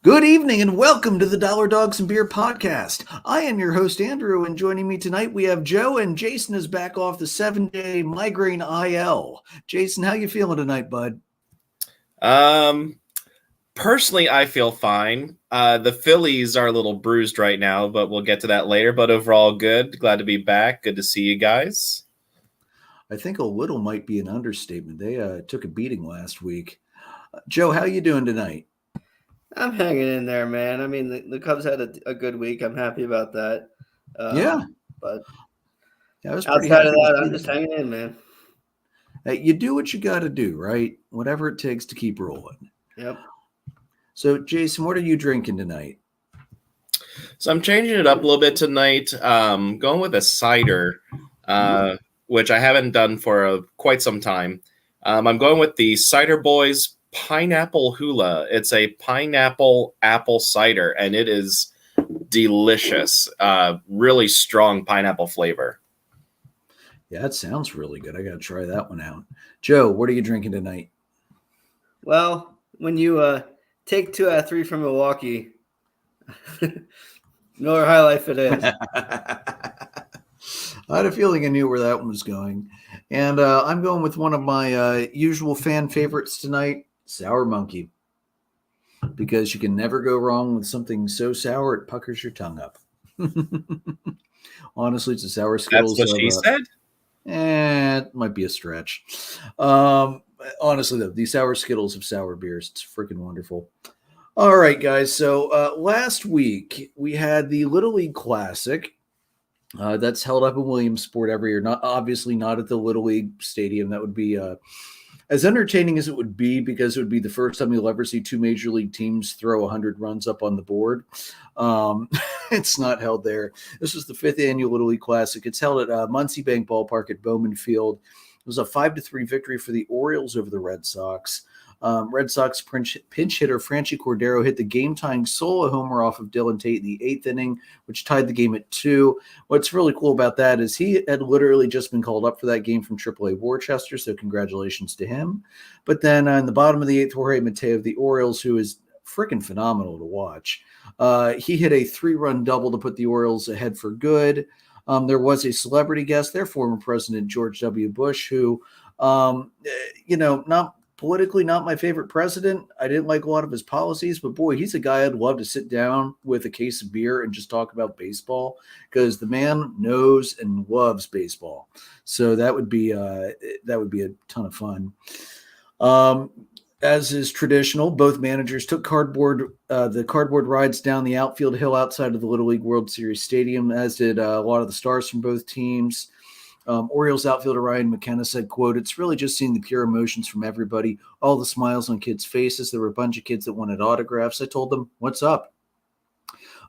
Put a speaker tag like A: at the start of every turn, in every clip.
A: Good evening and welcome to the Dollar Dogs and Beer podcast. I am your host, Andrew, and joining me tonight we have Joe, and Jason is back off the 7-day migraine IL. Jason, how you feeling tonight, bud?
B: Personally, I feel fine. The Phillies are a little bruised right now, but we'll get to that later. But overall, good. Glad to be back. Good to see you guys.
A: I think a little might be an understatement. They took a beating last week. Joe, how you doing tonight?
C: I'm hanging in there, man. I mean, the Cubs had a good week. I'm happy about that.
A: Yeah.
C: But
A: I was pretty
C: outside
A: happy
C: of
A: to
C: that,
A: see
C: I'm just hanging in, man.
A: Hey, you do what you got to do, right? Whatever it takes to keep rolling.
C: Yep.
A: So, Jason, what are you drinking tonight?
B: So I'm changing it up a little bit tonight. Going with a cider, which I haven't done for quite some time. I'm going with the Cider Boys Pineapple Hula. It's a pineapple apple cider, and it is delicious. Really strong pineapple flavor.
A: Yeah, that sounds really good. I got to try that one out. Joe, what are you drinking tonight?
C: Well, when you take 2 out of 3 from Milwaukee, Miller High Life it is.
A: I had a feeling I knew where that one was going. And I'm going with one of my usual fan favorites tonight, Sour Monkey. Because you can never go wrong with something so sour it puckers your tongue up. Honestly, it's a sour Skittles.
B: That's what she said?
A: It might be a stretch. Honestly, though, these sour Skittles of sour beers, it's freaking wonderful. All right, guys. So last week we had the Little League Classic. That's held up in Williamsport every year. Not obviously not at the Little League Stadium. That would be as entertaining as it would be, because it would be the first time you'll ever see two major league teams throw 100 runs up on the board. It's not held there. This was the 5th annual Little League Classic. It's held at Muncie Bank Ballpark at Bowman Field. It was a 5-3 victory for the Orioles over the Red Sox. Red Sox pinch hitter Franchi Cordero hit the game-tying solo homer off of Dylan Tate in the 8th inning, which tied the game at 2. What's really cool about that is he had literally just been called up for that game from AAA Worcester, so congratulations to him. But then in the bottom of the 8th, Jorge Mateo of the Orioles, who is freaking phenomenal to watch, he hit a 3-run double to put the Orioles ahead for good. There was a celebrity guest there, former President George W. Bush, who, not politically not my favorite president. I didn't like a lot of his policies, but boy, he's a guy I'd love to sit down with a case of beer and just talk about baseball, because the man knows and loves baseball. So that would be a ton of fun. As is traditional, both managers took the cardboard rides down the outfield hill outside of the Little League World Series Stadium, as did a lot of the stars from both teams. Orioles outfielder Ryan McKenna said, quote, "It's really just seeing the pure emotions from everybody, all the smiles on kids' faces. There were a bunch of kids that wanted autographs. I told them, what's up?"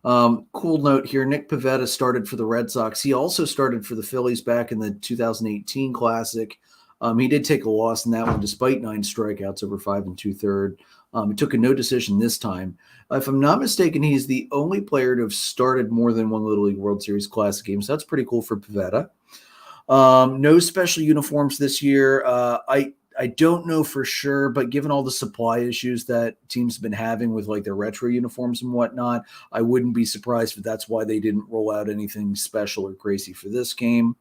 A: Cool note here, Nick Pivetta started for the Red Sox. He also started for the Phillies back in the 2018 Classic. He did take a loss in that one, despite 9 strikeouts over 5 2/3. He took a no decision this time. If I'm not mistaken, he's the only player to have started more than one Little League World Series Classic game, so that's pretty cool for Pivetta. No special uniforms this year. I don't know for sure, but given all the supply issues that teams have been having with like their retro uniforms and whatnot, I wouldn't be surprised if that's why they didn't roll out anything special or crazy for this game.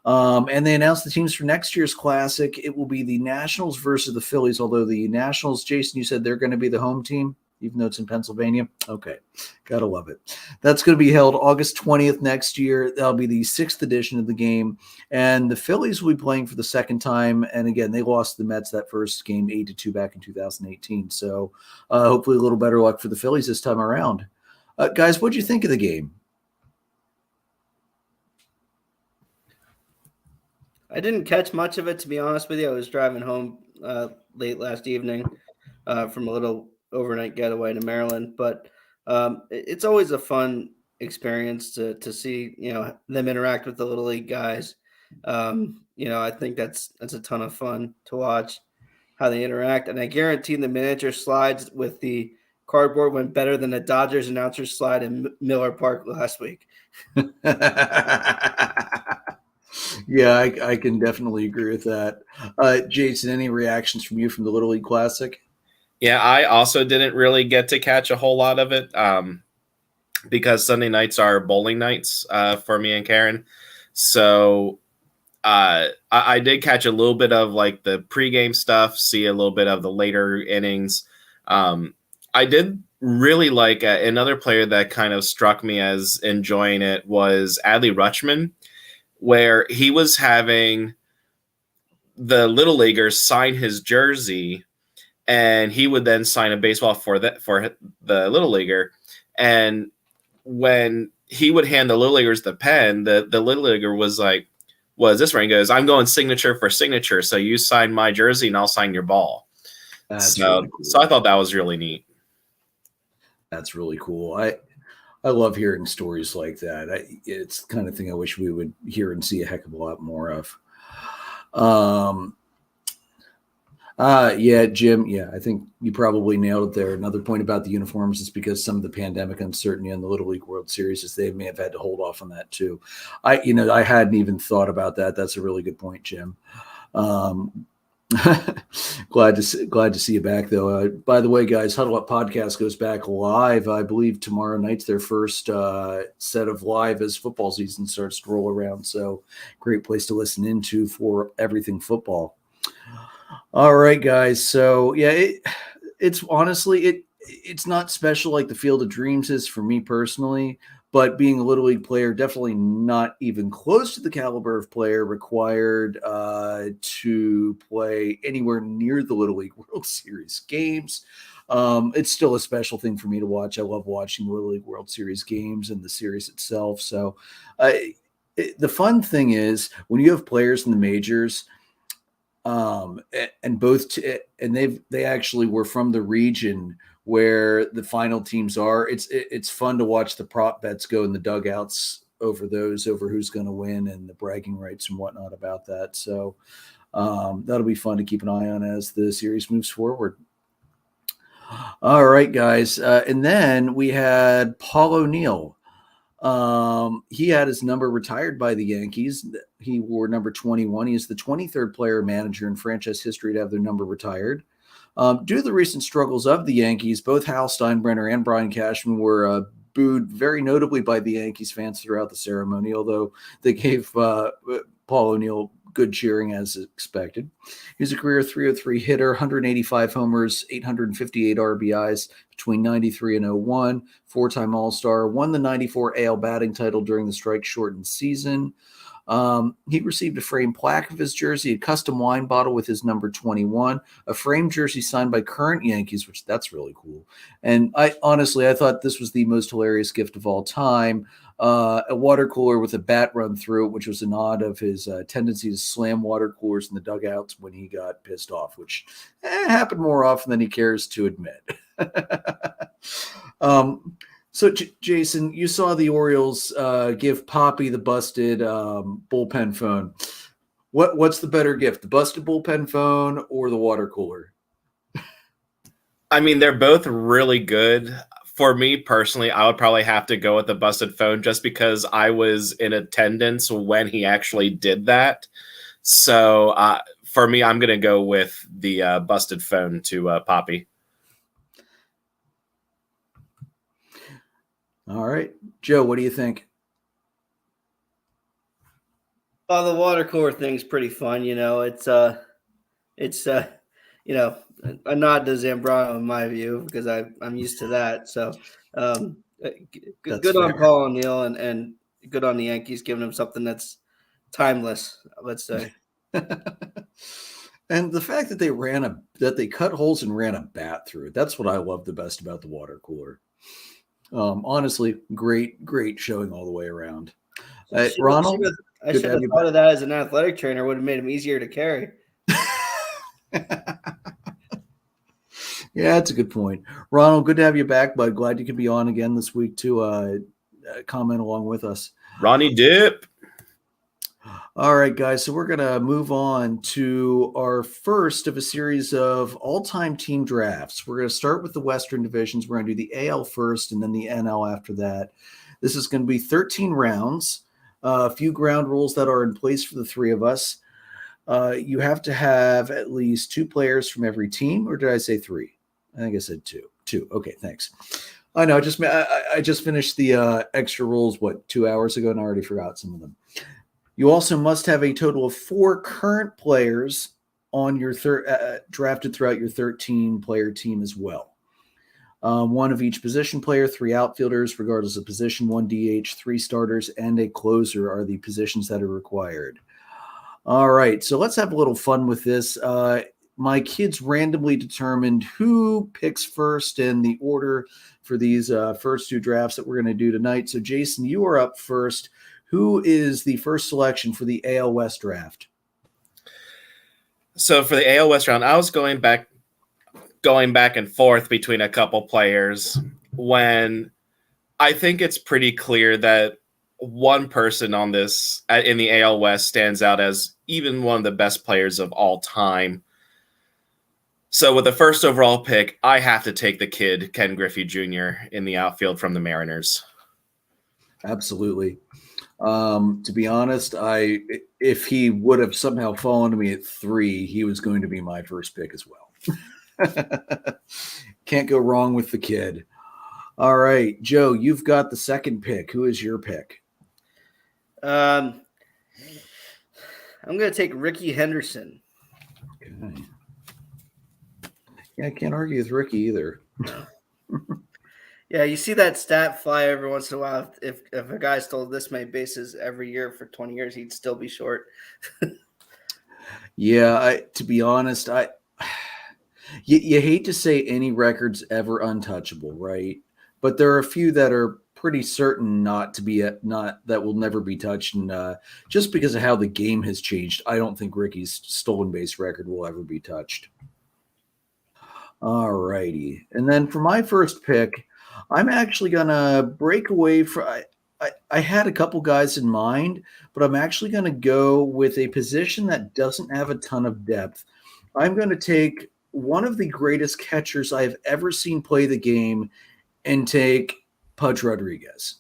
A: And they announced the teams for next year's Classic. It will be the Nationals versus the Phillies, although the Nationals, Jason, you said they're going to be the home team, even though it's in Pennsylvania. Okay, gotta love it. That's going to be held August 20th next year. That'll be the 6th edition of the game. And the Phillies will be playing for the second time. And again, they lost the Mets that first game 8-2 back in 2018. So hopefully a little better luck for the Phillies this time around. Guys, what'd you think of the game?
C: I didn't catch much of it, to be honest with you. I was driving home late last evening from a little overnight getaway to Maryland, but it's always a fun experience to see them interact with the Little League guys. I think that's a ton of fun to watch how they interact, and I guarantee the miniature slides with the cardboard went better than the Dodgers announcer slide in Miller Park last week.
A: Yeah, I can definitely agree with that. Jason, any reactions from you from the Little League Classic?
B: Yeah, I also didn't really get to catch a whole lot of it because Sunday nights are bowling nights for me and Karen. So I did catch a little bit of like the pregame stuff, see a little bit of the later innings. I did really like another player that kind of struck me as enjoying it was Adley Rutschman, where he was having the little leaguers sign his jersey, and he would then sign a baseball for the little leaguer. And when he would hand the little leaguers the pen, the little leaguer was like, "What is this?" Ring goes, "I'm going signature for signature. So you sign my jersey, and I'll sign your ball."
A: That's really cool.
B: So I thought that was really neat.
A: That's really cool. I love hearing stories like that. It's the kind of thing I wish we would hear and see a heck of a lot more of. Yeah, Jim. Yeah, I think you probably nailed it there. Another point about the uniforms is because some of the pandemic uncertainty on the Little League World Series is they may have had to hold off on that too. I hadn't even thought about that. That's a really good point, Jim. Glad to see you back though. By the way, guys, Huddle Up Podcast goes back live. I believe tomorrow night's their first set of live as football season starts to roll around. So great place to listen into for everything football. All right, guys. So yeah, it's honestly it's not special like the Field of Dreams is for me personally. But being a Little League player, definitely not even close to the caliber of player required to play anywhere near the Little League World Series games. It's still a special thing for me to watch. I love watching the Little League World Series games and the series itself. So the fun thing is when you have players in the majors, and they actually were from the region where the final teams are. It's fun to watch the prop bets go in the dugouts over who's going to win and the bragging rights and whatnot about that. So that'll be fun to keep an eye on as the series moves forward. All right, guys. And then we had Paul O'Neill. He had his number retired by the Yankees. He wore number 21. He is the 23rd player manager in franchise history to have their number retired. Due to the recent struggles of the Yankees, both Hal Steinbrenner and Brian Cashman were booed very notably by the Yankees fans throughout the ceremony, although they gave Paul O'Neill good cheering as expected. He's a career 303 hitter, 185 homers, 858 RBIs between 93 and 01, four-time All-Star, won the 94 AL batting title during the strike-shortened season. He received a framed plaque of his jersey, a custom wine bottle with his number 21, a framed jersey signed by current Yankees, which that's really cool. And I thought this was the most hilarious gift of all time. A water cooler with a bat run through it, which was a nod of his tendency to slam water coolers in the dugouts when he got pissed off, which happened more often than he cares to admit. So, Jason, you saw the Orioles give Poppy the busted bullpen phone. What's the better gift, the busted bullpen phone or the water cooler?
B: I mean, they're both really good. For me personally, I would probably have to go with the busted phone just because I was in attendance when he actually did that. So for me, I'm going to go with the busted phone to Poppy.
A: All right. Joe, what do you think?
C: Well, the water cooler thing's pretty fun. It's a nod to Zambrano in my view because I'm used to that. So good on Paul O'Neill and good on the Yankees giving him something that's timeless, let's say.
A: And the fact that they cut holes and ran a bat through it, that's what I love the best about the water cooler. Honestly, great showing all the way around. Ronald,
C: I should have thought of that as an athletic trainer. Would have made him easier to carry.
A: Yeah, that's a good point. Ronald, good to have you back, bud. Glad you could be on again this week to comment along with us.
B: Ronnie Dip.
A: All right, guys. So we're going to move on to our first of a series of all-time team drafts. We're going to start with the Western divisions. We're going to do the AL first and then the NL after that. This is going to be 13 rounds, a few ground rules that are in place for the three of us. You have to have at least two players from every team, or did I say three? I think I said two. Two. Okay, thanks. I know. I just finished the extra rules 2 hours ago, and I already forgot some of them. You also must have a total of 4 current players on your drafted throughout your 13-player team as well. One of each position player, 3 outfielders, regardless of position, 1 DH, 3 starters, and a closer are the positions that are required. All right, so let's have a little fun with this. My kids randomly determined who picks first in the order for these first 2 drafts that we're going to do tonight. So, Jason, you are up first. Who is the first selection for the AL West draft?
B: So for the AL West round, I was going back and forth between a couple players when I think it's pretty clear that one person on this in the AL West stands out as even one of the best players of all time. So with the first overall pick, I have to take the kid, Ken Griffey Jr., in the outfield from the Mariners.
A: Absolutely. To be honest, if he would have somehow fallen to me at 3, he was going to be my first pick as well. Can't go wrong with the kid. All right, Joe, you've got the second pick. Who is your pick?
C: I'm going to take Ricky Henderson.
A: Okay. Yeah, I can't argue with Ricky either.
C: Yeah, you see that stat fly every once in a while. If a guy stole this many bases every year for 20 years, he'd still be short.
A: Yeah, to be honest, you hate to say any record's ever untouchable, right? But there are a few that are pretty certain not that will never be touched. And just because of how the game has changed, I don't think Ricky's stolen base record will ever be touched. All righty. And then for my first pick, I'm actually going to break away from I had a couple guys in mind, but I'm actually going to go with a position that doesn't have a ton of depth. I'm going to take one of the greatest catchers I've ever seen play the game and take Pudge Rodriguez.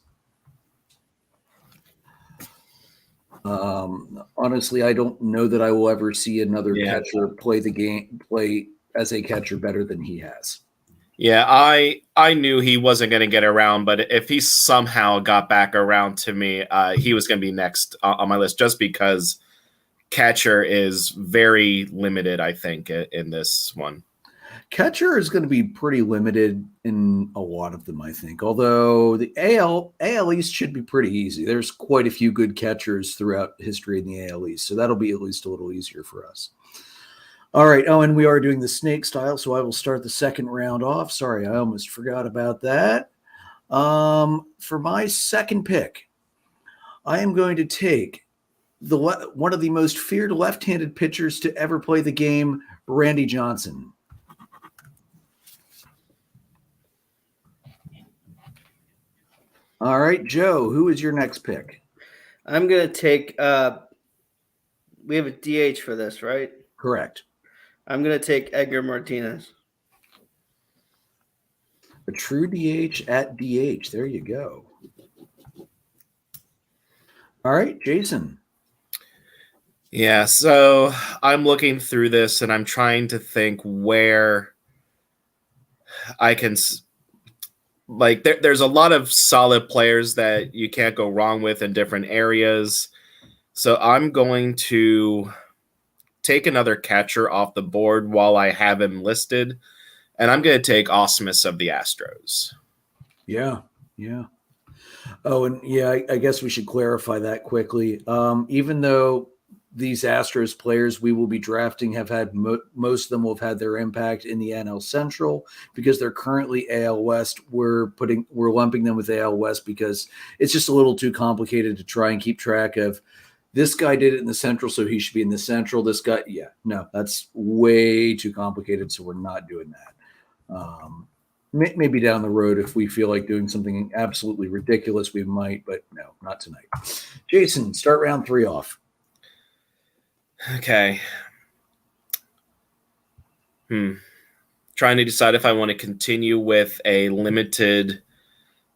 A: Honestly, I don't know that I will ever see another catcher play as a catcher better than he has.
B: Yeah, I knew he wasn't going to get around, but if he somehow got back around to me, he was going to be next on my list just because catcher is very limited, I think, in this one.
A: Catcher is going to be pretty limited in a lot of them, I think, although the AL East should be pretty easy. There's quite a few good catchers throughout history in the AL East, so that'll be at least a little easier for us. All right. Oh, and we are doing the snake style, so I will start the second round off. Sorry, I almost forgot about that. For my second pick, I am going to take one of the most feared left-handed pitchers to ever play the game, Randy Johnson. All right, Joe, who is your next pick?
C: I'm going to take we have a DH for this, right?
A: Correct.
C: I'm going to take Edgar Martinez.
A: A true DH at DH. There you go. All right, Jason.
B: Yeah, so I'm looking through this and I'm trying to think where I can there's a lot of solid players that you can't go wrong with in different areas. So I'm going to take another catcher off the board while I have him listed, and I'm going to take Osmus of the Astros.
A: Yeah. Oh, and yeah, I guess we should clarify that quickly. Even though these Astros players we will be drafting have had most of them will have had their impact in the NL Central because they're currently AL West. We're lumping them with AL West because it's just a little too complicated to try and keep track of. This guy did it in the Central, so he should be in the Central. This guy, no, that's way too complicated, so we're not doing that. Maybe down the road, if we feel like doing something absolutely ridiculous, we might, but no, not tonight. Jason, start round 3 off.
B: Okay. Trying to decide if I want to continue with a limited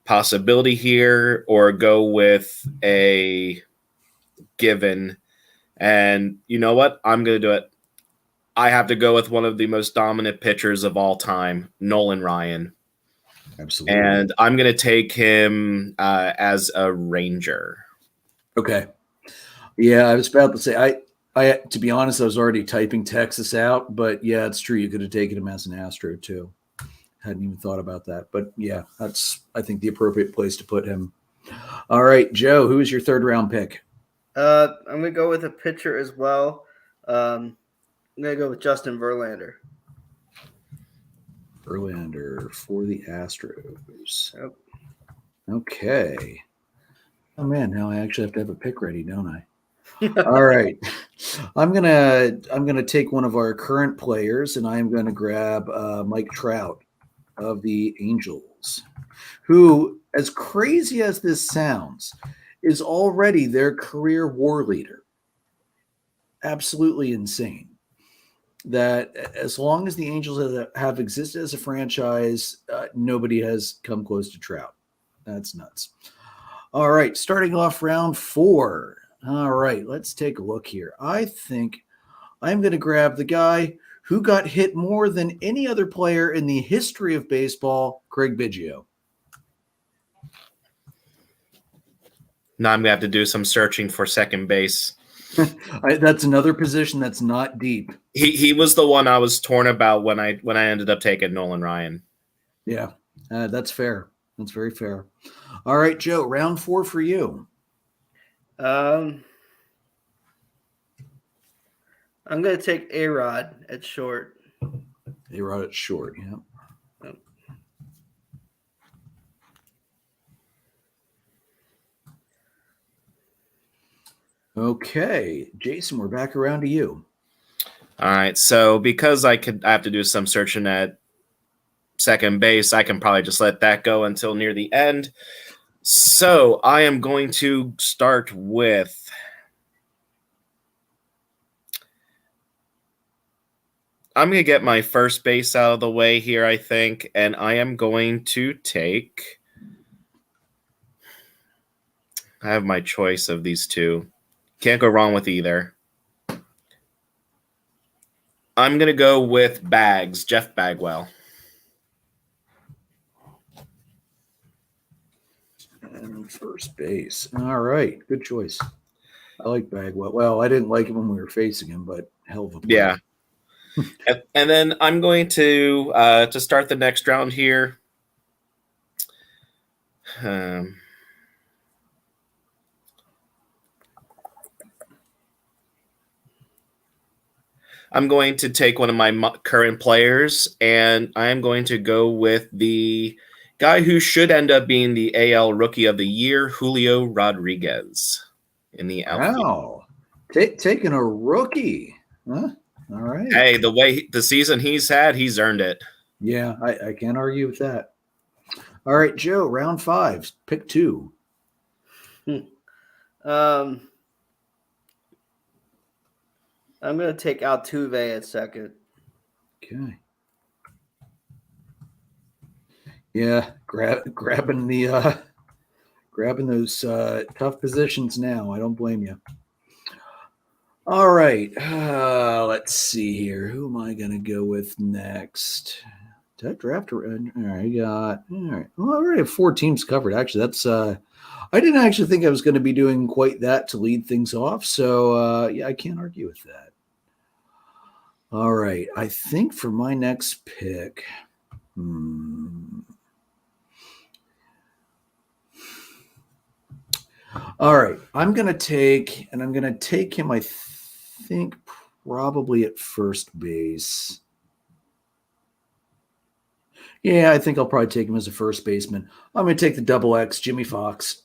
B: possibility here or go with a given. And you know what? I'm going to do it. I have to go with one of the most dominant pitchers of all time, Nolan Ryan.
A: Absolutely.
B: And I'm going to take him as a Ranger.
A: Okay. Yeah, I was about to say, I to be honest, I was already typing Texas out, but yeah, it's true. You could have taken him as an Astro too. Hadn't even thought about that. But yeah, that's, I think, the appropriate place to put him. All right, Joe, who is your third round pick?
C: I'm going to go with a pitcher as well. I'm going to go with Justin Verlander.
A: Verlander for the Astros.
C: Yep.
A: Okay. Oh man, now I actually have to have a pick ready, don't I? All right. I'm gonna take one of our current players, and I'm gonna grab Mike Trout of the Angels, who, as crazy as this sounds, is already their career WAR leader. Absolutely insane. That as long as the Angels have existed as a franchise, nobody has come close to Trout. That's nuts. All right, starting off round 4. All right, let's take a look here. I think I'm going to grab the guy who got hit more than any other player in the history of baseball, Craig Biggio.
B: Now I'm going to have to do some searching for second base.
A: That's another position that's not deep.
B: He was the one I was torn about when I ended up taking Nolan Ryan.
A: Yeah, that's fair. That's very fair. All right, Joe, round 4 for you.
C: I'm going to take A-Rod at short.
A: A-Rod at short, yeah.
C: Yep.
A: Okay, Jason, we're back around to you.
B: All right, so because I have to do some searching at second base, I can probably just let that go until near the end. So I am going to start with I'm going to get my first base out of the way here, I think, and I am going to take I have my choice of these two. Can't go wrong with either. I'm going to go with Jeff Bagwell.
A: And first base. All right, good choice. I like Bagwell. Well, I didn't like him when we were facing him, but hell of a player.
B: Yeah. And then I'm going to start the next round here. I'm going to take one of my current players, and I'm going to go with the guy who should end up being the AL Rookie of the Year, Julio Rodriguez, in the outfield.
A: Wow. Taking a rookie. Huh? All right.
B: Hey, the season he's had, he's earned it.
A: Yeah, I can't argue with that. All right, Joe, round 5, pick 2.
C: I'm going to take Altuve at second.
A: Okay. Yeah, grabbing those tough positions now. I don't blame you. All right, let's see here. Who am I going to go with next? Did I draft? All right, all right. Well, I already have 4 teams covered. Actually, that's I didn't actually think I was going to be doing quite that to lead things off. So yeah, I can't argue with that. All right, I think for my next pick, all right, I'm going to take him, I think, probably at first base. Yeah, I think I'll probably take him as a first baseman. I'm going to take the double X, Jimmy Fox.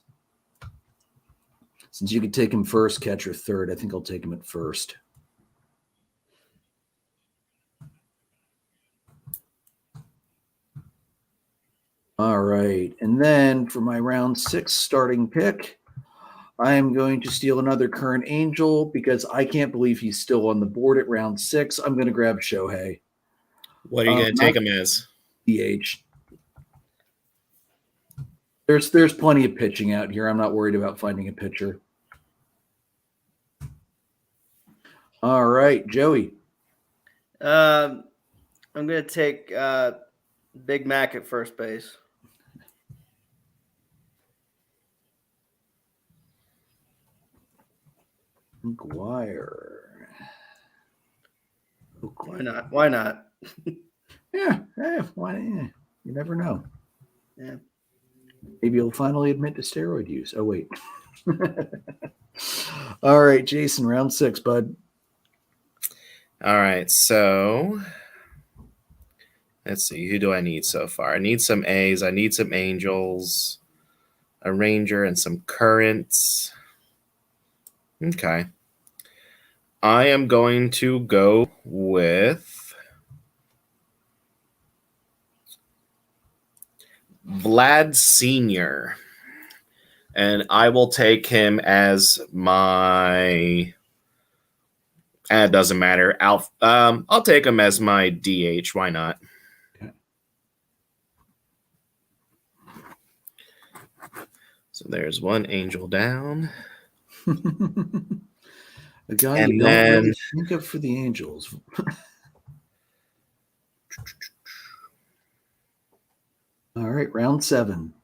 A: Since you could take him first, catcher, third, I think I'll take him at first. All right, and then for my round 6 starting pick, I am going to steal another current Angel because I can't believe he's still on the board at round 6. I'm going to grab Shohei.
B: What are you going to take him as?
A: DH. There's plenty of pitching out here. I'm not worried about finding a pitcher. All right, Joey.
C: I'm going to take Big Mac at first base.
A: McGuire.
C: Why not? Why not?
A: Yeah, why? Yeah, you never know.
C: Yeah.
A: Maybe he'll finally admit to steroid use. Oh wait. All right, Jason, round 6, bud.
B: All right, so let's see. Who do I need so far? I need some A's. I need some Angels, a Ranger, and some Currents. Okay. I am going to go with Vlad Sr. And I will take him as my. It doesn't matter. I'll take him as my DH. Why not?
A: Okay.
B: So there's one Angel down.
A: A guy
B: And
A: you don't
B: then-
A: really think of for the Angels. All right, round 7.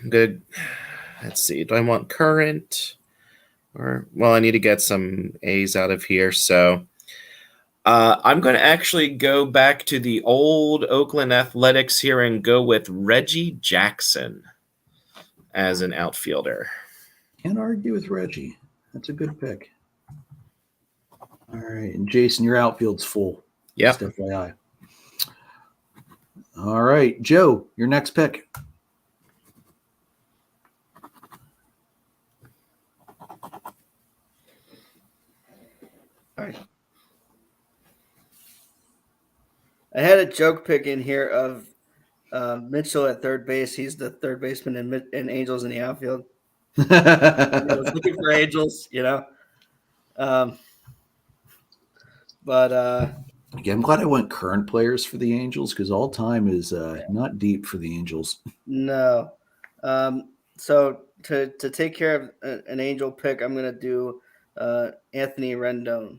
B: I'm good. Let's see. Do I want Current? I need to get some A's out of here. So I'm going to actually go back to the old Oakland Athletics here and go with Reggie Jackson as an outfielder.
A: Can't argue with Reggie. That's a good pick. All right, and Jason, your outfield's full.
B: Yep.
A: Just FYI. All right, Joe, your next pick.
C: All right. I had a joke pick in here of Mitchell at third base. He's the third baseman and Angels in the outfield. I was looking for Angels, but
A: Again, I'm glad I went current players for the Angels because all time is not deep for the Angels.
C: no. So to take care of an Angel pick, I'm going to do Anthony Rendon.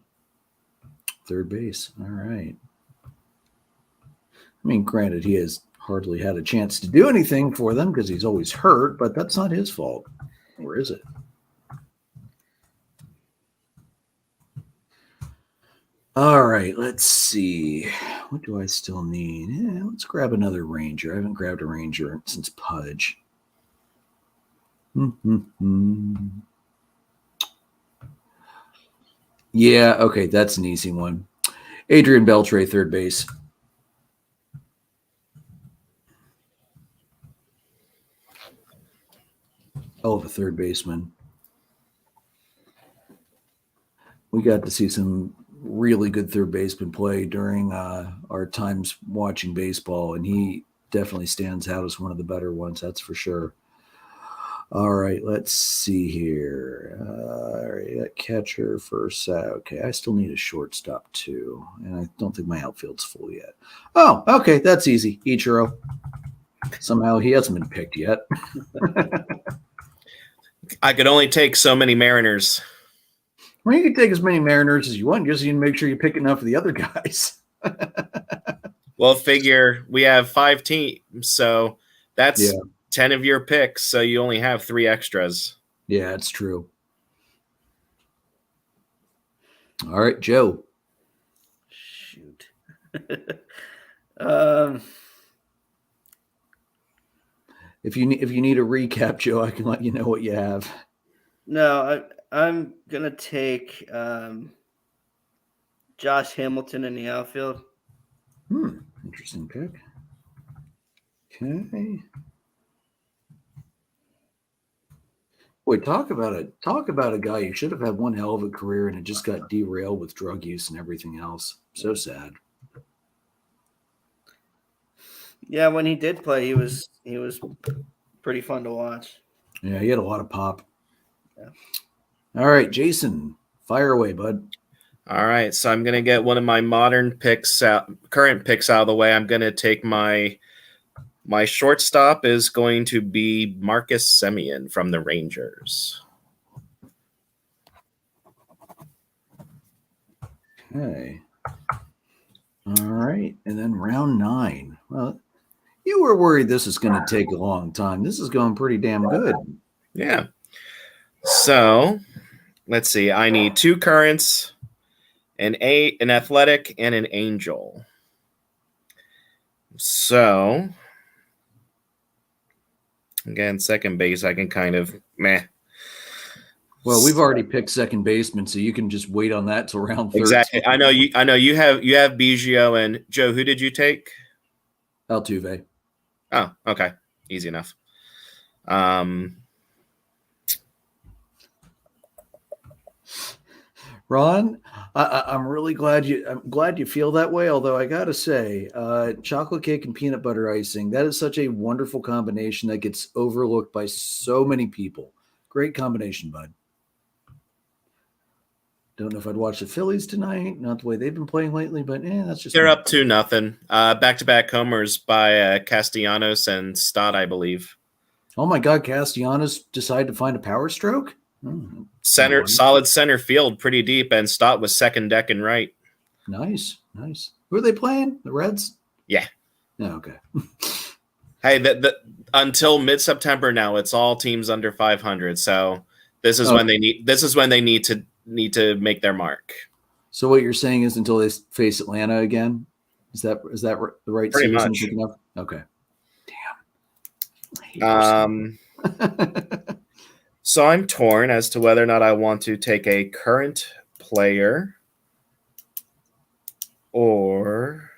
A: Third base. All right. I mean, granted, he has hardly had a chance to do anything for them because he's always hurt, but that's not his fault. Or is it? All right, let's see. What do I still need? Yeah, let's grab another Ranger. I haven't grabbed a Ranger since Pudge. Yeah, okay, that's an easy one. Adrian Beltre, third base. Oh, the third baseman. We got to see some really good third baseman play during our times watching baseball, and he definitely stands out as one of the better ones, that's for sure. All right, let's see here. All right, that catcher first. Okay, I still need a shortstop too, and I don't think my outfield's full yet. Oh, okay, that's easy. Ichiro. Somehow he hasn't been picked yet.
B: I could only take so many Mariners.
A: Well, you can take as many Mariners as you want. Just you need to make sure you pick enough of the other guys.
B: Well, figure we have 5 teams, so that's 10 of your picks, so you only have 3 extras.
A: Yeah, it's true. All right, Joe.
C: Shoot.
A: If you need a recap, Joe, I can let you know what you have.
C: No, I'm gonna take Josh Hamilton in the outfield.
A: Interesting pick. Okay. Boy, talk about a guy who should have had one hell of a career and it just got derailed with drug use and everything else. So sad.
C: Yeah, when he did play, he was pretty fun to watch.
A: Yeah, he had a lot of pop.
C: Yeah.
A: All right, Jason, fire away, bud.
B: All right, so I'm gonna get one of my current picks out of the way. I'm gonna take my shortstop is going to be Marcus Semien from the Rangers.
A: Okay. All right. And then round 9. Well, you were worried this is going to take a long time. This is going pretty damn good.
B: Yeah. So let's see. I need 2 currents, an athletic, and an angel. So again, second base, I can kind of meh.
A: Well, we've already picked second baseman, so you can just wait on that till round 13.
B: Exactly. I know you have Biggio and Joe. Who did you take?
A: Altuve.
B: Oh, okay. Easy enough.
A: Ron, I'm really glad you feel that way. Although I gotta say, chocolate cake and peanut butter icing, that is such a wonderful combination that gets overlooked by so many people. Great combination, bud. Don't know if I'd watch the Phillies tonight. Not the way they've been playing lately, but that's just
B: they're up 2-0. Back-to-back homers by Castellanos and Stott, I believe.
A: Oh my God, Castellanos decided to find a power stroke.
B: Solid center field, pretty deep, and Stott was second deck and right.
A: Nice. Who are they playing? The Reds?
B: Yeah.
A: Oh, okay.
B: Hey, until mid-September now, it's all teams under 500. So this is when they need to make their mark.
A: So what you're saying is until they face Atlanta again? Is that the right
B: Pretty
A: series
B: much.
A: I'm thinking of? Okay.
B: Damn. So I'm torn as to whether or not I want to take a current player or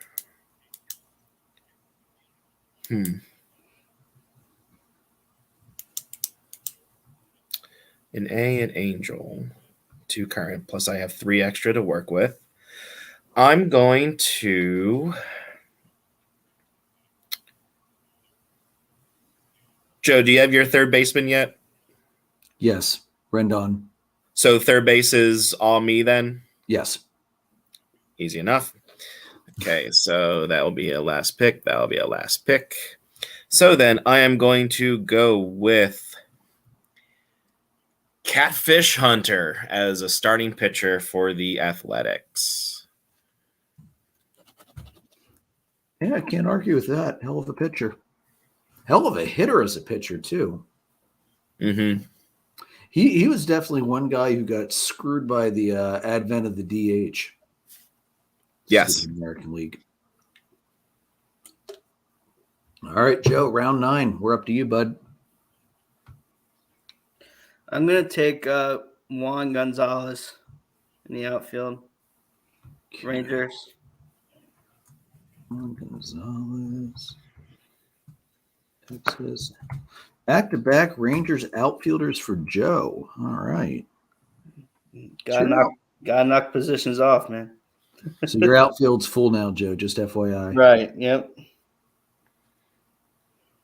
B: an angel, 2 current, plus I have 3 extra to work with. I'm going to Joe, do you have your third baseman yet?
A: Yes, Rendon.
B: So third base is all me then?
A: Yes.
B: Easy enough. Okay, so that will be a last pick. That will be a last pick. So then I am going to go with Catfish Hunter as a starting pitcher for the Athletics.
A: Yeah, I can't argue with that. Hell of a pitcher. Hell of a hitter as a pitcher, too.
B: Mm-hmm.
A: He was definitely one guy who got screwed by the advent of the DH.
B: Yes.
A: American League. All right, Joe, round 9. We're up to you, bud.
C: I'm going to take Juan Gonzalez in the outfield. Rangers.
A: Juan Gonzalez. Texas. Back-to-back Rangers outfielders for Joe. All right.
C: Gotta knock positions off, man.
A: So your outfield's full now, Joe, just FYI.
C: Right, yep.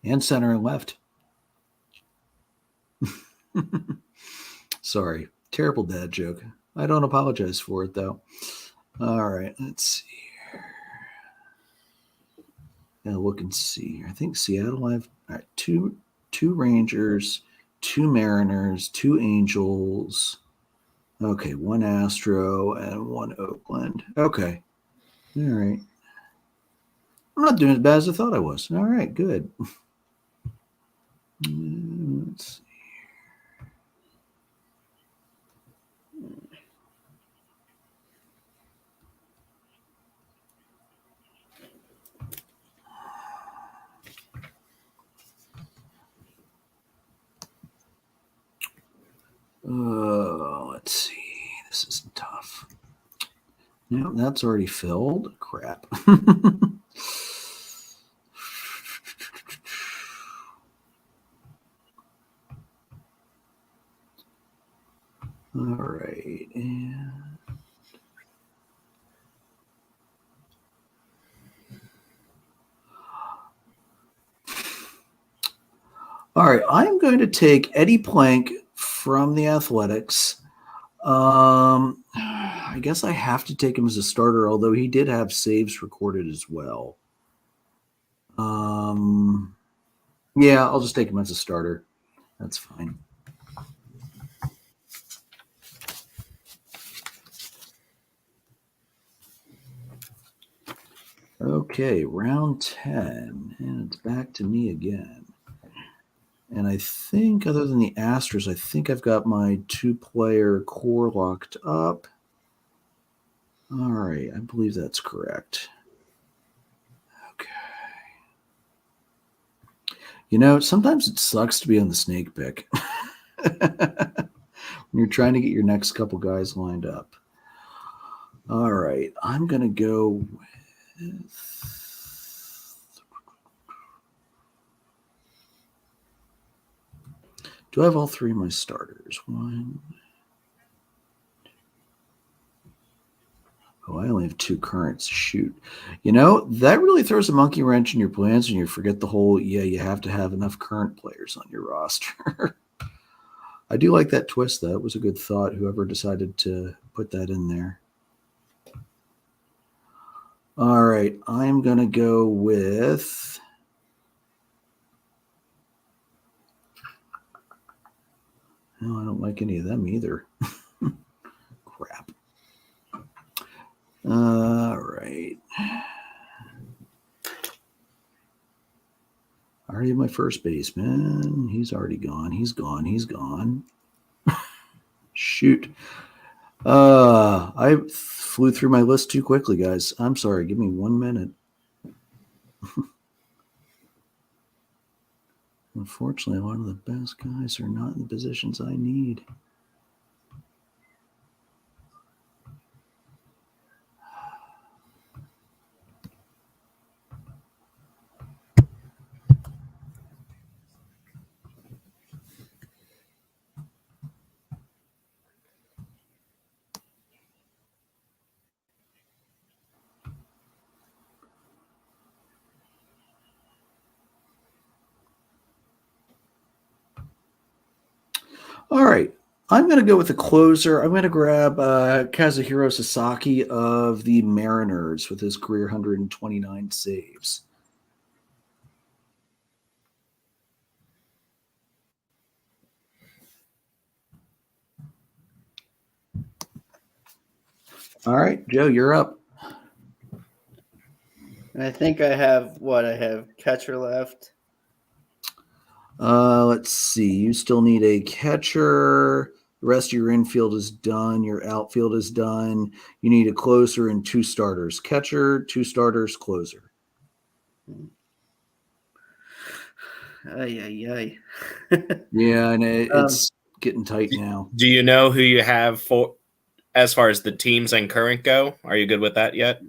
A: And center and left. Sorry. Terrible dad joke. I don't apologize for it, though. All right. Let's see here. Now look and see. I think Seattle, I have two Rangers, 2 Mariners, 2 Angels. Okay, 1 Astro and 1 Oakland. Okay. All right. I'm not doing as bad as I thought I was. All right, good. Let's see. Let's see. This is tough. No, that's already filled. Crap. All right. And all right. I'm going to take Eddie Plank from the Athletics. I guess I have to take him as a starter, although he did have saves recorded as well. Yeah, I'll just take him as a starter. That's fine. Okay, round 10, and it's back to me again. And I think, other than the Astros, I think I've got my 2-player core locked up. All right, I believe that's correct. Okay. You know, sometimes it sucks to be on the snake pick when you're trying to get your next couple guys lined up. All right, I'm going to go with... Do I have all three of my starters? One. Oh, I only have 2 currents. Shoot. You know, that really throws a monkey wrench in your plans when you forget the whole, you have to have enough current players on your roster. I do like that twist, though. It was a good thought, whoever decided to put that in there. All right, I'm going to go with... No, I don't like any of them either. Crap. All right. I already have my first baseman. He's already gone. He's gone. He's gone. Shoot. I flew through my list too quickly, guys. I'm sorry. Give me 1 minute. Unfortunately, a lot of the best guys are not in the positions I need. All right. I'm going to go with the closer. I'm going to grab Kazuhiro Sasaki of the Mariners with his career 129 saves. All right, Joe, you're up.
C: I think I have catcher left.
A: Let's see. You still need a catcher. The rest of your infield is done. Your outfield is done. You need a closer and 2 starters. Catcher, 2 starters, closer.
C: Ay.
A: Yeah, and it's getting tight now.
B: Do you know who you have for as far as the teams and current go? Are you good with that yet?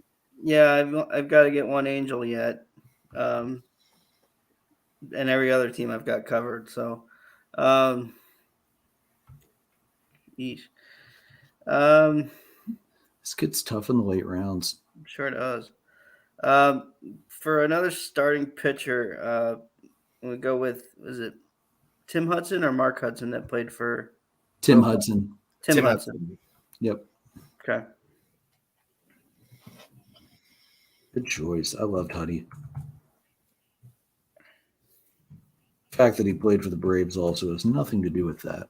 C: Yeah, I've got to get one Angel yet. And every other team I've got covered. So, this
A: gets tough in the late rounds.
C: Sure does. For another starting pitcher, we go with, is it Tim Hudson or Mark Hudson that played for
A: Tim Hudson?
C: Tim Hudson.
A: Yep.
C: Okay.
A: Good choice. I loved Huddy. The fact that he played for the Braves also has nothing to do with that.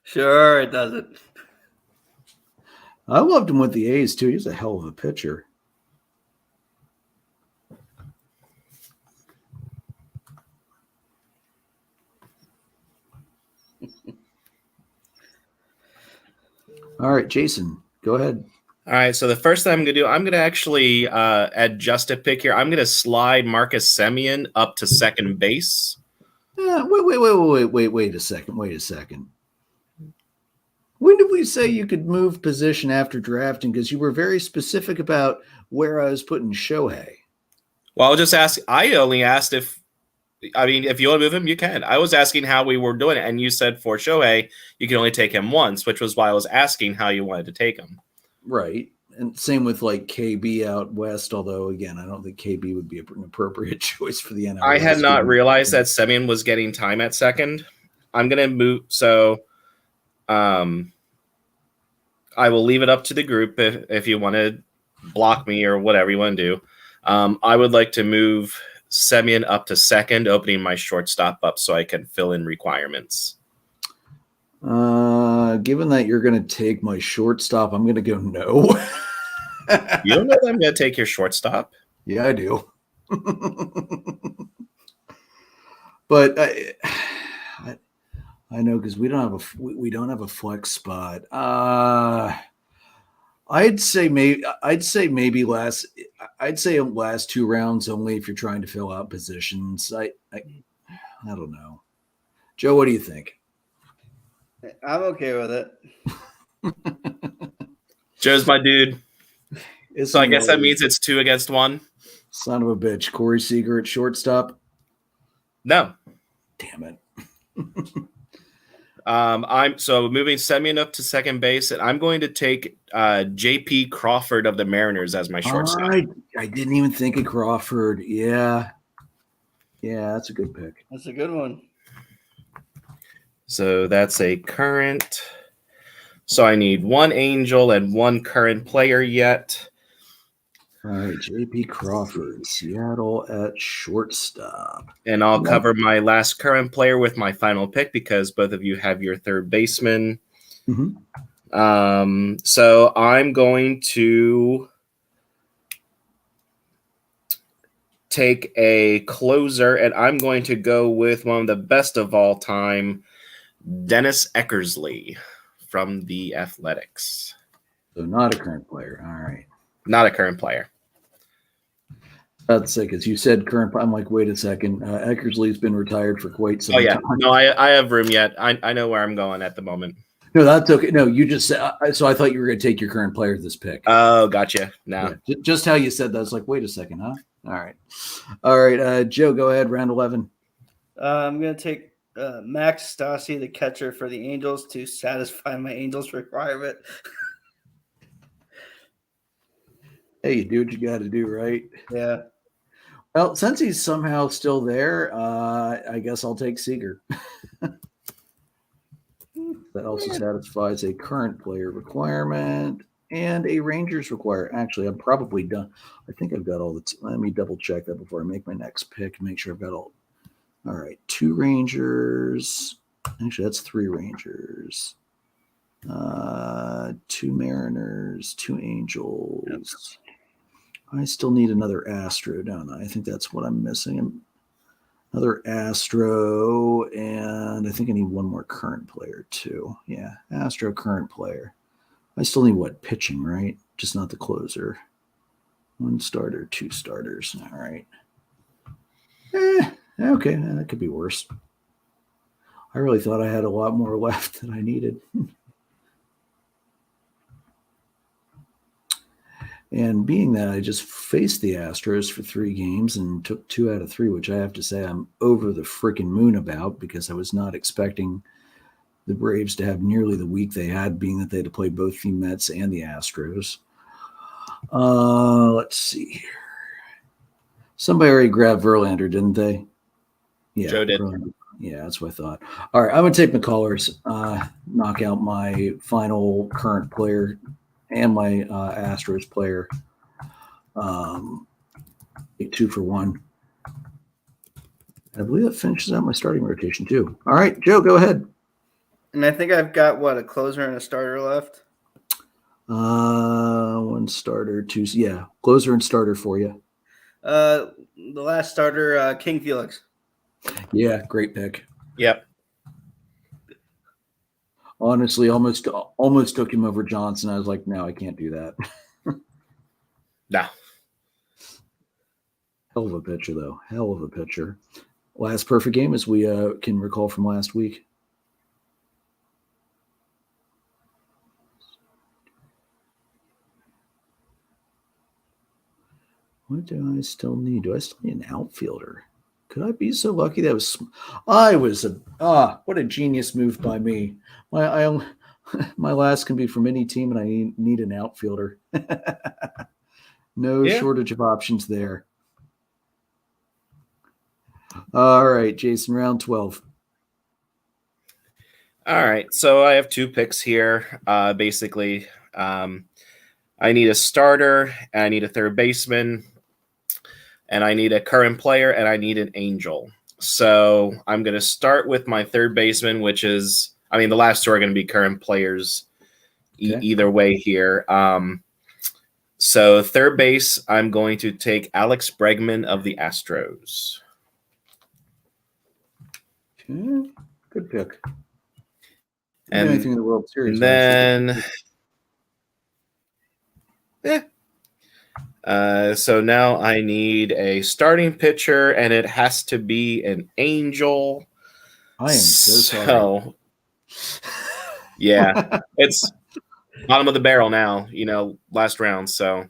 C: Sure, it doesn't.
A: I loved him with the A's, too. He's a hell of a pitcher. All right, Jason, go ahead.
B: All right, so the first thing I'm going to do, I'm going to actually adjust a pick here. I'm going to slide Marcus Semien up to second base.
A: Wait a second. When did we say you could move position after drafting? Because you were very specific about where I was putting Shohei.
B: Well, I'll just ask. I only asked if you want to move him, you can. I was asking how we were doing it, and you said for Shohei, you can only take him once, which was why I was asking how you wanted to take him.
A: Right. And same with like KB out west, although, again, I don't think KB would be an appropriate choice for the NL.
B: I had not realized that Semien was getting time at second. I'm going to move. So I will leave it up to the group if you want to block me or whatever you want to do. I would like to move Semien up to second, opening my shortstop up so I can fill in requirements.
A: Given that you're going to take my shortstop, I'm going to go no.
B: You don't know that I'm going to take your shortstop.
A: Yeah, I do. But I know because we don't have a flex spot. I'd say maybe last 2 rounds only if you're trying to fill out positions. I don't know. Joe, what do you think?
C: I'm okay with it.
B: Joe's my dude. So I guess that means it's 2 against 1.
A: Son of a bitch. Corey Seager at shortstop.
B: No.
A: Damn it.
B: I'm moving Semyon up to second base, and I'm going to take J.P. Crawford of the Mariners as my shortstop.
A: I didn't even think of Crawford. Yeah, that's a good pick.
C: That's a good one.
B: So that's a current. So I need 1 Angel and 1 current player yet.
A: All right, J.P. Crawford, Seattle at shortstop.
B: And I'll cover my last current player with my final pick because both of you have your third baseman.
A: Mm-hmm.
B: So I'm going to take a closer, and I'm going to go with one of the best of all time, Dennis Eckersley from the Athletics.
A: So not a current player. All right.
B: Not a current player.
A: That's because you said current. I'm like, wait a second. Eckersley's been retired for quite some time.
B: No, I have room yet. I know where I'm going at the moment.
A: No, that's okay. No, you just said. So I thought you were going to take your current player this pick.
B: Oh, gotcha. No.
A: Yeah, just how you said that. I was like, wait a second, huh? All right. Joe, go ahead. Round 11.
C: I'm going to take Max Stassi, the catcher for the Angels, to satisfy my Angels requirement.
A: Hey, you do what you got to do, right?
C: Yeah.
A: Well, since he's somehow still there, I guess I'll take Seager. That also satisfies a current player requirement and a Rangers requirement. Actually, I'm probably done. I think I've got all the. Let me double check that before I make my next pick and make sure I've got all. All right, 2 Rangers. Actually, that's 3 Rangers. 2 Mariners, 2 Angels. I still need another Astro, don't I? I think that's what I'm missing. Another Astro, and I think I need 1 more current player too. Yeah, Astro current player. I still need pitching, right? Just not the closer. 1 starter, 2 starters. All right. Okay, that could be worse. I really thought I had a lot more left than I needed. And being that I just faced the Astros for 3 games and took 2 out of 3, which I have to say I'm over the freaking moon about because I was not expecting the Braves to have nearly the week they had, being that they had to play both the Mets and the Astros. Let's see here. Somebody already grabbed Verlander, didn't they? Yeah,
B: Joe did.
A: Verlander. Yeah, that's what I thought. All right, I'm going to take McCullers, knock out my final current player and my Astros player. 2 for 1. I believe that finishes out my starting rotation too. All right, Joe, go ahead.
C: And I think I've got a closer and a starter left.
A: 1 starter, 2. Yeah, closer and starter for you.
C: The last starter, King Felix.
A: Yeah, great pick.
B: Yep.
A: Honestly, almost took him over Johnson. I was like, no, I can't do that.
B: No.
A: Hell of a pitcher, though. Hell of a pitcher. Last perfect game, as we can recall from last week. What do I still need? Do I still need an outfielder? Could I be so lucky that what a genius move by me. My last can be from any team, and I need an outfielder. No shortage of options there. All right, Jason, round 12.
B: All right, so I have 2 picks here. Basically, I need a starter, and I need a third baseman, and I need a current player, and I need an Angel. So I'm going to start with my third baseman, which is, the last 2 are going to be current players either way here. So third base, I'm going to take Alex Bregman of the Astros.
A: Okay. Good pick.
B: And
A: the only thing in the World Series.
B: then, so now I need a starting pitcher, and it has to be an Angel.
A: I am so sorry.
B: Yeah, it's bottom of the barrel now, last round. So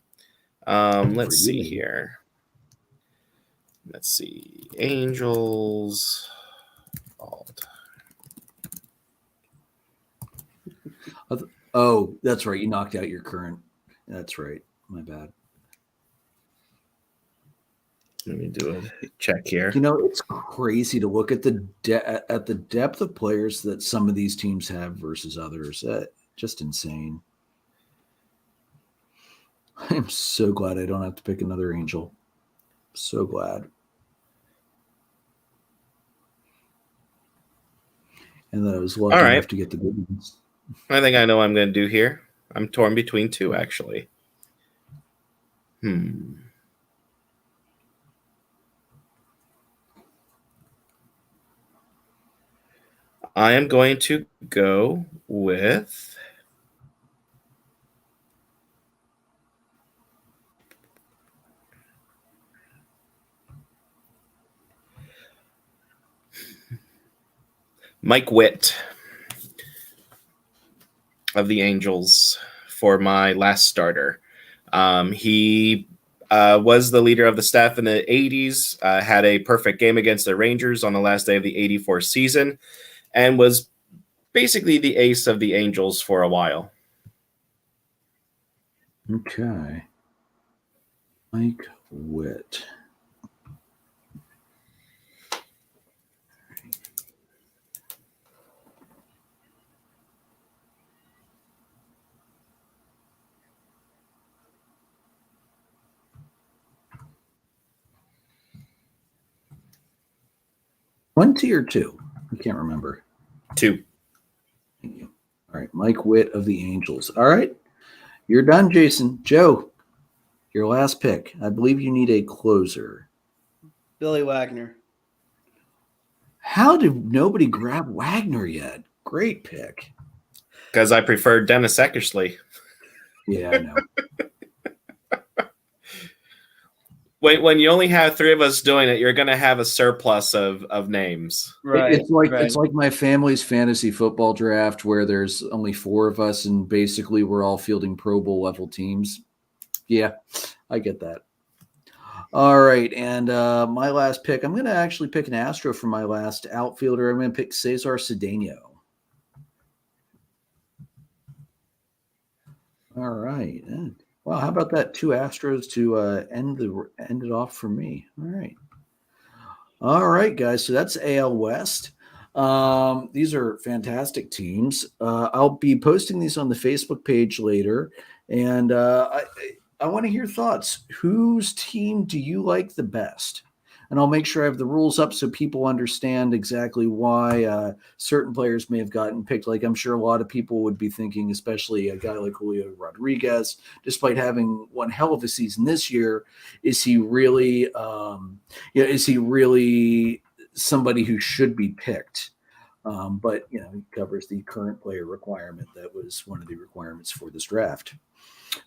B: let's see here. Let's see. Angels.
A: Oh, that's right. You knocked out your current. That's right. My bad.
B: Let me do a check here.
A: It's crazy to look at the depth of players that some of these teams have versus others. Just insane. I am so glad I don't have to pick another Angel. So glad. And that I was lucky enough to get the good ones.
B: I think I know what I'm going to do here. I'm torn between two, actually. I am going to go with Mike Witt of the Angels for my last starter. He was the leader of the staff in the 80s, had a perfect game against the Rangers on the last day of the 84 season, and was basically the ace of the Angels for a while.
A: Okay. Mike Witt. One T or two? I can't remember.
B: Two.
A: Thank you. All right. Mike Witt of the Angels. All right. You're done, Jason. Joe, your last pick. I believe you need a closer.
C: Billy Wagner.
A: How did nobody grab Wagner yet? Great pick.
B: Because I prefer Dennis Eckersley.
A: Yeah, I know.
B: When you only have three of us doing it, you're going to have a surplus of names.
C: Right.
A: It's like my family's fantasy football draft where there's only four of us and basically we're all fielding Pro Bowl level teams. Yeah, I get that. All right, and my last pick, I'm going to actually pick an Astro for my last outfielder. I'm going to pick Cesar Cedeno. All right. Wow, how about that? Two Astros to end it off for me. All right, guys. So that's AL West. These are fantastic teams. I'll be posting these on the Facebook page later, and I want to hear thoughts. Whose team do you like the best? And I'll make sure I have the rules up so people understand exactly why certain players may have gotten picked. Like I'm sure a lot of people would be thinking, especially a guy like Julio Rodriguez, despite having one hell of a season this year, is he really somebody who should be picked? But he covers the current player requirement. That was one of the requirements for this draft.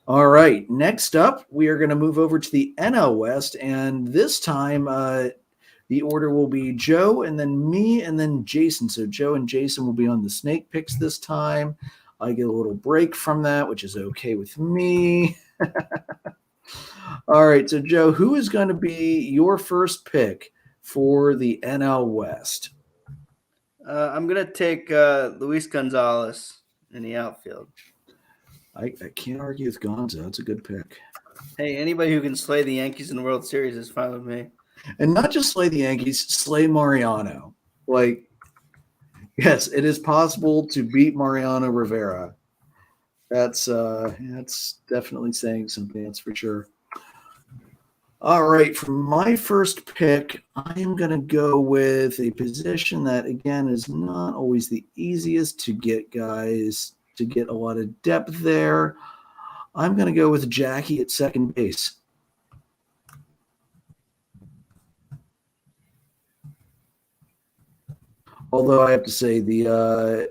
A: All right. Next up, we are going to move over to the NL West, and this time the order will be Joe, and then me, and then Jason. So Joe and Jason will be on the snake picks this time. I get a little break from that, which is okay with me. All right. So Joe, who is going to be your first pick for the NL West?
C: I'm going to take Luis Gonzalez in the outfield.
A: I can't argue with Gonzo. That's a good pick.
C: Hey, anybody who can slay the Yankees in the World Series is fine with me.
A: And not just slay the Yankees, slay Mariano. Yes, it is possible to beat Mariano Rivera. That's definitely saying something, that's for sure. All right, for my first pick, I am going to go with a position that, again, is not always the easiest to get guys to get a lot of depth there. I'm going to go with Jackie at second base. Although I have to say the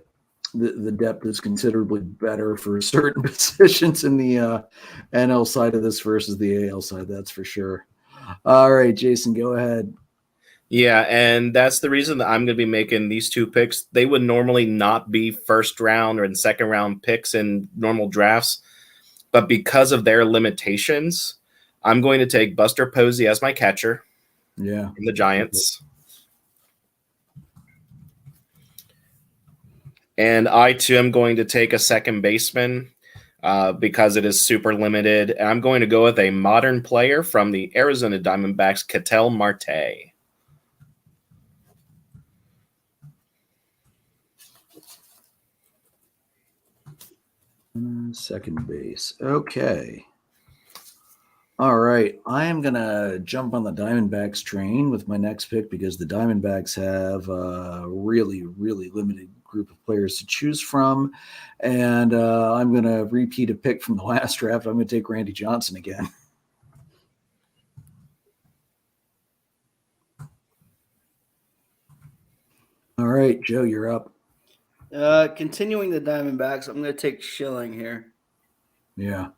A: depth is considerably better for certain positions in the NL side of this versus the AL side. That's for sure. All right, Jason, go ahead.
B: Yeah, and that's the reason that I'm going to be making these two picks. They would normally not be first round or second round picks in normal drafts, but because of their limitations, I'm going to take Buster Posey as my catcher.
A: Yeah,
B: from the Giants. And I too am going to take a second baseman because it is super limited. And I'm going to go with a modern player from the Arizona Diamondbacks, Ketel Marte.
A: Second base. Okay. All right. I am going to jump on the Diamondbacks train with my next pick because the Diamondbacks have a really, really limited group of players to choose from. And I'm going to repeat a pick from the last draft. I'm going to take Randy Johnson again. All right, Joe, you're up.
C: Continuing the Diamondbacks, I'm going to take Schilling here.
A: Yeah.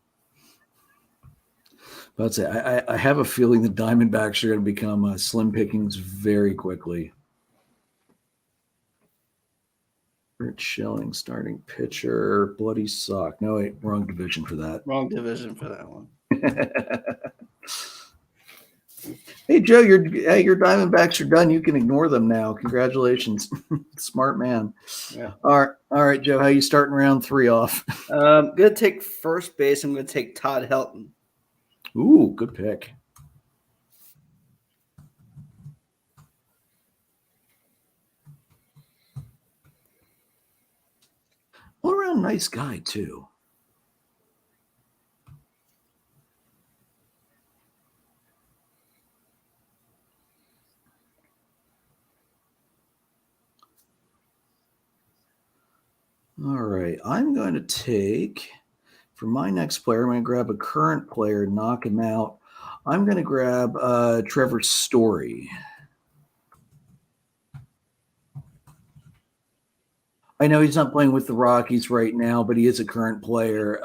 A: But I have a feeling the Diamondbacks are going to become slim pickings very quickly. Rich Schilling, starting pitcher, bloody sock. No, wait, wrong division for that.
C: Wrong division for that one.
A: Hey, Joe, your Diamondbacks are done. You can ignore them now. Congratulations. Smart man.
C: Yeah.
A: All right, Joe, how you starting round 3 off?
C: I'm going to take first base. I'm going to take Todd Helton.
A: Ooh, good pick. All around nice guy, too. All right, I'm going to take, for my next player, I'm going to grab a current player, knock him out. I'm going to grab Trevor Story. I know he's not playing with the Rockies right now, but he is a current player.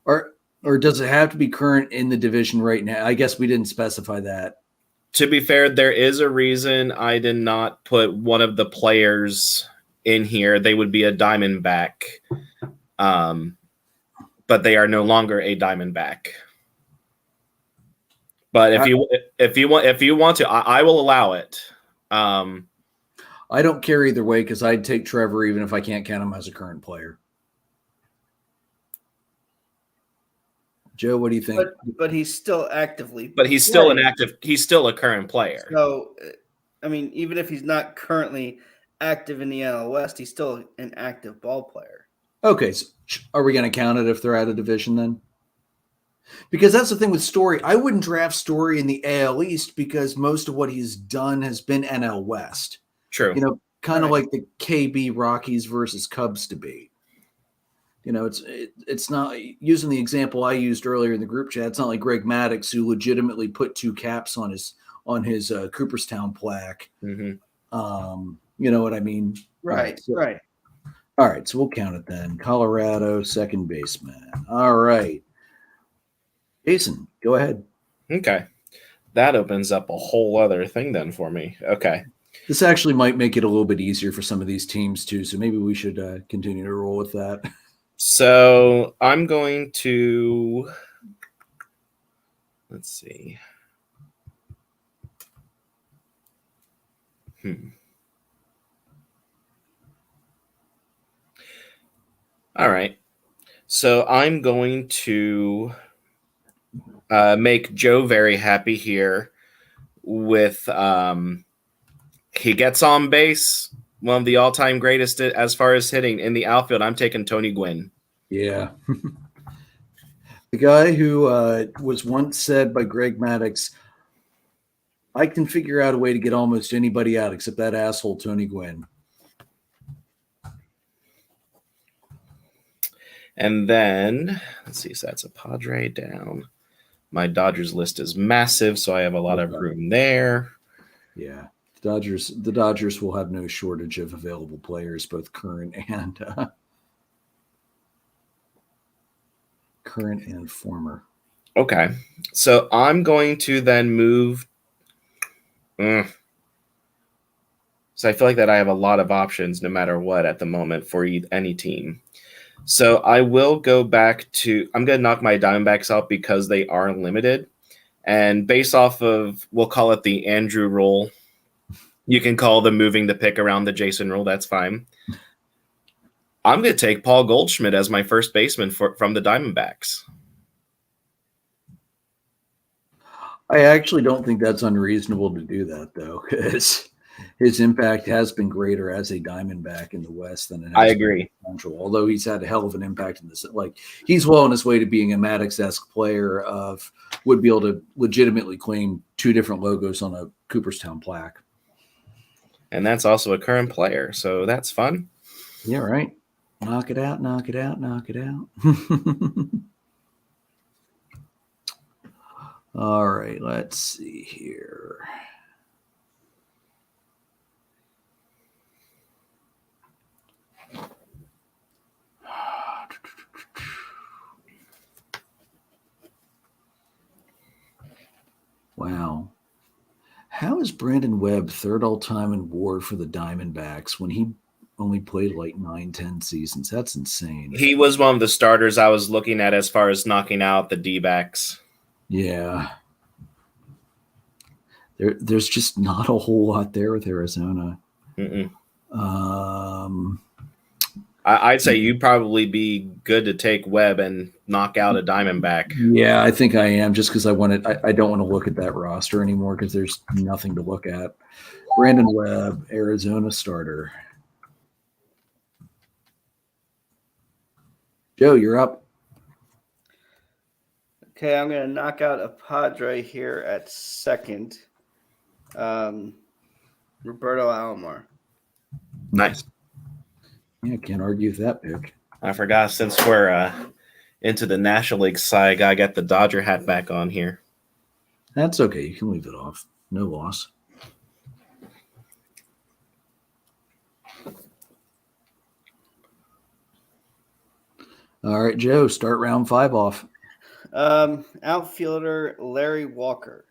A: Or does it have to be current in the division right now? I guess we didn't specify that.
B: To be fair, there is a reason I did not put one of the players in here. They would be a Diamondback, but they are no longer a Diamondback. But if you want to, I will allow it.
A: I don't care either way because I'd take Trevor even if I can't count him as a current player. Joe, what do you think?
C: But he's still actively.
B: But he's still he's still a current player.
C: So, I mean, even if he's not currently active in the NL West, he's still an active ball player.
A: Okay, so are we going to count it if they're out of division then? Because that's the thing with Story. I wouldn't draft Story in the AL East because most of what he's done has been NL West.
B: True.
A: You know, kind of like the KB Rockies versus Cubs debate. You know, it's not, using the example I used earlier in the group chat, it's not like Greg Maddux who legitimately put 2 caps on his Cooperstown plaque.
B: Mm-hmm.
A: You know what I mean?
C: Right.
A: All right, so we'll count it then. Colorado, second baseman. All right. Jason, go ahead.
B: Okay. That opens up a whole other thing then for me. Okay.
A: This actually might make it a little bit easier for some of these teams too, so maybe we should continue to roll with that.
B: So I'm going to, let's see. All right. So I'm going to make Joe very happy here with he gets on base, one of the all-time greatest as far as hitting in the outfield. I'm taking Tony Gwynn.
A: Yeah. The guy who was once said by Greg Maddux, I can figure out a way to get almost anybody out except that asshole Tony Gwynn.
B: And then, let's see, so that's a Padre down. My Dodgers list is massive, so I have a lot of room there.
A: Yeah. The Dodgers will have no shortage of available players, both current and former.
B: Okay. So I'm going to then move. So I feel like that I have a lot of options no matter what at the moment for any team. So I will go back to, I'm going to knock my Diamondbacks out because they are limited. And based off of, we'll call it the Andrew rule. You can call the moving the pick around the Jason rule. That's fine. I'm going to take Paul Goldschmidt as my first baseman from the Diamondbacks.
A: I actually don't think that's unreasonable to do that, though, because his impact has been greater as a Diamondback in the West than it has
B: I agree.
A: been Central. Although he's had a hell of an impact in this, like he's well on his way to being a Maddox-esque player would be able to legitimately claim 2 different logos on a Cooperstown plaque.
B: And that's also a current player, so that's fun.
A: Yeah, right. Knock it out, knock it out, knock it out. All right, let's see here. Wow. How is Brandon Webb third all-time in WAR for the Diamondbacks when he only played like 9-10 seasons? That's insane.
B: He was one of the starters I was looking at as far as knocking out the D-backs.
A: Yeah. There's just not a whole lot there with Arizona.
B: I'd say you'd probably be good to take Webb and knock out a Diamondback.
A: Yeah, I think I am, just because I don't want to look at that roster anymore because there's nothing to look at. Brandon Webb, Arizona starter. Joe, you're up.
C: Okay, I'm going to knock out a Padre here at second. Roberto Alomar.
B: Nice.
A: Yeah, can't argue with that pick.
B: I forgot, since we're into the National League side, I got the Dodger hat back on here.
A: That's okay. You can leave it off. No loss. All right, Joe, start round 5 off.
C: Outfielder Larry Walker.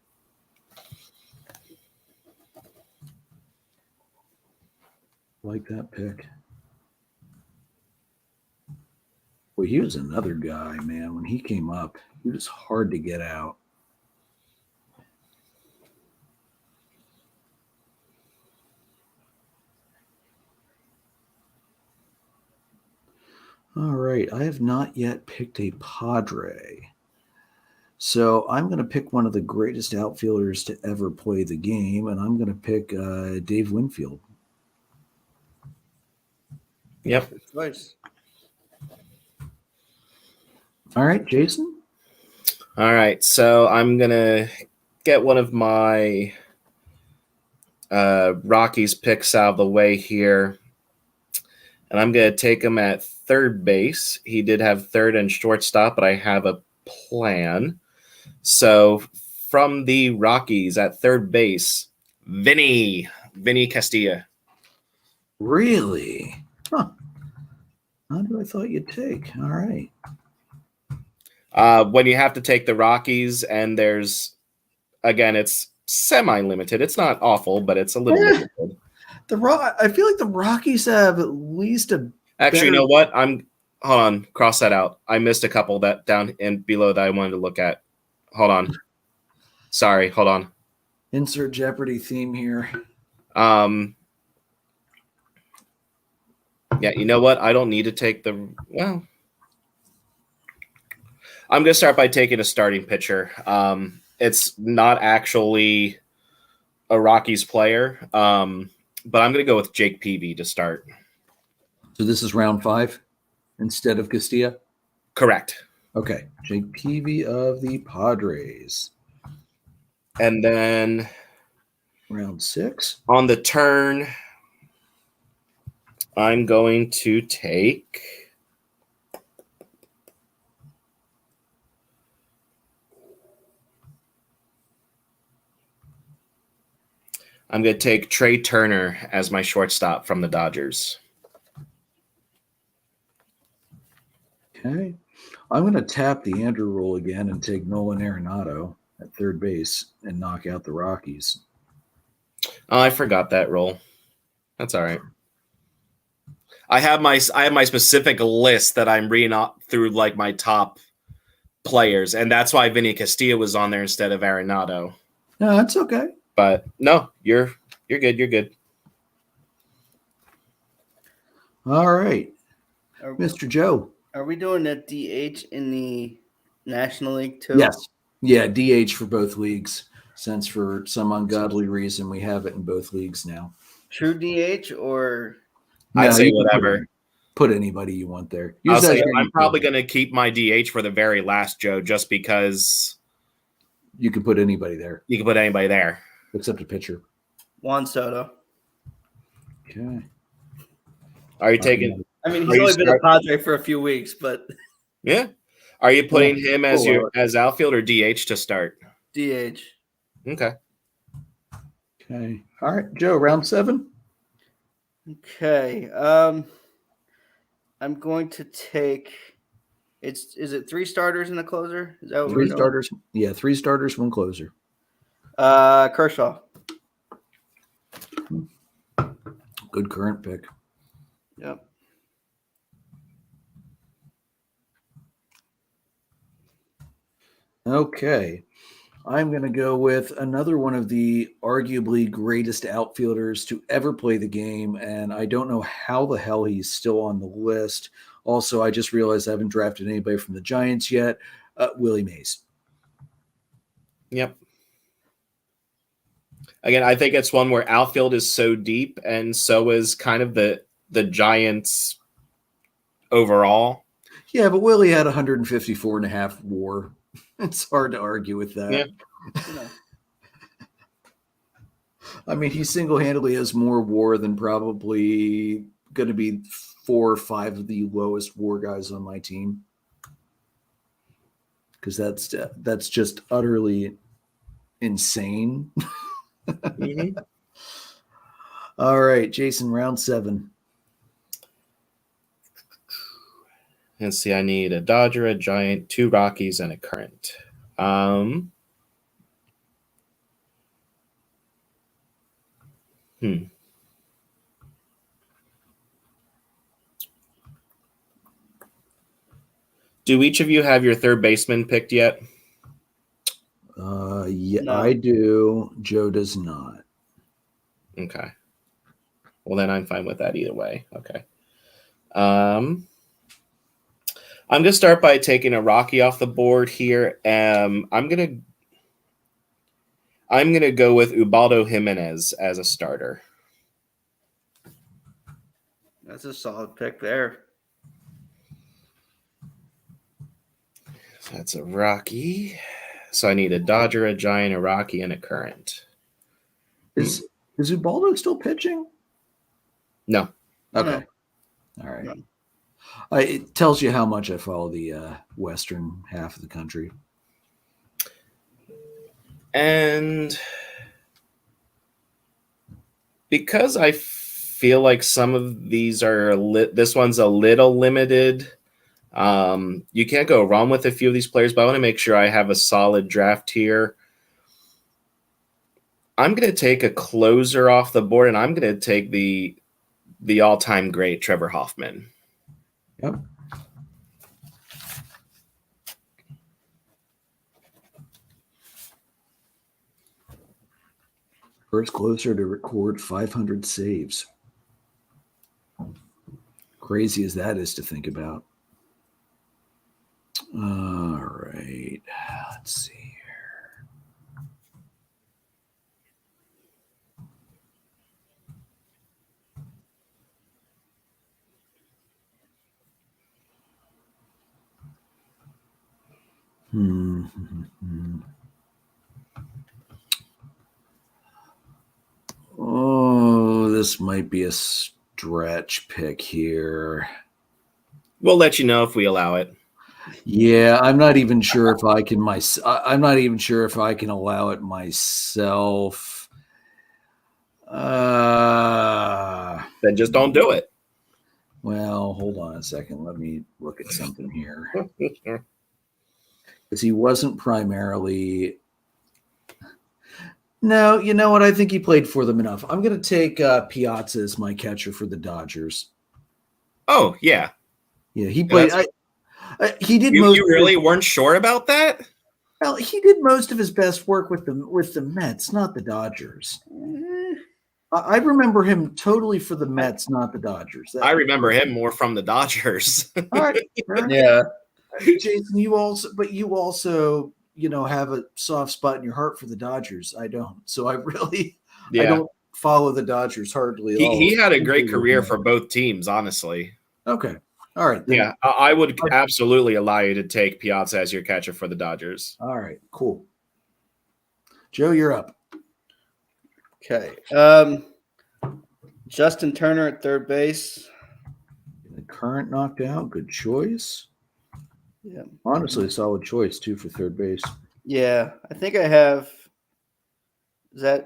A: Like that pick. Well, he was another guy, man. When he came up, he was hard to get out. All right. I have not yet picked a Padre. So I'm going to pick one of the greatest outfielders to ever play the game, and I'm going to pick Dave Winfield.
B: Yep.
C: Nice.
A: All right, Jason.
B: All right, so I'm going to get one of my Rockies picks out of the way here, and I'm going to take him at third base. He did have third and shortstop, but I have a plan. So from the Rockies at third base, Vinny Castilla.
A: Really? Huh. How do I thought you'd take? All right.
B: When you have to take the Rockies, and there's, again, it's semi-limited. It's not awful, but it's a little limited.
A: I feel like the Rockies have at least a
B: Actually,
A: better...
B: you know what? Hold on, cross that out. I missed a couple that down and below that I wanted to look at. Hold on. Sorry, hold on.
A: Insert Jeopardy theme here.
B: Yeah, you know what? I don't need to take well, I'm going to start by taking a starting pitcher. It's not actually a Rockies player, but I'm going to go with Jake Peavy to start.
A: So this is round 5 instead of Castilla?
B: Correct.
A: Okay. Jake Peavy of the Padres.
B: And then
A: round 6.
B: On the turn, I'm going to take I'm going to take Trey Turner as my shortstop from the Dodgers.
A: Okay. I'm going to tap the Andrew rule again and take Nolan Arenado at third base and knock out the Rockies.
B: Oh, I forgot that role. That's all right. I have my specific list that I'm reading off through like my top players, and that's why Vinny Castillo was on there instead of Arenado.
A: No, that's okay.
B: But no, you're good. You're good.
A: All right, Mr. Joe.
C: Are we doing a DH in the National League too?
A: Yes. Yeah, DH for both leagues, since for some ungodly reason we have it in both leagues now.
C: True DH or?
B: I'd say
A: you can
B: whatever.
A: Put anybody you want there.
B: I'll say I'm probably going to keep my DH for the very last, Joe, just because
A: you can put anybody there.
B: You can put anybody there.
A: Except a pitcher.
C: Juan Soto.
A: Okay.
B: Are you taking?
C: I mean, he's only been a Padre for a few weeks, but
B: yeah. Are you putting him as as outfield or DH to start?
C: DH.
B: Okay.
A: Okay. All right, Joe. Round 7.
C: Okay. I'm going to take. Is it 3 starters and a closer? Is that what
A: 3 starters? Yeah, 3 starters, 1 closer.
C: Kershaw.
A: Good current pick.
C: Yep.
A: Okay. I'm going to go with another one of the arguably greatest outfielders to ever play the game, and I don't know how the hell he's still on the list. Also, I just realized I haven't drafted anybody from the Giants yet. Willie Mays.
B: Yep. Again, I think it's one where outfield is so deep, and so is kind of the Giants overall.
A: Yeah, but Willie had 154.5 WAR. It's hard to argue with that.
B: Yeah.
A: I mean, he single-handedly has more WAR than probably going to be 4 or 5 of the lowest WAR guys on my team. Because that's just utterly insane.
B: Mm-hmm.
A: All right, Jason, round 7.
B: Let's see. I need a Dodger, a Giant, 2 Rockies, and a Current. Do each of you have your third baseman picked yet?
A: Yeah,
C: No.
A: I do. Joe does not.
B: Okay. Well, then I'm fine with that either way. Okay. I'm going to start by taking a Rocky off the board here. I'm going to go with Ubaldo Jimenez as a starter.
C: That's a solid pick there.
B: So that's a Rocky. So I need a Dodger, a Giant, a Rocky, and a Current.
A: Is Ubaldo still pitching?
B: No.
A: Okay.
C: No.
A: All right.
C: No.
A: It tells you how much I follow the western half of the country.
B: And because I feel like some of these are this one's a little limited. You can't go wrong with a few of these players, but I want to make sure I have a solid draft here. I'm going to take a closer off the board, and I'm going to take the all-time great Trevor Hoffman.
A: Yep. First closer to record 500 saves. Crazy as that is to think about. All right. Let's see here. Oh, this might be a stretch pick here.
B: We'll let you know if we allow it.
A: Yeah, I'm not even sure if I can. I'm not even sure if I can allow it myself.
B: Then just don't do it.
A: Well, hold on a second. Let me look at something here. Because he wasn't primarily. No, you know what? I think he played for them enough. I'm going to take Piazza as my catcher for the Dodgers.
B: Oh, yeah.
A: Yeah, he played. He did
B: You
A: most.
B: really weren't sure about that?
A: Well, he did most of his best work with the Mets, not the Dodgers. I remember him totally for the Mets, not the Dodgers.
B: I remember him more from the Dodgers.
A: All right.
C: Yeah.
A: Jason, you also, have a soft spot in your heart for the Dodgers. I don't. So I don't follow the Dodgers hardly at all.
B: He had a great career for both teams, honestly.
A: Okay. All right. Then.
B: Yeah, I would absolutely allow you to take Piazza as your catcher for the Dodgers.
A: All right. Cool. Joe, you're up.
C: Okay. Justin Turner at third base.
A: The current knocked out. Good choice.
C: Yeah.
A: Honestly, a solid choice, too, for third base.
C: Yeah. I think I have. Do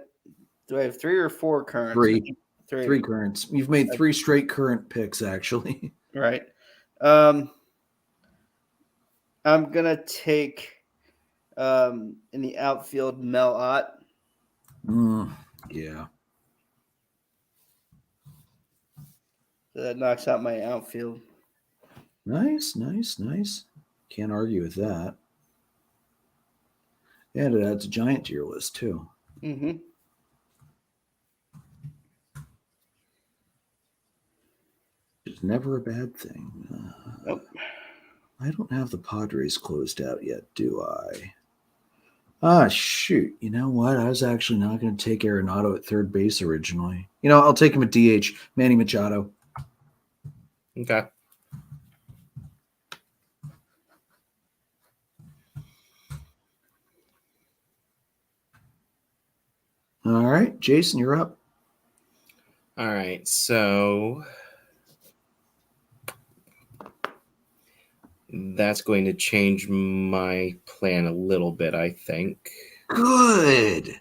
C: I have 3 or 4 currents?
A: Three currents. You've made 3 straight current picks, actually.
C: Right. I'm going to take in the outfield Mel Ott.
A: Yeah.
C: So that knocks out my outfield.
A: Nice. Can't argue with that. And it adds a giant to your list, too.
C: Mm-hmm.
A: It's never a bad thing.
C: Nope.
A: I don't have the Padres closed out yet, do I? Shoot. You know what? I was actually not going to take Arenado at third base originally. I'll take him at DH, Manny Machado.
B: Okay.
A: All right. Jason, you're up.
B: All right. So that's going to change my plan a little bit, I think.
A: Good.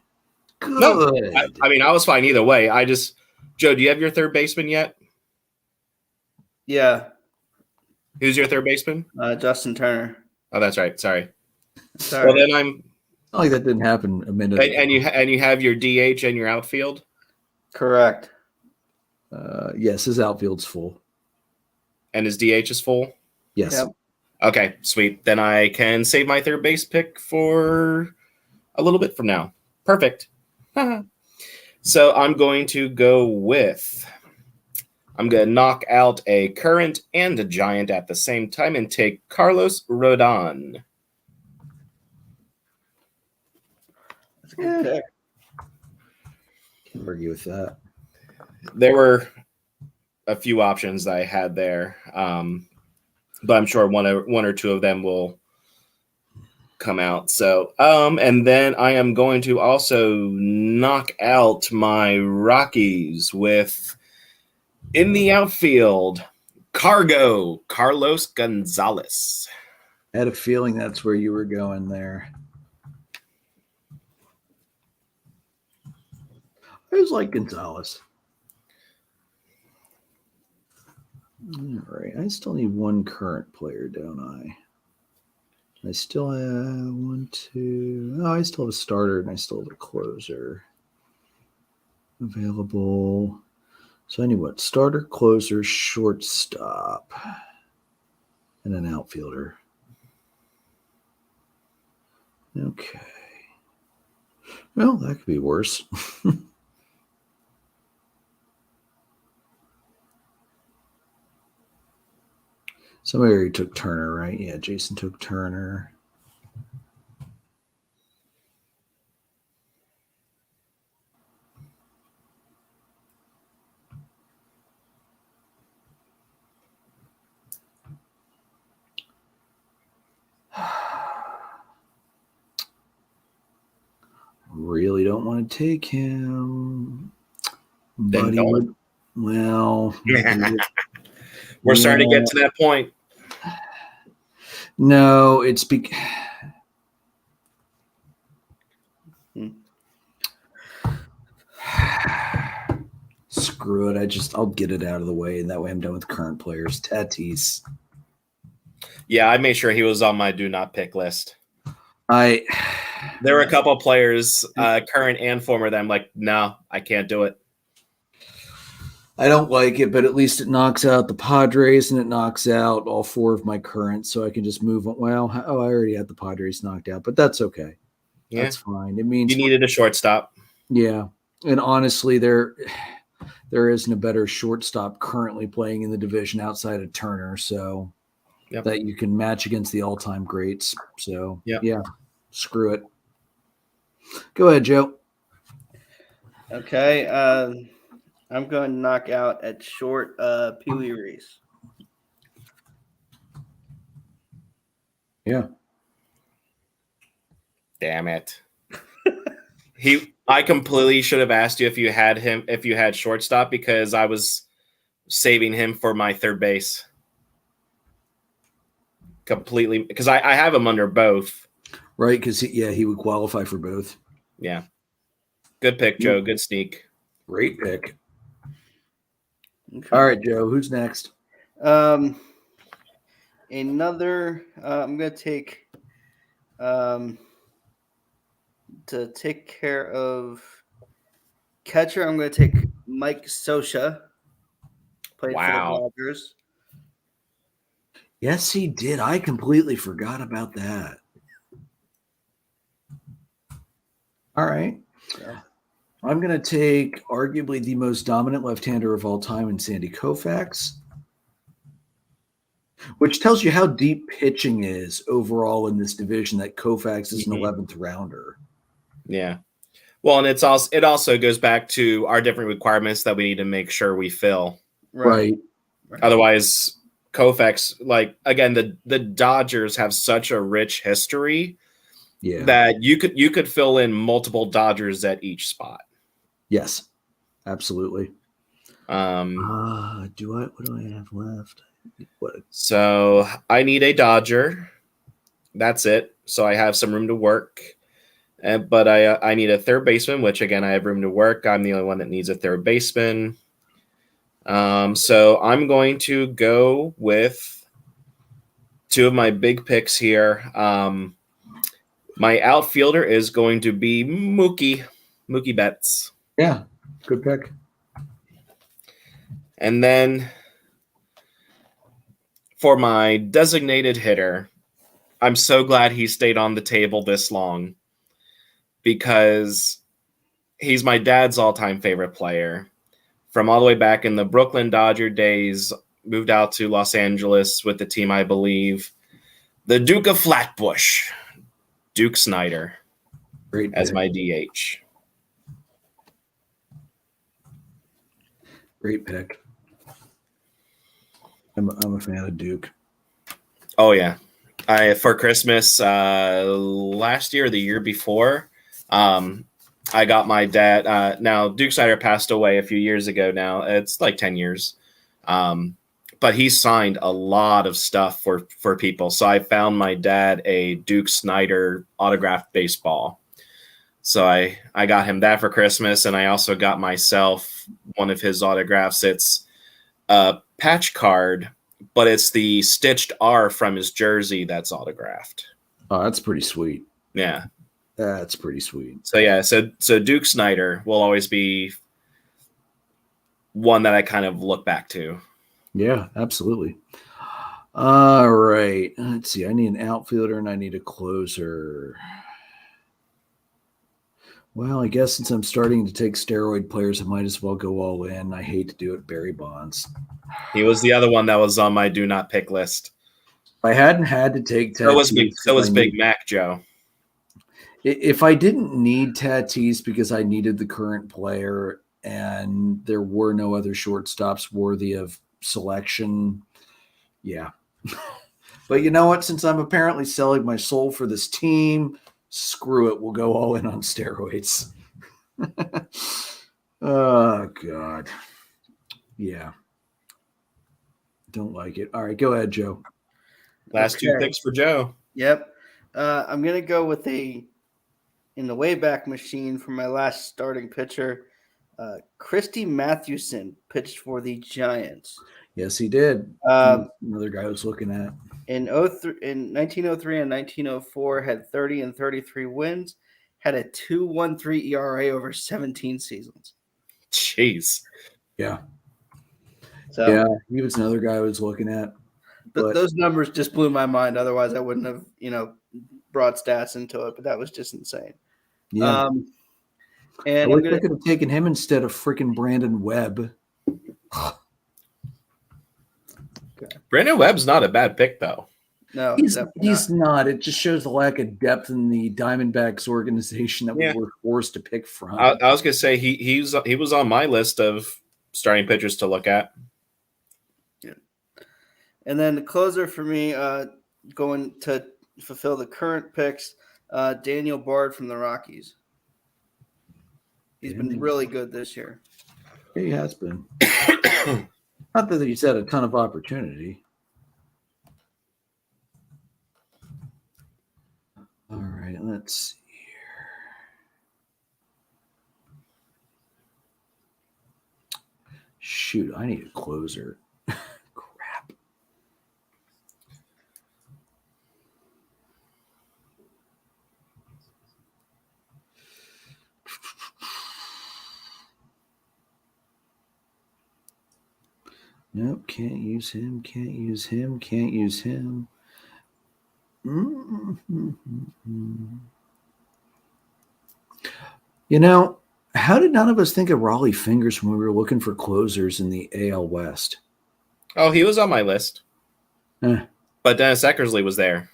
B: No, I was fine either way. Joe, do you have your third baseman yet?
C: Yeah.
B: Who's your third baseman?
C: Justin Turner.
B: Oh, that's right. Sorry.
C: Sorry.
B: Well, then
A: like that didn't happen a minute ago.
B: And you have your DH and your outfield?
C: Correct.
A: Yes, his outfield's full.
B: And his DH is full?
A: Yes.
C: Yep.
B: Okay, sweet. Then I can save my third base pick for a little bit from now. Perfect. So I'm going to knock out a current and a giant at the same time and take Carlos Rodon.
C: That's a good pick.
A: Can't argue with that.
B: There were a few options that I had there, but I'm sure one or two of them will come out. So, and then I am going to also knock out my Rockies with, in the outfield, Carlos Gonzalez.
A: I had a feeling that's where you were going there. I was like Gonzalez. All right. I still need one current player, don't I? I still have one, two. Oh, I still have a starter and I still have a closer available. So I need what? Starter, closer, shortstop, and an outfielder. Okay. Well, that could be worse. Somebody already took Turner, right? Yeah, Jason took Turner. Really don't want to take him.
B: Then don't.
A: Well,
B: we're starting to get to that point.
A: No, it's screw it. I'll get it out of the way, and that way I'm done with current players. Tatis.
B: Yeah, I made sure he was on my do not pick list.
A: There
B: were a couple of players, current and former, that I'm like, no, I can't do it.
A: I don't like it, but at least it knocks out the Padres and it knocks out all 4 of my current, so I can just move on. Well, I already had the Padres knocked out, but that's okay.
B: Yeah.
A: That's fine. It means
B: you needed a shortstop.
A: Yeah, and honestly, there isn't a better shortstop currently playing in the division outside of Turner, so that you can match against the all-time greats. So yeah, screw it. Go ahead, Joe.
C: Okay, I'm going to knock out at short Pee Wee Reese.
A: Yeah.
B: Damn it. I completely should have asked you if you had shortstop, because I was saving him for my third base. Completely, because I have him under both.
A: Right, because he would qualify for both.
B: Yeah. Good pick, Joe. Good sneak.
A: Great pick. Okay. All right, Joe. Who's next?
C: I'm going to take to take care of catcher. I'm going to take Mike Scioscia. Played for the Dodgers.
A: Yes, he did. I completely forgot about that. All right. Yeah. I'm going to take arguably the most dominant left-hander of all time in Sandy Koufax, which tells you how deep pitching is overall in this division, that Koufax is an 11th rounder.
B: Yeah. Well, and it also goes back to our different requirements that we need to make sure we fill.
A: Right.
B: Otherwise, Koufax, like, again, the Dodgers have such a rich history that you could fill in multiple Dodgers at each spot.
A: Yes, absolutely.
B: What
A: do I have left?
B: So I need a Dodger. That's it. So I have some room to work. But I need a third baseman, which, again, I have room to work. I'm the only one that needs a third baseman. So I'm going to go with 2 of my big picks here. My outfielder is going to be Mookie Betts.
A: Yeah, good pick.
B: And then for my designated hitter, I'm so glad he stayed on the table this long, because he's my dad's all-time favorite player. From all the way back in the Brooklyn Dodger days, moved out to Los Angeles with the team, I believe. The Duke of Flatbush, Duke Snider, as my DH.
A: Great pick. I'm a fan of Duke.
B: Oh, yeah. For Christmas last year or the year before, I got my dad. Now, Duke Snider passed away a few years ago now. It's like 10 years. But he signed a lot of stuff for people. So I found my dad a Duke Snider autographed baseball. So I got him that for Christmas, and I also got myself one of his autographs. It's a patch card, but it's the stitched R from his jersey that's autographed.
A: Oh, that's pretty sweet.
B: Yeah.
A: That's pretty sweet.
B: So yeah, so Duke Snider will always be one that I kind of look back to.
A: Yeah, absolutely. All right. Let's see. I need an outfielder and I need a closer. Well, I guess since I'm starting to take steroid players, I might as well go all in. I hate to do it, Barry Bonds.
B: He was the other one that was on my do not pick list.
A: If I hadn't had to take
B: Tatis, so was Big Mac Joe.
A: If I didn't need Tatis because I needed the current player and there were no other shortstops worthy of selection, yeah. But you know what? Since I'm apparently selling my soul for this team, screw it. We'll go all in on steroids. Oh, God. Yeah. Don't like it. All right, go ahead, Joe.
B: Last 2 picks for Joe.
C: Yep. I'm going to go with in the Wayback Machine for my last starting pitcher. Christy Mathewson pitched for the Giants.
A: Yes, he did. Another guy I was looking at.
C: In 1903 and 1904, had 30 and 33 wins, had a 2.13 ERA over 17 seasons.
B: Jeez.
A: Yeah.
C: So
A: yeah, he was another guy I was looking at. But
C: those numbers just blew my mind. Otherwise, I wouldn't have, brought stats into it. But that was just insane.
A: yeah,
C: And
A: I wish I could have taken him instead of freaking Brandon Webb.
B: Brandon Webb's not a bad pick, though.
C: No,
A: he's not. It just shows the lack of depth in the Diamondbacks organization that we were forced to pick from.
B: I was gonna say he was on my list of starting pitchers to look at.
C: Yeah, and then the closer for me, going to fulfill the current picks, Daniel Bard from the Rockies. He's been really good this year.
A: He has been. Not that he's had a ton of opportunity. All right, let's see here. Shoot, I need a closer. Crap. Nope, can't use him, can't use him, can't use him. You know, how did none of us think of Raleigh Fingers when we were looking for closers in the AL West?
B: Oh, he was on my list.
A: Eh.
B: But Dennis Eckersley was there.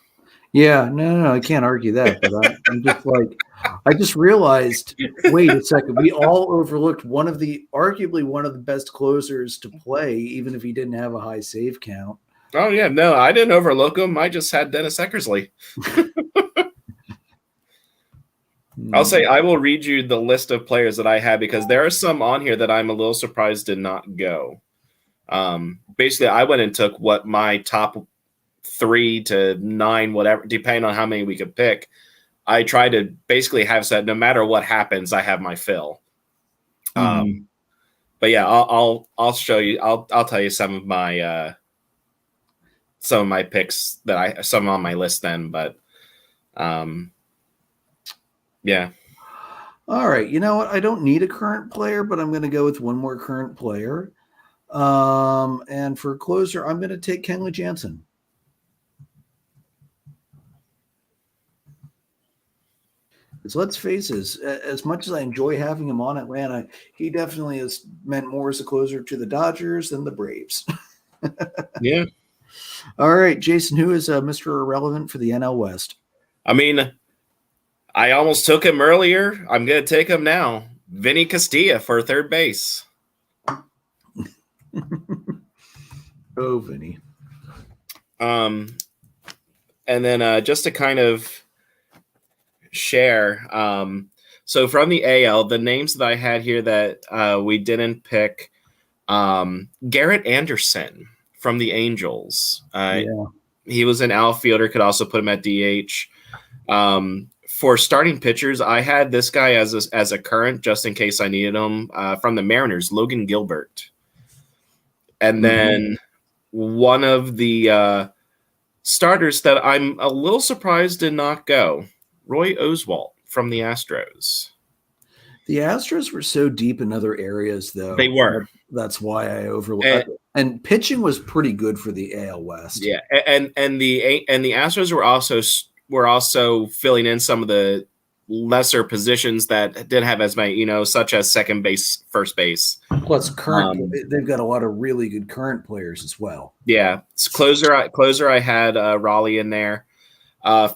A: Yeah, no, I can't argue that. But I'm just like, I just realized, wait a second, we all overlooked arguably one of the best closers to play, even if he didn't have a high save count.
B: Oh, yeah, no, I didn't overlook him. I just had Dennis Eckersley. I'll say I will read you the list of players that I had because there are some on here that I'm a little surprised did not go. Basically, I went and took what my top 3 to 9, whatever, depending on how many we could pick. I try to basically have said no matter what happens, I have my fill. But yeah, I'll show you. I'll tell you some of my picks that some on my list then. But yeah.
A: All right. You know what? I don't need a current player, but I'm going to go with one more current player. And for closer, I'm going to take Kenley Jansen. Because let's face it, as much as I enjoy having him on Atlanta, he definitely has meant more as a closer to the Dodgers than the Braves.
B: Yeah.
A: All right, Jason, who is Mr. Irrelevant for the NL West?
B: I mean, I almost took him earlier. I'm going to take him now. Vinny Castilla for third base.
A: Oh, Vinny.
B: And then just to kind of share, so from the AL, the names that I had here that we didn't pick, Garrett Anderson from the Angels. He was an outfielder, could also put him at DH. For starting pitchers, I had this guy as a current, just in case I needed him, from the Mariners, Logan Gilbert. And then one of the starters that I'm a little surprised did not go, Roy Oswalt from the Astros.
A: The Astros were so deep in other areas, though.
B: They were.
A: That's why I overlooked. And pitching was pretty good for the AL West.
B: Yeah, and the Astros were also filling in some of the lesser positions that didn't have as many, such as second base, first base.
A: Plus, they've got a lot of really good current players as well.
B: Yeah, it's closer. I had Raleigh in there.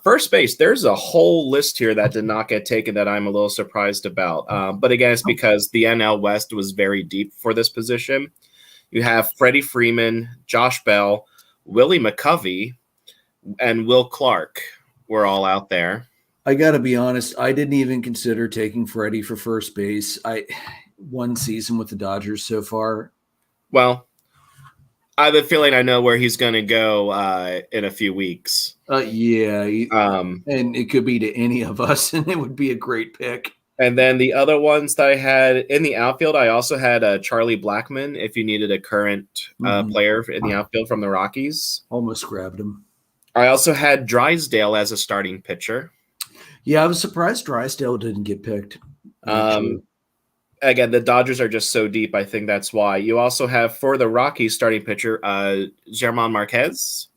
B: First base, there's a whole list here that did not get taken that I'm a little surprised about. But again, it's because the NL West was very deep for this position. You have Freddie Freeman, Josh Bell, Willie McCovey, and Will Clark were all out there.
A: I got to be honest, I didn't even consider taking Freddie for first base. One season with the Dodgers so far.
B: Well, I have a feeling I know where he's going to go in a few weeks.
A: Yeah. And it could be to any of us, and it would be a great pick.
B: And then the other ones that I had in the outfield, I also had Charlie Blackmon, if you needed a current player in the outfield from the Rockies.
A: Almost grabbed him.
B: I also had Drysdale as a starting pitcher.
A: Yeah, I was surprised Drysdale didn't get picked.
B: Again, the Dodgers are just so deep. I think that's why. You also have, for the Rockies starting pitcher, German Marquez.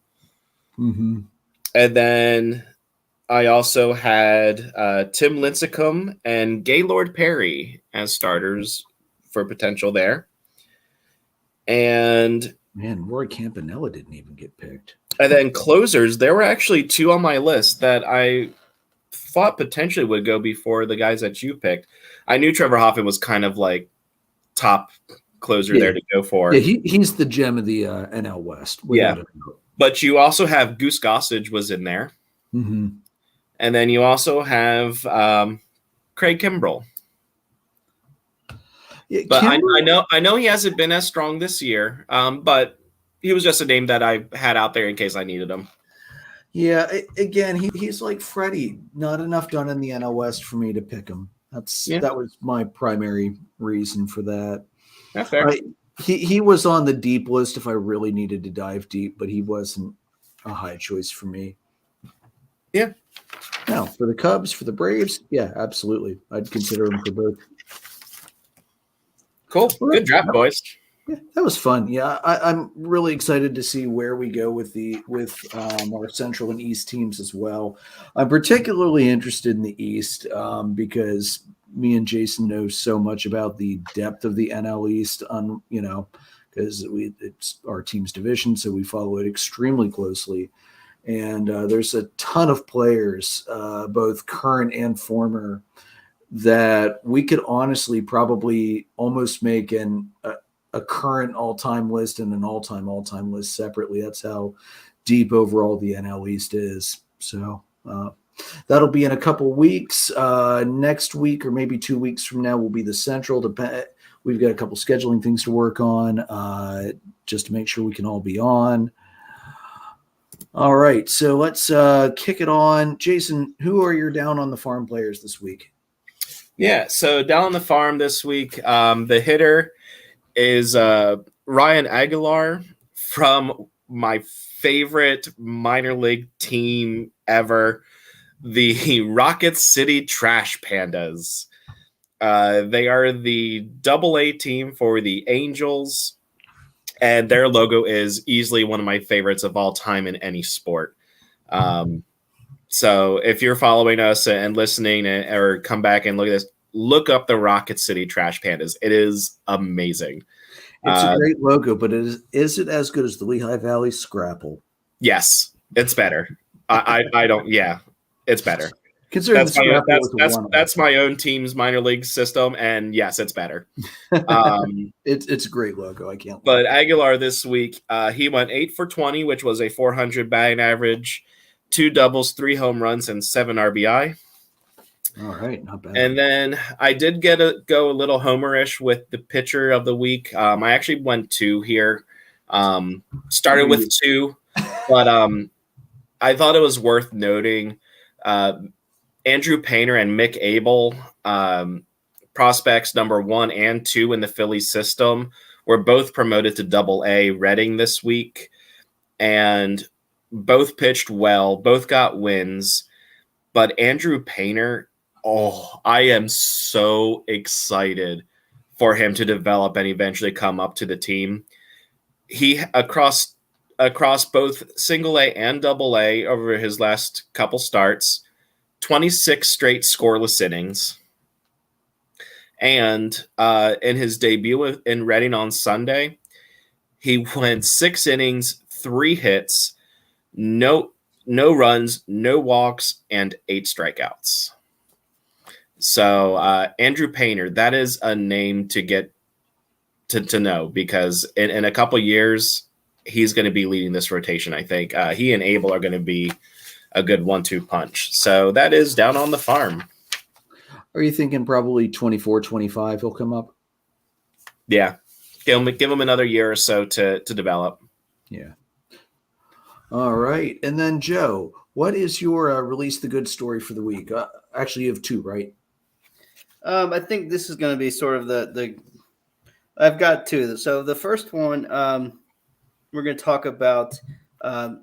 A: Mm-hmm.
B: And then I also had Tim Lincecum and Gaylord Perry as starters for potential there. And
A: man, Roy Campanella didn't even get picked.
B: And then closers, there were actually two on my list that I thought potentially would go before the guys that you picked. I knew Trevor Hoffman was kind of like top closer there to go for.
A: Yeah, he's the gem of the NL West.
B: Yeah, but you also have Goose Gossage was in there.
A: Mm-hmm.
B: And then you also have Craig Kimbrell. Yeah, but I know he hasn't been as strong this year, but he was just a name that I had out there in case I needed him.
A: Yeah, again, he's like Freddie. Not enough done in the NL West for me to pick him. That was my primary reason for that.
B: That's fair.
A: He was on the deep list if I really needed to dive deep, but he wasn't a high choice for me.
B: Yeah.
A: Now, for the Cubs, for the Braves, yeah, absolutely. I'd consider him for both.
B: Cool. Good draft, boys.
A: Yeah, that was fun. Yeah, I'm really excited to see where we go with our Central and East teams as well. I'm particularly interested in the East because me and Jason know so much about the depth of the NL East. Because it's our team's division, so we follow it extremely closely. And there's a ton of players, both current and former, that we could honestly probably almost make a current all-time list and an all-time list separately. That's how deep overall the NL East is. So that'll be in a couple weeks. Next week or maybe 2 weeks from now will be the Central. We've got a couple scheduling things to work on just to make sure we can all be on. All right, so let's kick it on. Jason, who are your down on the farm players this week?
B: Yeah, so down on the farm this week, the hitter is Ryan Aguilar from my favorite minor league team ever, the Rocket City Trash Pandas. They are the AA team for the Angels, and their logo is easily one of my favorites of all time in any sport. So if you're following us and listening or come back and look at this, look up the Rocket City Trash Pandas. It is amazing.
A: It's a great logo, but is it as good as the Lehigh Valley Scrapple?
B: Yes, it's better. I don't. Yeah, it's better.
A: Considering
B: that's my own team's minor league system, and yes, it's better.
A: It's a great logo. I can't.
B: But Aguilar this week, he went 8 for 20, which was a 400 batting average, 2 doubles, 3 home runs, and 7 RBI.
A: All right, not bad.
B: And then I did go a little homerish with the pitcher of the week. I actually went 2 here. Started with 2, but I thought it was worth noting. Andrew Painter and Mick Abel, prospects number 1 and 2 in the Phillies system, were both promoted to AA Reading this week, and both pitched well. Both got wins, but Andrew Painter, I am so excited for him to develop and eventually come up to the team. He across both single A and AA over his last couple starts, 26 straight scoreless innings. And in his debut in Reading on Sunday, he went 6 innings, 3 hits, no runs, no walks, and 8 strikeouts. So Andrew Painter, that is a name to get to know, because in a couple years, he's going to be leading this rotation, I think. He and Abel are going to be a good 1-2 punch. So that is down on the farm.
A: Are you thinking probably 24, 25 he'll come up?
B: Yeah. Give him another year or so to develop.
A: Yeah. All right. And then, Joe, what is your release the good story for the week? Actually, you have 2, right?
C: I think this is going to be sort of the. I've got two. So the first one, we're going to talk about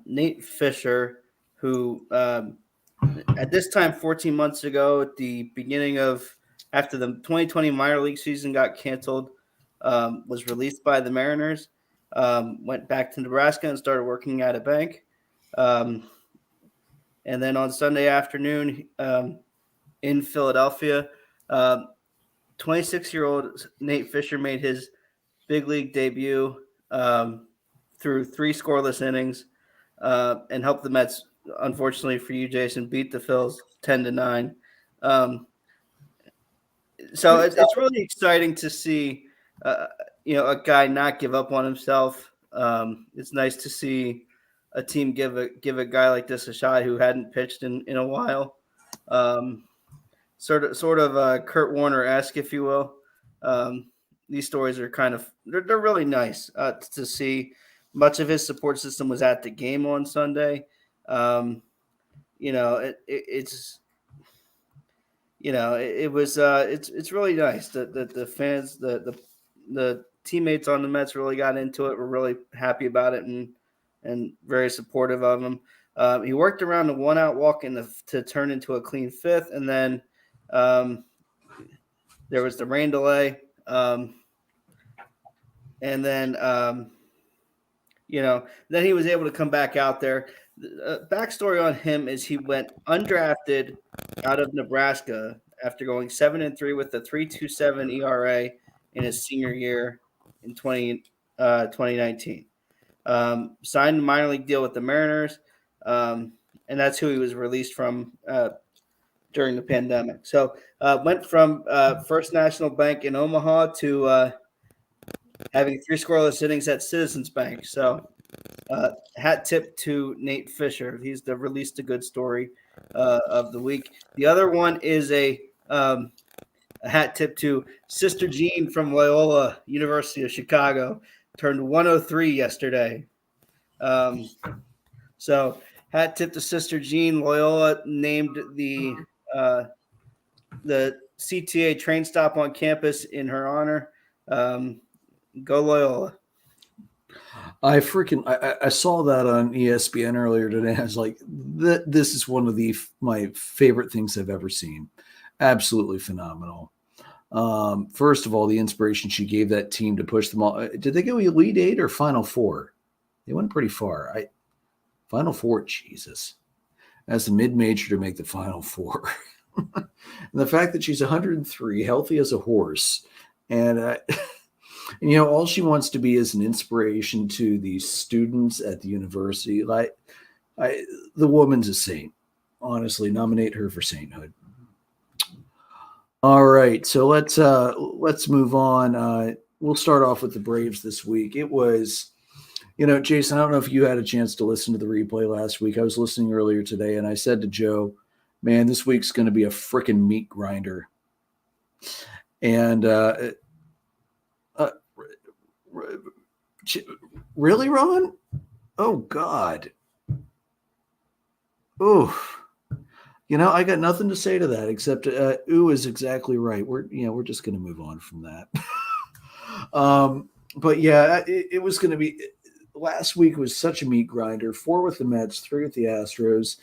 C: Nate Fisher, who at this time 14 months ago, at the beginning of after the 2020 minor league season got canceled, was released by the Mariners, went back to Nebraska and started working at a bank. And then on Sunday afternoon in Philadelphia, 26-year-old Nate Fisher made his big league debut through 3 scoreless innings and helped the Mets, unfortunately for you, Jason, beat the Phils 10-9. So it's really exciting to see, a guy not give up on himself. It's nice to see a team give a guy like this a shot who hadn't pitched in a while. Sort of Kurt Warner-esque, if you will. These stories are they're really nice to see. Much of his support system was at the game on Sunday. It's really nice that the fans, the teammates on the Mets really got into it. We're really happy about it and very supportive of him. He worked around the 1-out walk to turn into a clean 5th, and then there was the rain delay, and then then he was able to come back out there. The backstory on him is he went undrafted out of Nebraska after going 7-3 with a 3.27 ERA in his senior year in 2019. Signed a minor league deal with the Mariners, and that's who he was released from during the pandemic. So went from First National Bank in Omaha to having 3 scoreless innings at Citizens Bank. So hat tip to Nate Fisher. He's the release to good story of the week. The other one is a hat tip to Sister Jean from Loyola University of Chicago. Turned 103 yesterday. So hat tip to Sister Jean. Loyola named the CTA train stop on campus in her honor. Go Loyola.
A: I saw that on ESPN earlier today. I was like, this is one of my favorite things I've ever seen. Absolutely phenomenal. First of all, the inspiration she gave that team to push them all. Did they go Elite 8 or Final 4? They went pretty far. Final 4, Jesus. As the mid-major to make the Final 4. And the fact that she's 103, healthy as a horse, and all she wants to be is an inspiration to these students at the university. The woman's a saint. Honestly, nominate her for sainthood. All right, so let's move on. We'll start off with the Braves this week. It was, Jason, I don't know if you had a chance to listen to the replay last week. I was listening earlier today, and I said to Joe, man, this week's going to be a freaking meat grinder. And really, Ron? Oh, God. Oh, I got nothing to say to that except ooh is exactly right. We're just going to move on from that. But yeah, it was going to be. Last week was such a meat grinder. 4 with the Mets, 3 with the Astros,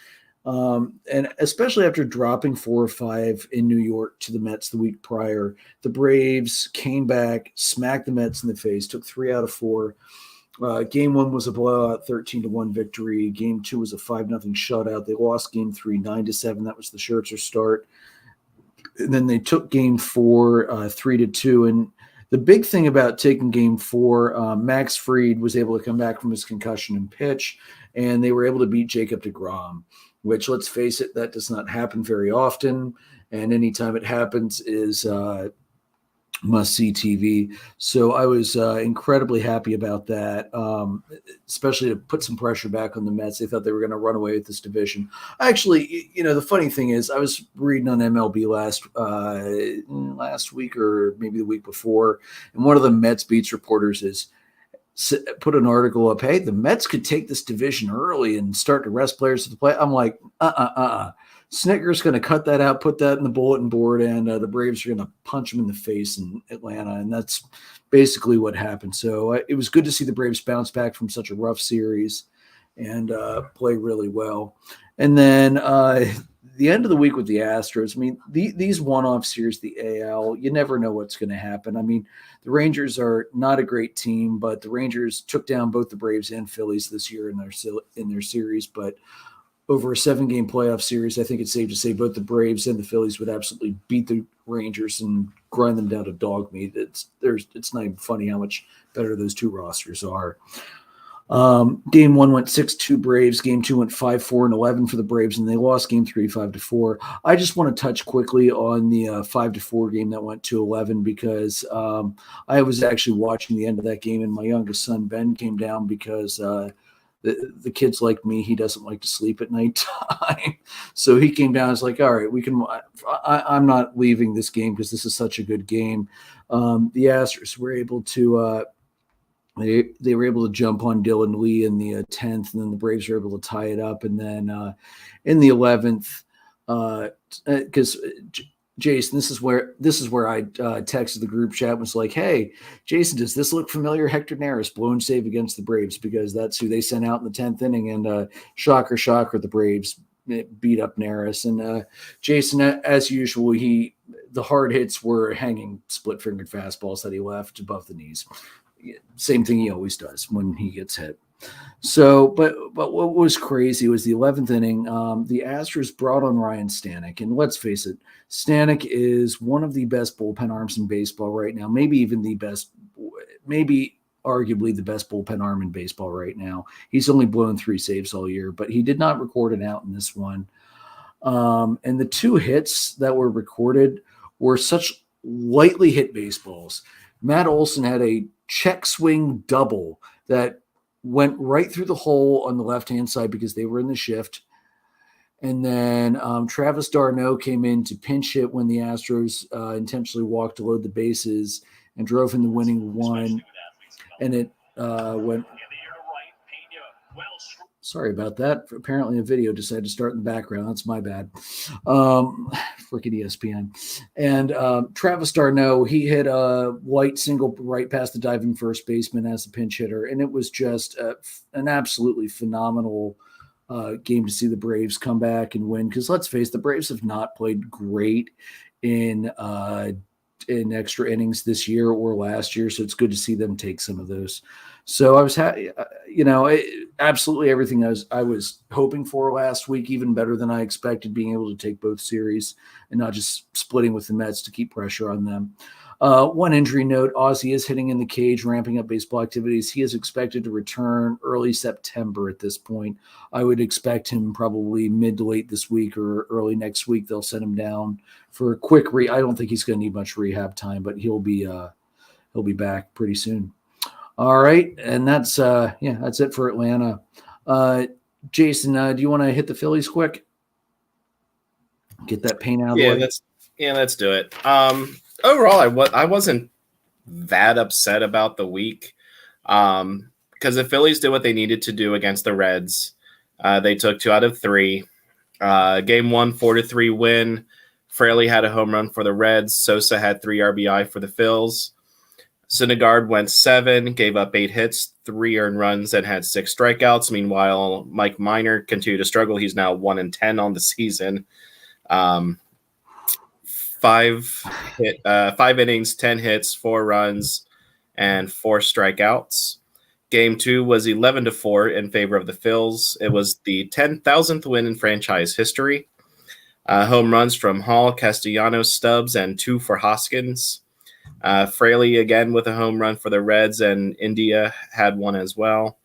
A: and especially after dropping 4 or 5 in New York to the Mets the week prior, the Braves came back, smacked the Mets in the face, took 3 out of 4. Game 1 was a blowout, 13-1 victory. Game 2 was a 5-0 shutout. They lost Game 3, 9-7. That was the Scherzer start. And then they took Game 4, 3-2. And the big thing about taking Game 4, Max Fried was able to come back from his concussion and pitch, and they were able to beat Jacob deGrom, which, let's face it, that does not happen very often. And anytime it happens is must-see TV. So I was incredibly happy about that, especially to put some pressure back on the Mets. They thought they were going to run away with this division. Actually, the funny thing is I was reading on MLB last week or maybe the week before, and one of the Mets beats reporters put an article up, hey, the Mets could take this division early and start to rest players to the play. I'm like, Snicker's going to cut that out, put that in the bulletin board, and the Braves are going to punch him in the face in Atlanta. And that's basically what happened. So it was good to see the Braves bounce back from such a rough series and play really well. And then the end of the week with the Astros, I mean, these one-off series, the AL, you never know what's going to happen. I mean, the Rangers are not a great team, but the Rangers took down both the Braves and Phillies this year in their series. But over a 7-game playoff series, I think it's safe to say both the Braves and the Phillies would absolutely beat the Rangers and grind them down to dog meat. It's not even funny how much better those two rosters are. Game 1 went 6-2 Braves. Game 2 went 5-4-11 for the Braves, and they lost game 3 5-4. I just want to touch quickly on the 5-4 game that went to 11 because I was actually watching the end of that game, and my youngest son Ben came down because the kid's like me. He doesn't like to sleep at night time. So he came down. I was like, all right, I'm not leaving this game because this is such a good game. The Astros were able to they were able to jump on Dylan Lee in the 10th, and then the Braves were able to tie it up. And then in the 11th, because Jason, this is where I texted the group chat and was like, hey, Jason, does this look familiar? Hector Neris, blown save against the Braves, because that's who they sent out in the 10th inning. And shocker, the Braves beat up Neris. And Jason, as usual, the hard hits were hanging split-fingered fastballs that he left above the knees. Same thing he always does when he gets hit. So, but what was crazy was the 11th inning. The Astros brought on Ryan Stanek, and let's face it, Stanek is one of the best bullpen arms in baseball right now. Maybe even the best, maybe arguably the best bullpen arm in baseball right now. He's only blown 3 saves all year, but he did not record an out in this one. And the 2 hits that were recorded were such lightly hit baseballs. Matt Olson had a check swing double that went right through the hole on the left-hand side because they were in the shift. And then Travis d'Arnaud came in to pinch hit when the Astros intentionally walked to load the bases and drove in the winning one. And it went. Sorry about that. Apparently a video decided to start in the background. That's my bad. Freaking ESPN. And Travis d'Arnaud, he hit a white single right past the diving first baseman as a pinch hitter. And it was just an absolutely phenomenal game to see the Braves come back and win. Because let's face it, the Braves have not played great in extra innings this year or last year. So it's good to see them take some of those. So I was happy, absolutely everything I was hoping for last week, even better than I expected, being able to take both series and not just splitting with the Mets to keep pressure on them. One injury note, Ozzie is hitting in the cage, ramping up baseball activities. He is expected to return early September at this point. I would expect him probably mid to late this week or early next week. They'll send him down for a quick I don't think he's going to need much rehab time, but he'll be back pretty soon. All right, and that's it for Atlanta. Jason, do you want to hit the Phillies quick? Get that pain out of the way.
B: Let's do it. Overall, I wasn't that upset about the week because the Phillies did what they needed to do against the Reds. They took 2 out of 3. Game 1, 4-3 win. Fraley had a home run for the Reds. Sosa had 3 RBI for the Phils. Syndergaard went 7, gave up 8 hits, 3 earned runs, and had 6 strikeouts. Meanwhile, Mike Minor continued to struggle. He's now 1-10 on the season. 5 innings, 10 hits, 4 runs, and 4 strikeouts. Game 2 was 11-4 in favor of the Phils. It was the 10,000th win in franchise history. Home runs from Hall, Castellanos, Stubbs, and 2 for Hoskins. Fraley again with a home run for the Reds, and India had 1 as well.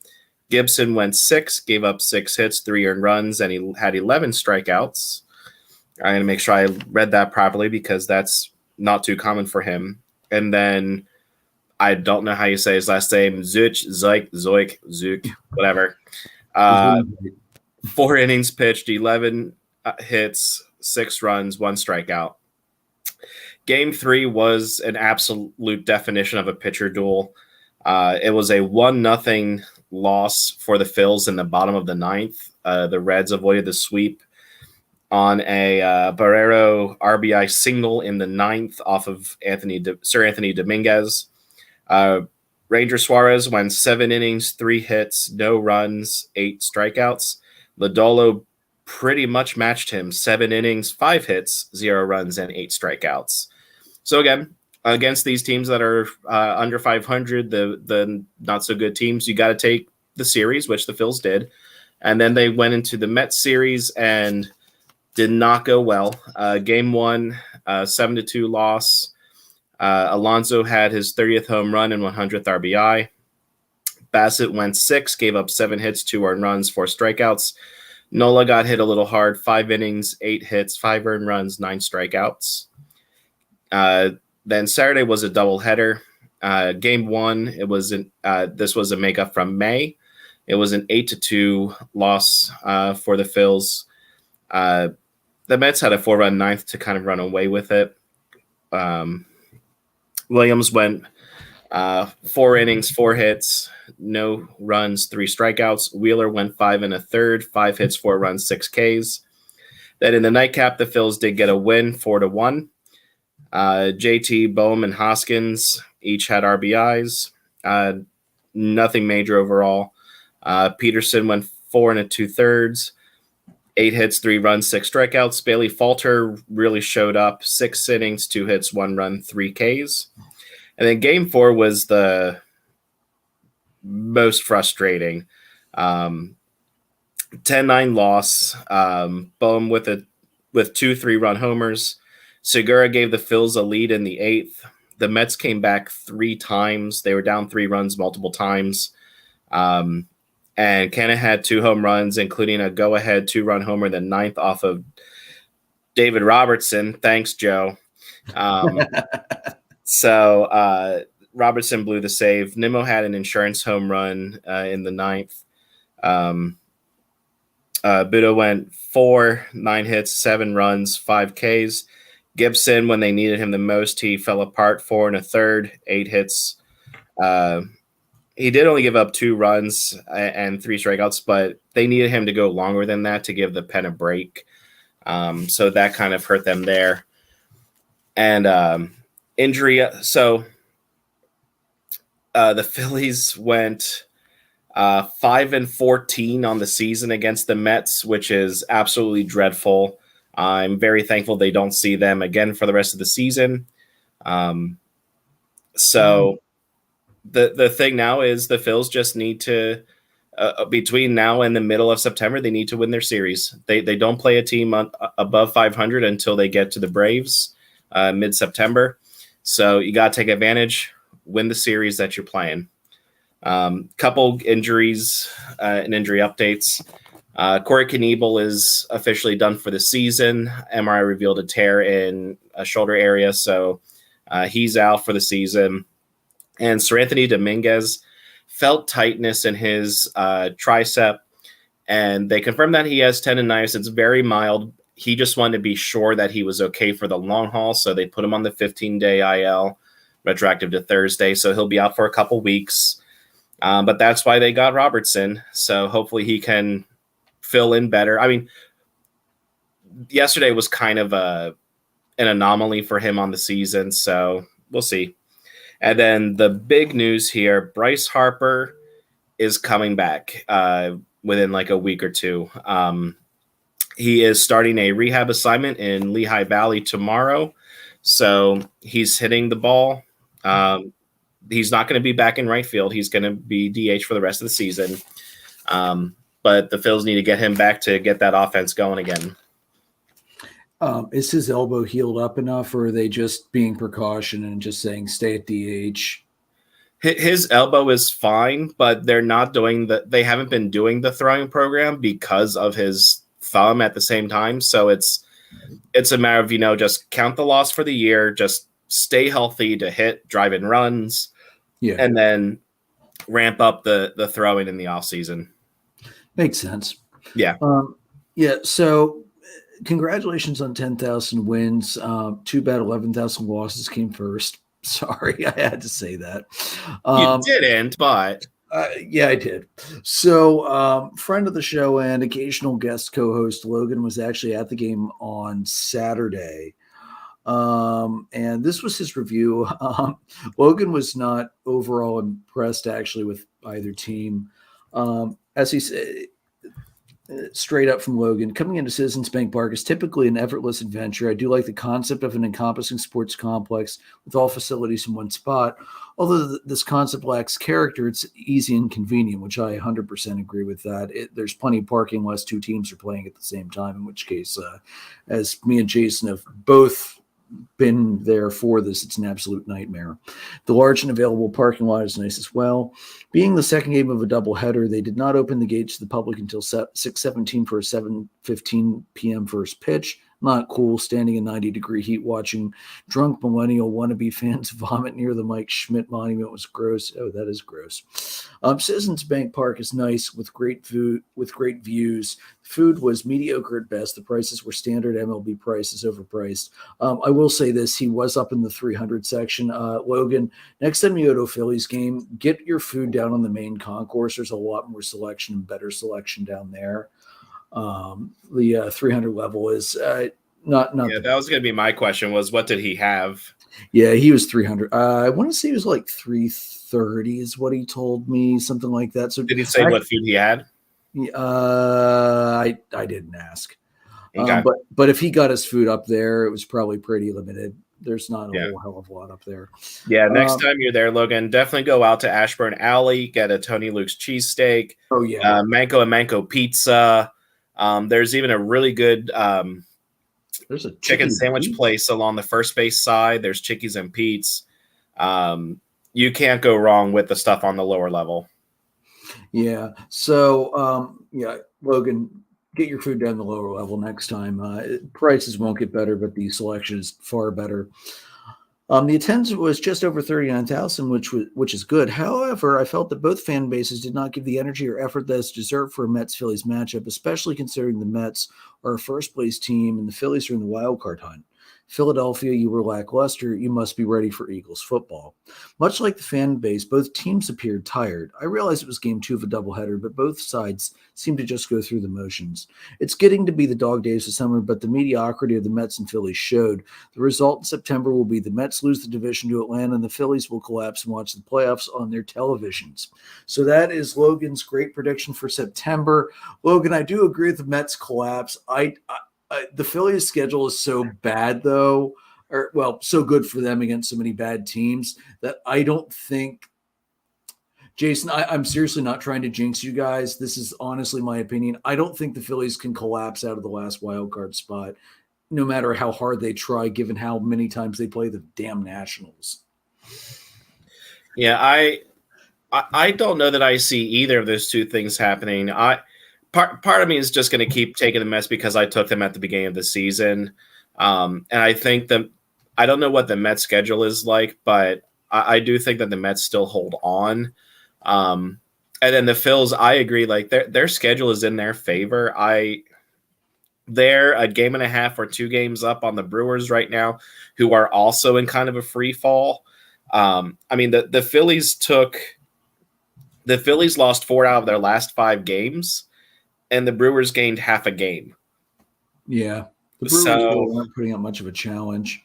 B: Gibson went 6, gave up 6 hits, 3 earned runs, and he had 11 strikeouts. I'm going to make sure I read that properly because that's not too common for him. And then I don't know how you say his last name, Zoik, whatever. 4 innings pitched, 11 hits, 6 runs, 1 strikeout. Game 3 was an absolute definition of a pitcher duel. It was a 1-0 loss for the Phils in the bottom of the 9th. The Reds avoided the sweep. on a Barrero RBI single in the ninth off of Sir Anthony Dominguez. Ranger Suarez went 7 innings, 3 hits, no runs, 8 strikeouts. Lodolo pretty much matched him, 7 innings, 5 hits, 0 runs, and 8 strikeouts. So again, against these teams that are under 500, the not so good teams, you got to take the series, which the Phils did. And then they went into the Mets series and did not go well. Game 1, 7-2 loss. Alonso had his 30th home run and 100th RBI. Bassett went 6, gave up 7 hits, 2 earned runs, 4 strikeouts. Nola got hit a little hard, 5 innings, 8 hits, 5 earned runs, 9 strikeouts. Then Saturday was a doubleheader. Game 1, this was a makeup from May. It was an 8-2 loss for the Phils. The Mets had a 4-run ninth to kind of run away with it. Williams went 4 innings, 4 hits, no runs, 3 strikeouts. Wheeler went 5 1/3, 5 hits, 4 runs, 6 Ks. Then in the nightcap, the Phils did get a win, 4-1. JT, Bohm, and Hoskins each had RBIs. Nothing major overall. Peterson went 4 2/3, 8 hits, 3 runs, 6 strikeouts. Bailey Falter really showed up, 6 innings, 2 hits, 1 run, 3 Ks. And then game 4 was the most frustrating. 10-9 loss. Bohm with 2 3-run homers. Segura gave the Phils a lead in the 8th. The Mets came back 3 times. They were down 3 runs multiple times. And Canna had 2 home runs, including a go-ahead 2-run homer in the 9th off of David Robertson. Thanks, Joe. So Robertson blew the save. Nimmo had an insurance home run in the 9th. Budo went 4, 9 hits, 7 runs, 5 Ks. Gibson, when they needed him the most, he fell apart, 4 1/3, 8 hits. He did only give up 2 runs and 3 strikeouts, but they needed him to go longer than that to give the pen a break. So that kind of hurt them there. And injury. So the Phillies went 5-14 on the season against the Mets, which is absolutely dreadful. I'm very thankful they don't see them again for the rest of the season. So the thing now is the Phils just need to, between now and the middle of September, they need to win their series. They don't play a team above 500 until they get to the Braves mid-September. So you got to take advantage, win the series that you're playing. Couple injuries and injury updates. Corey Knebel is officially done for the season. MRI revealed a tear in a shoulder area, so he's out for the season. And Sir Anthony Dominguez felt tightness in his tricep, and they confirmed that he has tendonitis. It's very mild. He just wanted to be sure that he was okay for the long haul, so they put him on the 15-day IL, retroactive to Thursday, so he'll be out for a couple weeks. But that's why they got Robertson, so hopefully he can fill in better. I mean, yesterday was kind of an anomaly for him on the season, so we'll see. And then the big news here, Bryce Harper is coming back within like a week or two. He is starting a rehab assignment in Lehigh Valley tomorrow, so he's hitting the ball. He's not going to be back in right field. He's going to be DH for the rest of the season. But the Phils need to get him back to get that offense going again.
A: Is his elbow healed up enough, or are they just being precaution and just saying stay at DH?
B: His elbow is fine, but they're not doing they haven't been doing the throwing program because of his thumb at the same time. So it's a matter of, just count the loss for the year, just stay healthy to hit drive-in runs, and then ramp up the throwing in the off season.
A: Makes sense.
B: Yeah.
A: So congratulations on 10,000 wins. Too bad 11,000 losses came first. Sorry, I had to say that.
B: You didn't, but
A: Yeah, I did. So, friend of the show and occasional guest co-host Logan was actually at the game on Saturday. And this was his review. Logan was not overall impressed actually with either team. As he said, straight up from Logan, coming into Citizens Bank Park is typically an effortless adventure. I do like the concept of an encompassing sports complex with all facilities in one spot. Although this concept lacks character, it's easy and convenient, which I 100% agree with that. There's plenty of parking unless two teams are playing at the same time, in which case, as me and Jason have both been there for this, it's an absolute nightmare. The large and available parking lot is nice as well. Being the second game of a doubleheader, they did not open the gates to the public until 6:17 for a 7:15 p.m. first pitch. Not cool, standing in 90-degree heat watching drunk millennial wannabe fans vomit near the Mike Schmidt monument was gross. Oh, that is gross. Citizens Bank Park is nice with great food, with great views. Food was mediocre at best. The prices were standard MLB prices, overpriced. I will say this, he was up in the 300 section. Logan, next time you go to a Phillies game, get your food down on the main concourse. There's a lot more selection and better selection down there. The 300 level is not.
B: Yeah, that was going to be my question. Was what did he have?
A: Yeah, he was 300. I want to say he was like 330 is what he told me, something like that. So
B: did he say what food he had?
A: I didn't ask.
B: Okay.
A: But if he got his food up there, it was probably pretty limited. There's not a whole hell of a lot up there.
B: Yeah, next time you're there, Logan, definitely go out to Ashburn Alley, get a Tony Luke's cheesesteak.
A: Oh yeah,
B: Manco and Manco pizza. There's even a really good
A: there's a
B: chicken sandwich place along the first base side. There's Chickies and Pete's. You can't go wrong with the stuff on the lower level.
A: Yeah. So Logan, get your food down the lower level next time. Prices won't get better, but the selection is far better. The attendance was just over 39,000, which is good. However, I felt that both fan bases did not give the energy or effort that is deserved for a Mets-Phillies matchup, especially considering the Mets are a first-place team and the Phillies are in the wild card hunt. Philadelphia, you were lackluster. You must be ready for Eagles football. Much like the fan base, both teams appeared tired. I realized it was game 2 of a doubleheader, but both sides seemed to just go through the motions. It's getting to be the dog days of summer, but the mediocrity of the Mets and Phillies showed. The result in September will be the Mets lose the division to Atlanta, and the Phillies will collapse and watch the playoffs on their televisions. So that is Logan's great prediction for September. Logan, I do agree with the Mets collapse. The Phillies' schedule is so bad, though, so good for them against so many bad teams that I don't think – Jason, I'm seriously not trying to jinx you guys. This is honestly my opinion. I don't think the Phillies can collapse out of the last wild card spot, no matter how hard they try, given how many times they play the damn Nationals.
B: Yeah, I don't know that I see either of those two things happening. Part of me is just going to keep taking the Mets because I took them at the beginning of the season. And I think I don't know what the Mets schedule is like, but I do think that the Mets still hold on. And then the Phils, I agree, like their schedule is in their favor. They're a game and a half or 2 games up on the Brewers right now, who are also in kind of a free fall. I mean, the Phillies lost 4 out of their last 5 games. And the Brewers gained half a game.
A: Yeah. The Brewers really weren't putting up much of a challenge.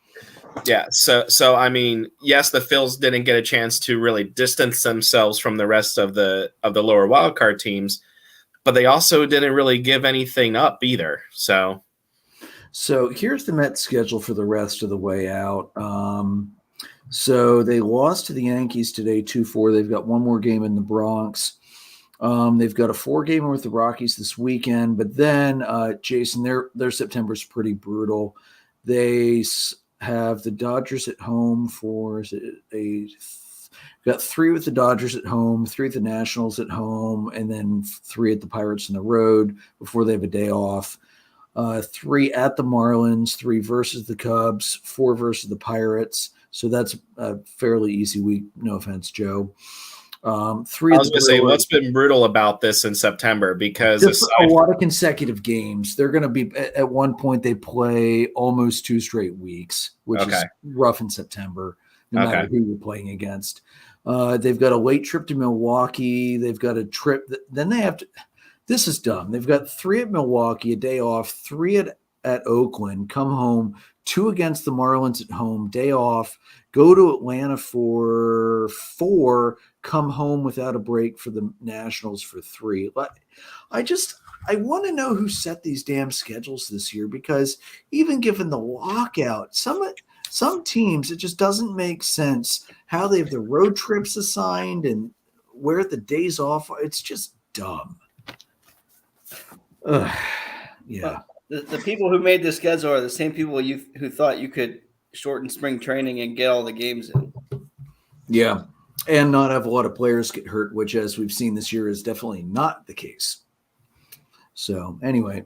B: Yeah. So I mean, yes, the Phils didn't get a chance to really distance themselves from the rest of the lower wildcard teams, but they also didn't really give anything up either. So
A: here's the Mets schedule for the rest of the way out. So they lost to the Yankees today, 2-4. They've got one more game in the Bronx. They've got a 4-gamer with the Rockies this weekend, but then, Jason, their September's pretty brutal. They have the Dodgers at home got 3 with the Dodgers at home, 3 with the Nationals at home, and then 3 at the Pirates on the road before they have a day off. 3 at the Marlins, 3 versus the Cubs, 4 versus the Pirates. So that's a fairly easy week. No offense, Joe. 3.
B: I was going to say, what's been brutal about this in September? Because
A: a lot of consecutive games. They're going to be at one point they play almost 2 straight weeks, which is rough in September, no matter who you're playing against. They've got a late trip to Milwaukee. They've got a trip. Then they have to. This is dumb. They've got 3 at Milwaukee, a day off, 3 at Oakland, come home, 2 against the Marlins at home, day off, go to Atlanta for 4, come home without a break for the Nationals for 3. I want to know who set these damn schedules this year, because even given the lockout, some teams, it just doesn't make sense how they have the road trips assigned and where the days off are. It's just dumb. Yeah.
C: The people who made the schedule are the same people who thought you could shorten spring training and get all the games in.
A: Yeah. And not have a lot of players get hurt, which, as we've seen this year, is definitely not the case. So anyway,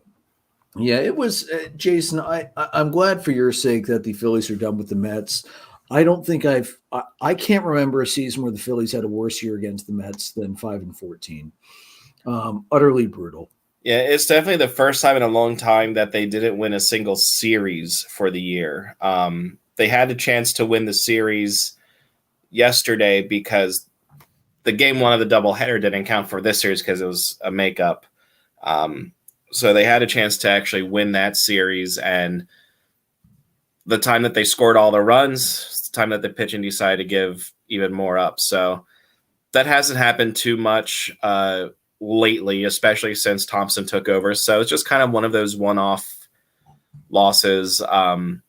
A: yeah, it was Jason. I'm glad for your sake that the Phillies are done with the Mets. I don't think I can't remember a season where the Phillies had a worse year against the Mets than 5-14. Utterly brutal.
B: Yeah, it's definitely the first time in a long time that they didn't win a single series for the year. They had a chance to win the series yesterday because the game 1 of the doubleheader didn't count for this series because it was a makeup. So they had a chance to actually win that series, and the time that they scored all the runs, the time that the pitching decided to give even more up. So that hasn't happened too much lately, especially since Thompson took over. So it's just kind of one of those one-off losses. And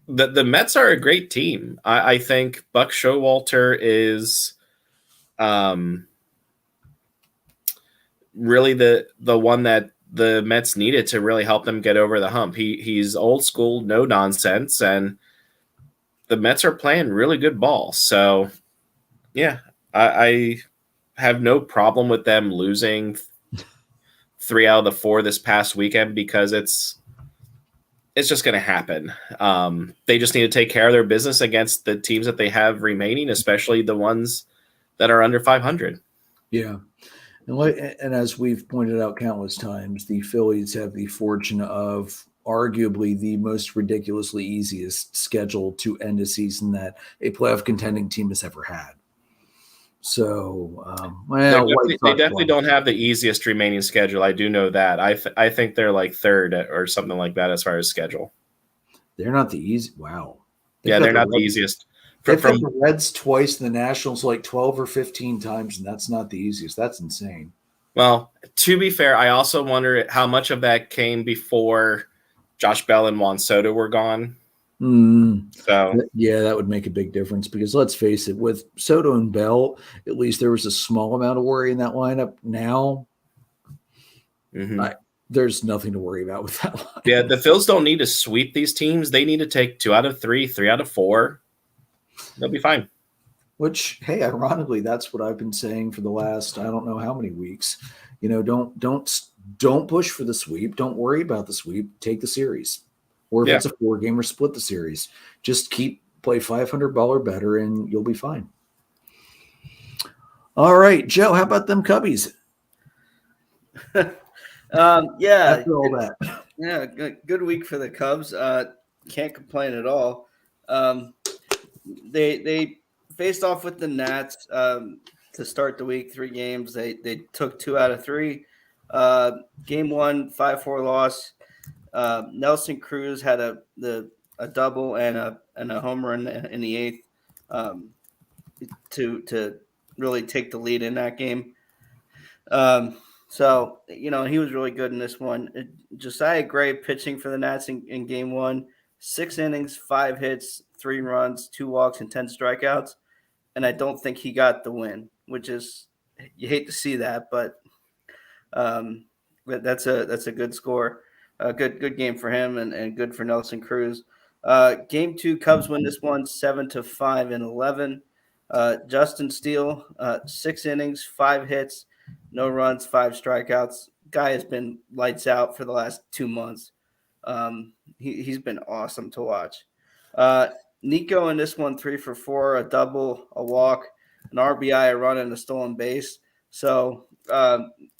B: the Mets are a great team. I think Buck Showalter is really the one that the Mets needed to really help them get over the hump. He's old school, no nonsense, and the Mets are playing really good ball. So, yeah, I have no problem with them losing 3 out of the 4 this past weekend because it's just going to happen. They just need to take care of their business against the teams that they have remaining, especially the ones that are under 500.
A: Yeah. And as we've pointed out countless times, the Phillies have the fortune of arguably the most ridiculously easiest schedule to end a season that a playoff contending team has ever had. So,
B: they definitely don't have the easiest remaining schedule. I do know that. I think they're like 3rd or something like that as far as schedule.
A: They're not the easy. Wow.
B: They're not the easiest.
A: They've got the Reds twice and the Nationals like 12 or 15 times, and that's not the easiest. That's insane.
B: Well, to be fair, I also wonder how much of that came before Josh Bell and Juan Soto were gone. So
A: yeah, that would make a big difference because let's face it, with Soto and Bell, at least there was a small amount of worry in that lineup. Now, there's nothing to worry about with that lineup.
B: Yeah, the Phils don't need to sweep these teams. They need to take 2 out of 3, 3 out of 4. They'll be fine.
A: Which, hey, ironically, that's what I've been saying for the last I don't know how many weeks. You know, don't push for the sweep. Don't worry about the sweep. Take the series. Or if it's a 4-gamer, split the series. Just play $500 or better, and you'll be fine. All right, Joe, how about them Cubbies?
C: Yeah.
A: After all that.
C: Yeah, good week for the Cubs. Can't complain at all. They faced off with the Nats to start the week. 3 games. They took 2 out of 3. Game 1, 5-4 loss. Nelson Cruz had a double and a home run in the 8th to really take the lead in that game. So, he was really good in this one. Josiah Gray pitching for the Nats in game 1, 6 innings, 5 hits, 3 runs, 2 walks, and 10 strikeouts. And I don't think he got the win, which is, you hate to see that, but that's a good score. Good game for him and good for Nelson Cruz. Game 2, Cubs win this one 7-5 in 11. Justin Steele, 6 innings, 5 hits, no runs, 5 strikeouts. Guy has been lights out for the last 2 months. He's been awesome to watch. Nico in this one, 3 for 4, a double, a walk, an RBI, a run, and a stolen base. So,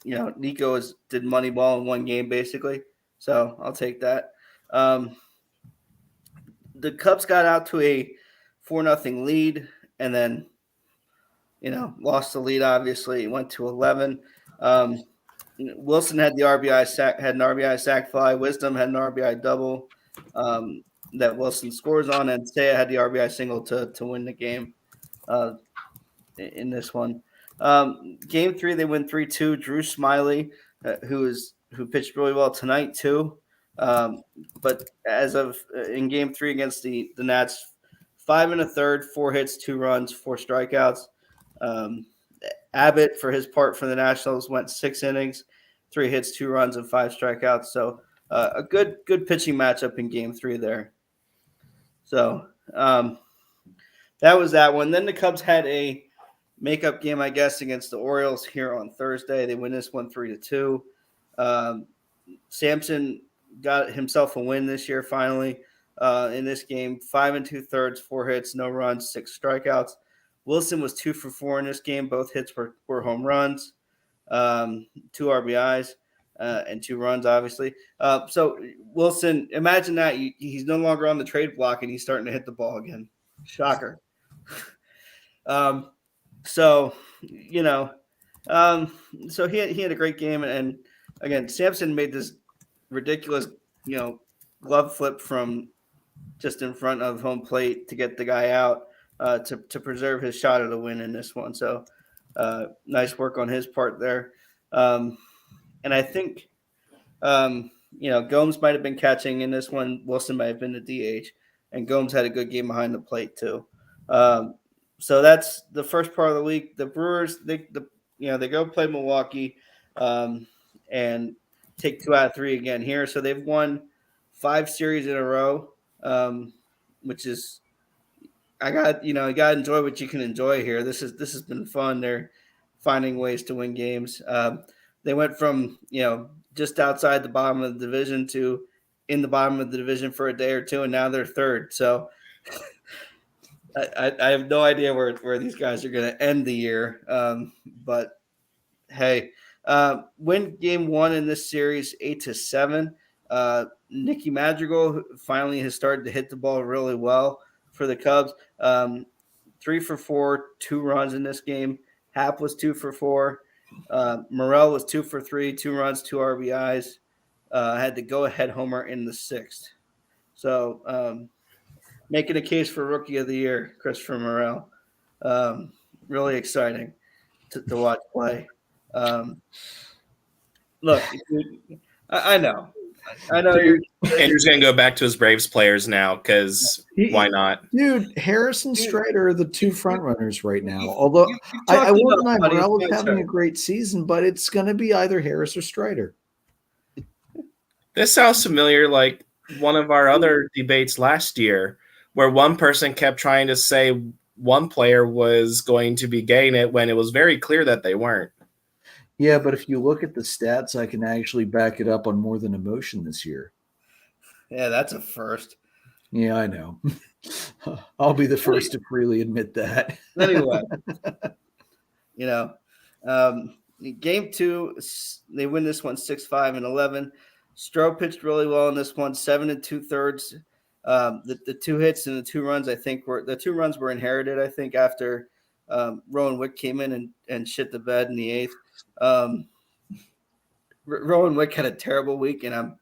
C: Nico did Moneyball in 1 game basically. So I'll take that. The Cubs got out to a 4-0 lead and then lost the lead. Obviously, went to 11. Wilson had the RBI sack, had an RBI sack fly. Wisdom had an RBI double that Wilson scores on, and Seiya had the RBI single to win the game in this one. Game 3, they win 3-2. Drew Smiley, who pitched really well tonight too. But as of in Game 3 against the Nats, 5 1/3, 4 hits, 2 runs, 4 strikeouts. Abbott, for his part for the Nationals, went 6 innings, 3 hits, 2 runs, and 5 strikeouts. So a good pitching matchup in Game 3 there. So that was that one. Then the Cubs had a makeup game, I guess, against the Orioles here on Thursday. They win this one 3-2. Sampson got himself a win this year finally in this game. 5 2/3, 4 hits, no runs, 6 strikeouts. Wilson was 2 for 4 in this game. Both hits were home runs, 2 RBIs, and 2 runs, obviously. So Wilson, imagine that he's no longer on the trade block and he's starting to hit the ball again. Shocker. So he had a great game, and again, Sampson made this ridiculous, glove flip from just in front of home plate to get the guy out to preserve his shot at a win in this one. So nice work on his part there. And I think Gomes might have been catching in this one. Wilson might have been the DH, and Gomes had a good game behind the plate too. So that's the first part of the week. The Brewers, they go play Milwaukee and take 2 out of 3 again here. So they've won 5 series in a row, which is you gotta enjoy what you can enjoy here. This has been fun. They're finding ways to win games. They went from just outside the bottom of the division to in the bottom of the division for a day or two, and now they're third. So I have no idea where these guys are going to end the year. But hey, win Game 1 in this series 8-7. Nicky Madrigal finally has started to hit the ball really well for the Cubs. 3 for 4, 2 runs in this game. Happ was 2 for 4. Morel was 2 for 3, 2 runs, 2 RBIs. Had the go-ahead homer in the 6th. So making a case for Rookie of the Year, Christopher Morel. Really exciting to watch play. Look, I know.
B: Andrew's going to go back to his Braves players now because why not?
A: Dude, Harris and Strider are the 2 front runners right now. Although I won't deny Morel is having a great season, but it's going to be either Harris or Strider.
B: This sounds familiar, like one of our other debates last year, where one person kept trying to say one player was going to be getting it when it was very clear that they weren't.
A: Yeah, but if you look at the stats, I can actually back it up on more than emotion this year.
C: Yeah, that's a first.
A: Yeah, I know. I'll be the first to freely admit that.
C: Anyway, Game 2, they win this one 6-5-11. Stroh pitched really well in this one, 7 2/3. The 2 hits and the 2 runs, I think, the 2 runs were inherited, I think, after Rowan Wick came in and shit the bed in the 8th. Rowan Wick had a terrible week, and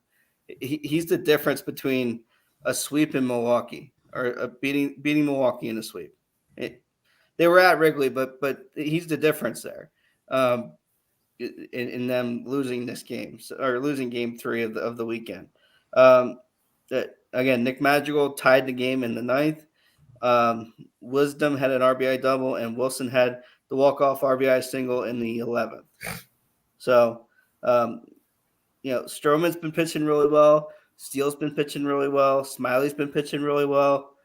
C: he's the difference between a sweep in Milwaukee or beating Milwaukee in a sweep. They were at Wrigley, but he's the difference there in them losing this game or losing Game 3 of the weekend. Again, Nick Madrigal tied the game in the 9th. Wisdom had an RBI double, and Wilson had the walk-off RBI single in the 11th. So, Stroman's been pitching really well. Steele's been pitching really well. Smiley's been pitching really well.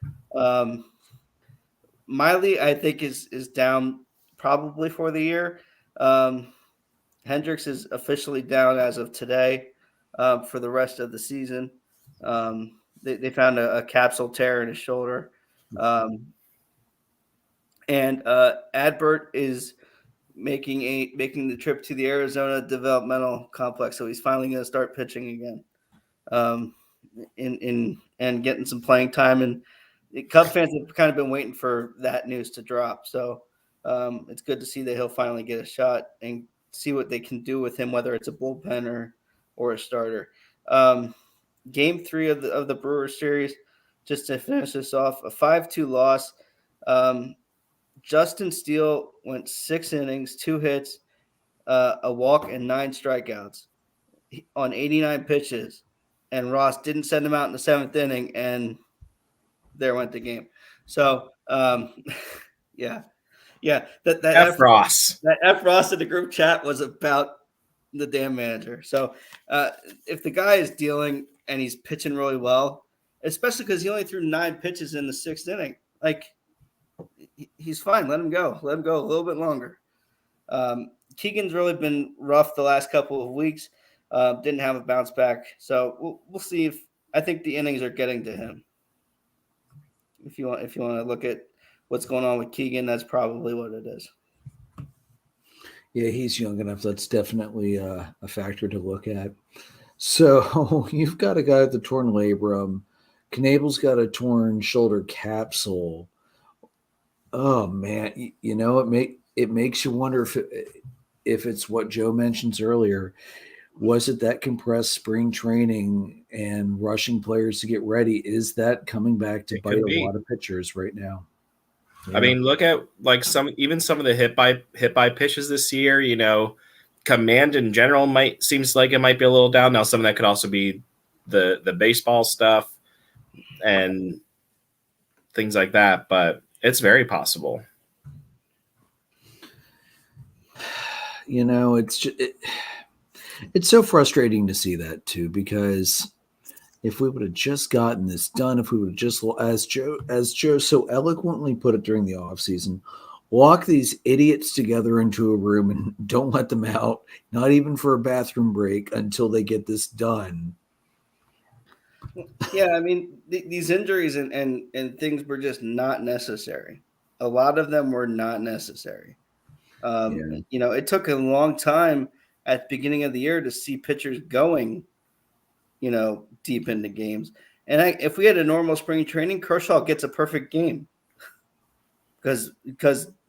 C: Miley, I think, is down probably for the year. Hendricks is officially down as of today for the rest of the season. They found a capsule tear in his shoulder. And Adbert is making the trip to the Arizona Developmental Complex, so he's finally going to start pitching again, and getting some playing time. And Cub fans have kind of been waiting for that news to drop. So it's good to see that he'll finally get a shot and see what they can do with him, whether it's a bullpen or a starter. Game 3 of the Brewers series, just to finish this off, a 5-2 loss. Justin Steele went 6 innings, 2 hits, a walk, and 9 strikeouts on 89 pitches. And Ross didn't send him out in the 7th inning, and there went the game. So, yeah. That
B: F. Ross.
C: That F. Ross in the group chat was about the damn manager. So, if the guy is dealing and he's pitching really well, especially because he only threw 9 pitches in the 6th inning, like he's fine. Let him go. Let him go a little bit longer. Keegan's really been rough the last couple of weeks. Didn't have a bounce back. So we'll see if I think the innings are getting to him. If you want to look at what's going on with Keegan, that's probably what it is.
A: Yeah, he's young enough. That's definitely a factor to look at. So you've got a guy with a torn labrum. Knabel's got a torn shoulder capsule. Oh man, it makes you wonder if it's what Joe mentions earlier. Was it that compressed spring training and rushing players to get ready? Is that coming back to bite a lot of pitchers right now?
B: Yeah. I mean, look at like some of the hit by pitches this year. Command in general seems like it might be a little down. Now, some of that could also be the baseball stuff and things like that, but it's very possible.
A: It's so frustrating to see that too, because if we would have just gotten this done, if we would have just, as Joe so eloquently put it during the offseason, lock these idiots together into a room and don't let them out, not even for a bathroom break, until they get this done.
C: Yeah, I mean, these injuries and things were just not necessary. A lot of them were not necessary. It took a long time at the beginning of the year to see pitchers going, deep into games. And if we had a normal spring training, Kershaw gets a perfect game because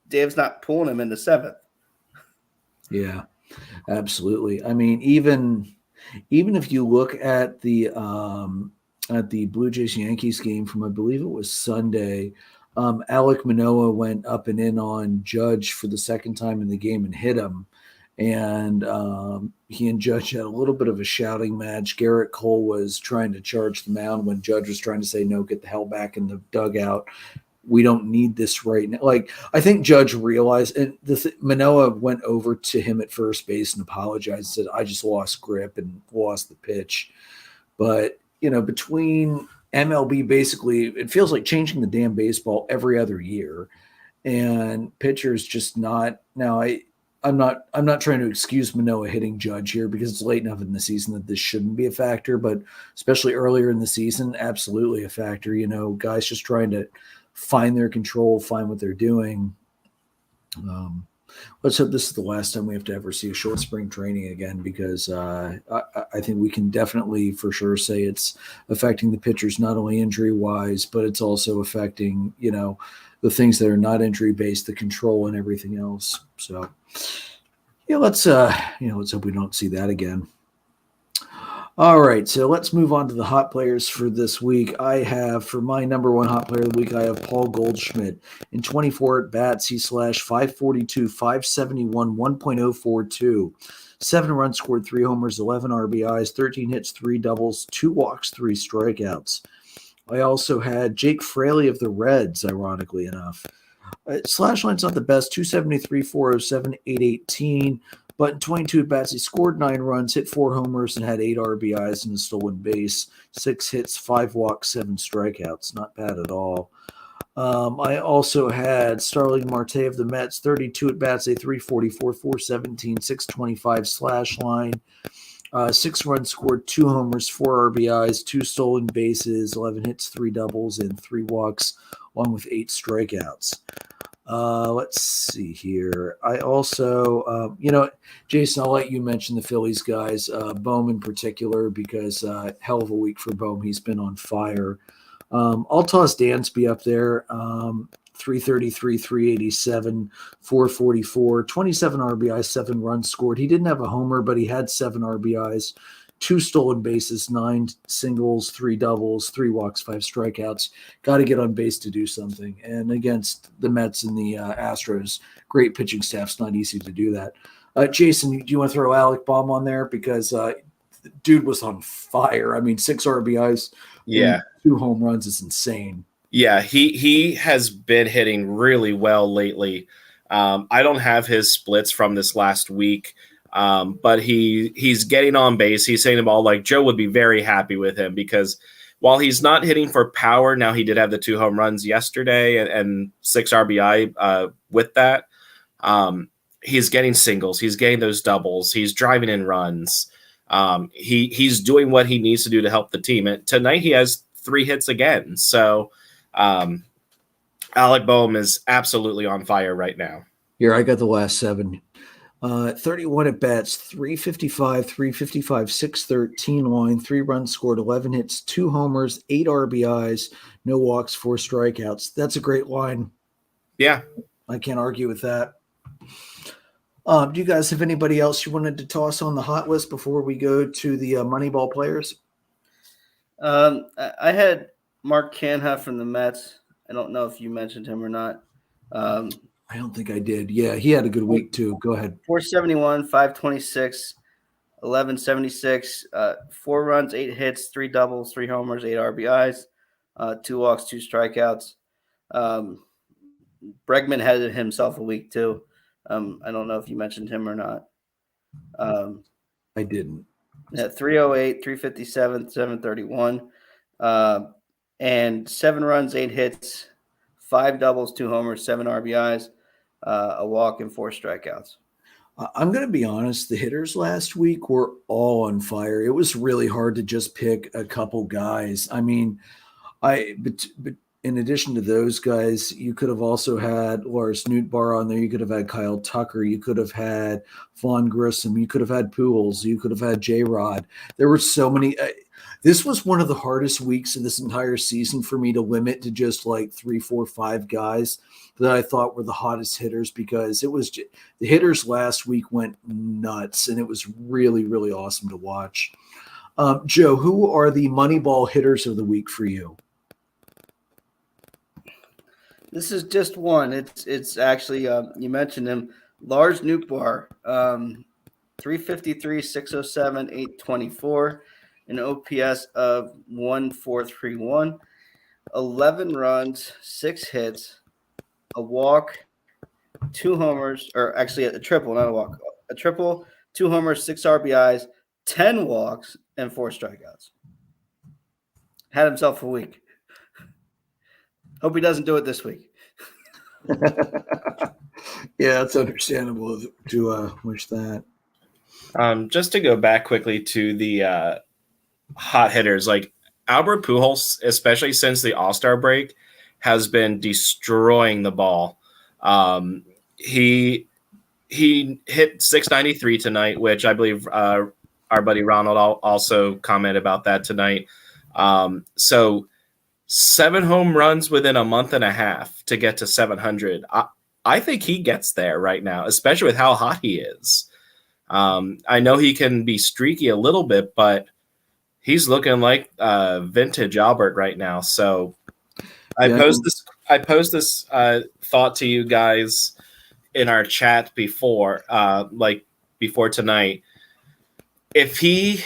C: Dave's not pulling him in the 7th.
A: Yeah, absolutely. I mean, even if you look at the Blue Jays Yankees game from, I believe it was Sunday, Alek Manoah went up and in on Judge for the second time in the game and hit him. And he and Judge had a little bit of a shouting match. Garrett Cole was trying to charge the mound when Judge was trying to say, no, get the hell back in the dugout. We don't need this right now. Like, I think Judge realized, and Manoah went over to him at first base and apologized and said, I just lost grip and lost the pitch. But, between MLB, basically, it feels like changing the damn baseball every other year. And pitchers just not – now, I'm not trying to excuse Manoah hitting Judge here because it's late enough in the season that this shouldn't be a factor, but especially earlier in the season, absolutely a factor. Guys just trying to find their control, find what they're doing. Let's hope this is the last time we have to ever see a short spring training again, because I think we can definitely for sure say it's affecting the pitchers, not only injury wise, but it's also affecting, the things that are not injury based, the control and everything else. So yeah, let's hope we don't see that again. All right, so let's move on to the hot players for this week. I have, for my number one hot player of the week, I have Paul Goldschmidt. In 24 at-bats, he slashed .542, .571, 1.042. 7 runs scored, 3 homers, 11 RBIs, 13 hits, 3 doubles, 2 walks, 3 strikeouts. I also had Jake Fraley of the Reds, ironically enough. Slash line's not the best, 273, 407, 818. But in 22 at-bats, he scored 9 runs, hit 4 homers, and had 8 RBIs and a stolen base, 6 hits, 5 walks, 7 strikeouts. Not bad at all. I also had Starling Marte of the Mets, 32 at-bats, a 344, 417, 625 slash line. 6 runs scored, 2 homers, 4 RBIs, 2 stolen bases, 11 hits, 3 doubles, and 3 walks, along with 8 strikeouts. Let's see here. I also, Jason, I'll let you mention the Phillies guys, Bohm in particular, because hell of a week for Bohm. He's been on fire. I'll toss Dansby up there. 333, 387, 444, 27 RBIs, 7 runs scored. He didn't have a homer, but he had 7 RBIs, 2 stolen bases, 9 singles, 3 doubles, 3 walks, 5 strikeouts. Got to get on base to do something. And against the Mets and the Astros, great pitching staff's not easy to do that. Jason, do you want to throw Alec Baum on there? Because the dude was on fire. I mean, 6 RBIs,
B: Yeah.
A: 2 home runs is insane.
B: Yeah, he has been hitting really well lately. I don't have his splits from this last week, but he's getting on base. He's hitting the ball like Joe would be very happy with him because while he's not hitting for power, now he did have the 2 home runs yesterday and 6 RBI with that. He's getting singles. He's getting those doubles. He's driving in runs. He's doing what he needs to do to help the team. And tonight he has 3 hits again. So Alec Boehm is absolutely on fire right now.
A: Here, I got the last 7. 31 at bats, 355, 355, 613 line, 3 runs scored, 11 hits, 2 homers, 8 RBIs, no walks, 4 strikeouts. That's a great line.
B: Yeah.
A: I can't argue with that. Do you guys have anybody else you wanted to toss on the hot list before we go to the Moneyball players?
C: I had Mark Canha from the Mets. I don't know if you mentioned him or not.
A: I don't think I did. Yeah, he had a good week too. Go ahead.
C: 471, 526, 1176, 4 runs, 8 hits, 3 doubles, 3 homers, 8 RBIs, 2 walks, 2 strikeouts. Bregman had himself a week too. I don't know if you mentioned him or not.
A: I didn't.
C: Yeah, 308, 357, 731, and 7 runs, 8 hits, 5 doubles, 2 homers, 7 RBIs, a walk, and 4 strikeouts.
A: I'm going to be honest. The hitters last week were all on fire. It was really hard to just pick a couple guys. I mean, but in addition to those guys, you could have also had Lars Nootbaar on there. You could have had Kyle Tucker. You could have had Vaughn Grissom. You could have had Pujols. You could have had J-Rod. There were so many. This was one of the hardest weeks of this entire season for me to limit to just like 3, 4, 5 guys that I thought were the hottest hitters because it was the hitters last week went nuts, and it was really, really awesome to watch. Joe, who are the Moneyball hitters of the week for you?
C: This is just one. It's actually you mentioned him, Lars Nootbaar, 353, 607, 824, an OPS of 1431, 11 runs, 6 hits, a walk, 2 homers, or actually a triple, not a walk, a triple, 2 homers, 6 RBIs, 10 walks, and 4 strikeouts. Had himself a week. Hope he doesn't do it this week.
A: Yeah, it's understandable to wish that.
B: Just to go back quickly to the hot hitters, like Albert Pujols, especially since the All-Star break, has been destroying the ball. He hit 693 tonight, which I believe our buddy Ronald also commented about that tonight. So 7 home runs within a month and a half to get to 700. I think he gets there right now, especially with how hot he is. I know he can be streaky a little bit, but he's looking like vintage Albert right now. So I posed this thought to you guys in our chat before tonight. If he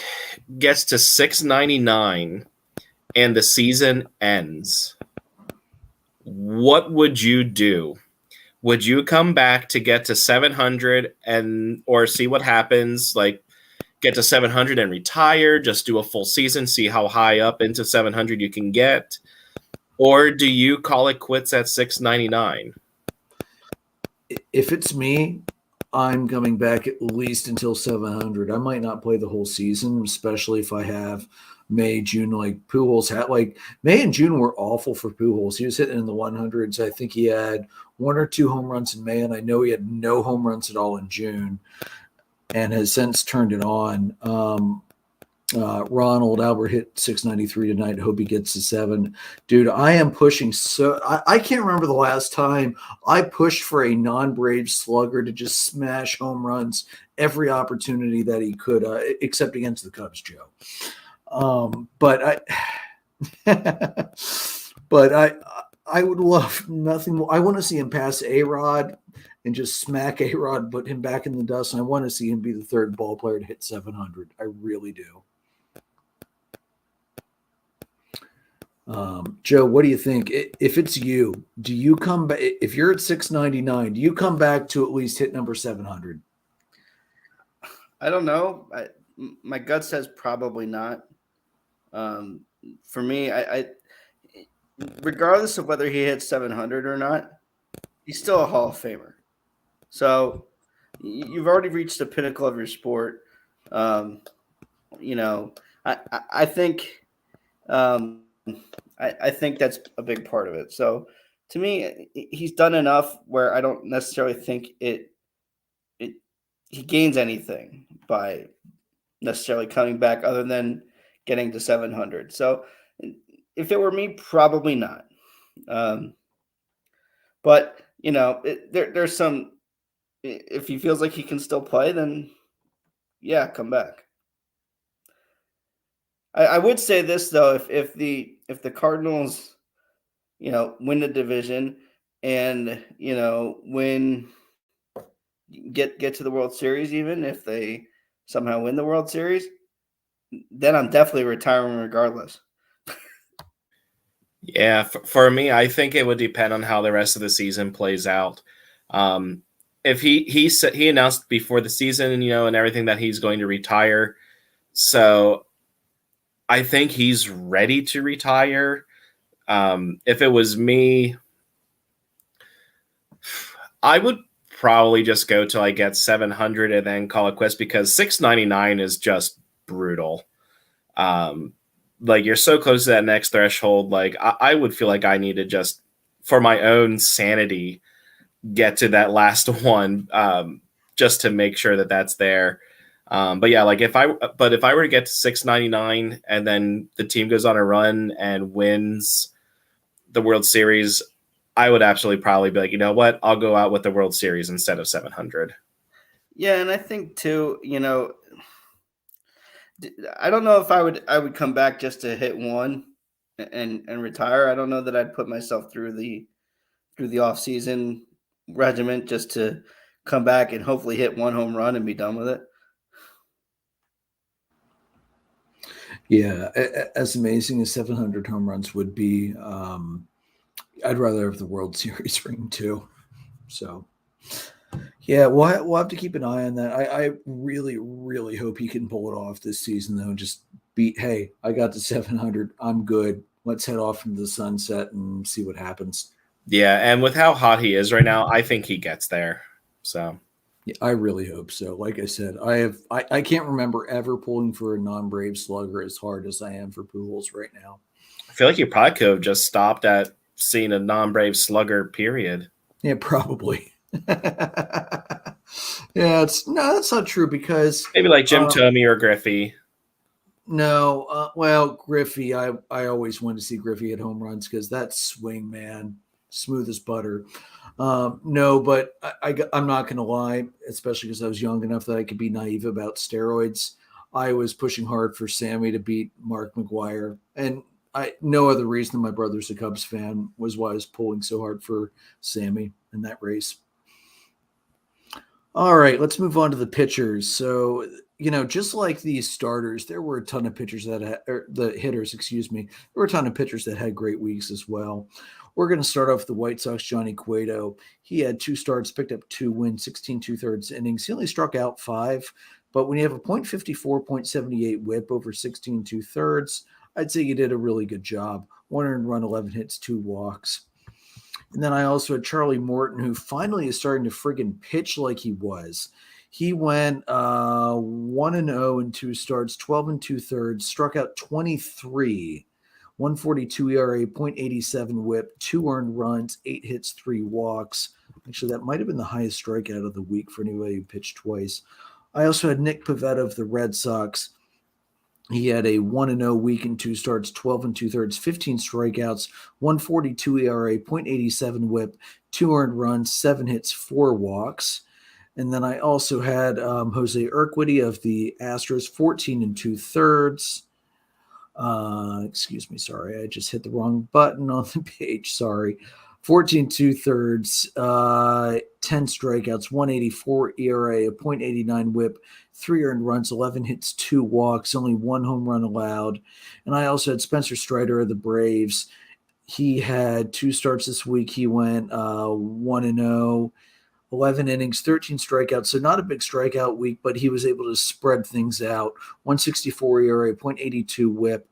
B: gets to 699 and the season ends, what would you do? Would you come back to get to 700 or see what happens? Like get to 700 and retire, just do a full season, see how high up into 700 you can get? Or do you call it quits at 699?
A: If it's me, I'm coming back at least until 700. I might not play the whole season, especially if I have May, June, like Pujols had. Like May and June were awful for Pujols. He was hitting in the 100s. I think he had 1 or 2 home runs in May, and I know he had no home runs at all in June and has since turned it on. Ronald Albert hit 693 tonight. Hope he gets to 7. Dude, I am pushing I can't remember the last time I pushed for a non-Braves slugger to just smash home runs every opportunity that he could, except against the Cubs, Joe. But I would love nothing more. I want to see him pass A-Rod and just smack A-Rod, put him back in the dust. And I want to see him be the third ball player to hit 700. I really do. Joe, what do you think? If it's you, do you come back? If you're at 699, do you come back to at least hit number 700?
C: I don't know. My gut says probably not. For me, I regardless of whether he hits 700 or not, he's still a Hall of Famer. So you've already reached the pinnacle of your sport. I think I think that's a big part of it. So to me, he's done enough where I don't necessarily think he gains anything by necessarily coming back other than getting to 700. So if it were me, probably not. But there's some. If he feels like he can still play, then yeah, come back. I would say this though: if the Cardinals, win the division and get to the World Series, even if they somehow win the World Series, then I'm definitely retiring regardless.
B: Yeah, for me, I think it would depend on how the rest of the season plays out. If he announced before the season, and everything that he's going to retire, so I think he's ready to retire. If it was me, I would probably just go till I get 700 and then call it quits, because 699 is just brutal. Like, you're so close to that next threshold. Like, I would feel like I need to just, for my own sanity, get to that last one, just to make sure that that's there. But yeah, like if I were to get to 699 and then the team goes on a run and wins the World Series, I would absolutely probably be like, you know what, I'll go out with the World Series instead of 700.
C: Yeah, and I think too, I don't know if I would come back just to hit one and retire. I don't know that I'd put myself through the off season regiment just to come back and hopefully hit one home run and be done with it.
A: Yeah, as amazing as 700 home runs would be, I'd rather have the World Series ring too. So, yeah, we'll have to keep an eye on that. I really, really hope he can pull it off this season, though. Just hey, I got to 700. I'm good. Let's head off into the sunset and see what happens.
B: Yeah, and with how hot he is right now, I think he gets there. So
A: yeah, I really hope so. Like I said, I can't remember ever pulling for a non-Brave slugger as hard as I am for Pujols right now.
B: I feel like you probably could have just stopped at seeing a non-Brave slugger, period.
A: Yeah, probably. Yeah, that's not true, because
B: maybe like Jim Thome or Griffey.
A: No, well, Griffey, I always wanted to see Griffey hit home runs, because that swing, man, smooth as butter. No, but I'm not going to lie, especially because I was young enough that I could be naive about steroids. I was pushing hard for Sammy to beat Mark McGwire, and no other reason than my brother's a Cubs fan was why I was pulling so hard for Sammy in that race. All right, let's move on to the pitchers. So, just like these starters, there were a ton of pitchers the hitters, excuse me. There were a ton of pitchers that had great weeks as well. We're going to start off with the White Sox, Johnny Cueto. He had 2 starts, picked up 2 wins, 16 2/3 innings. He only struck out 5, but when you have a .54, .78 whip over 16 2/3, I'd say you did a really good job. 1 earned run, 11 hits, 2 walks. And then I also had Charlie Morton, who finally is starting to friggin' pitch like he was. He went 1-0 in 2 starts, 12 2/3, struck out 23, 142 ERA, .87 whip, 2 earned runs, 8 hits, 3 walks. Actually, that might have been the highest strikeout of the week for anybody who pitched twice. I also had Nick Pivetta of the Red Sox. He had a 1-0 week in 2 starts, 12 and 2/3, 15 strikeouts, 142 ERA, .87 whip, 2 earned runs, 7 hits, 4 walks. And then I also had Jose Urquidy of the Astros, 14 and 2/3. Excuse me, sorry, I just hit the wrong button on the page. Sorry. 14 2/3, 10 strikeouts, 184 ERA, a .89 whip, 3 earned runs, 11 hits, 2 walks, only 1 home run allowed. And I also had Spencer Strider of the Braves. He had 2 starts this week. He went 1-0, 11 innings, 13 strikeouts. So not a big strikeout week, but he was able to spread things out. 164 ERA, .82 whip,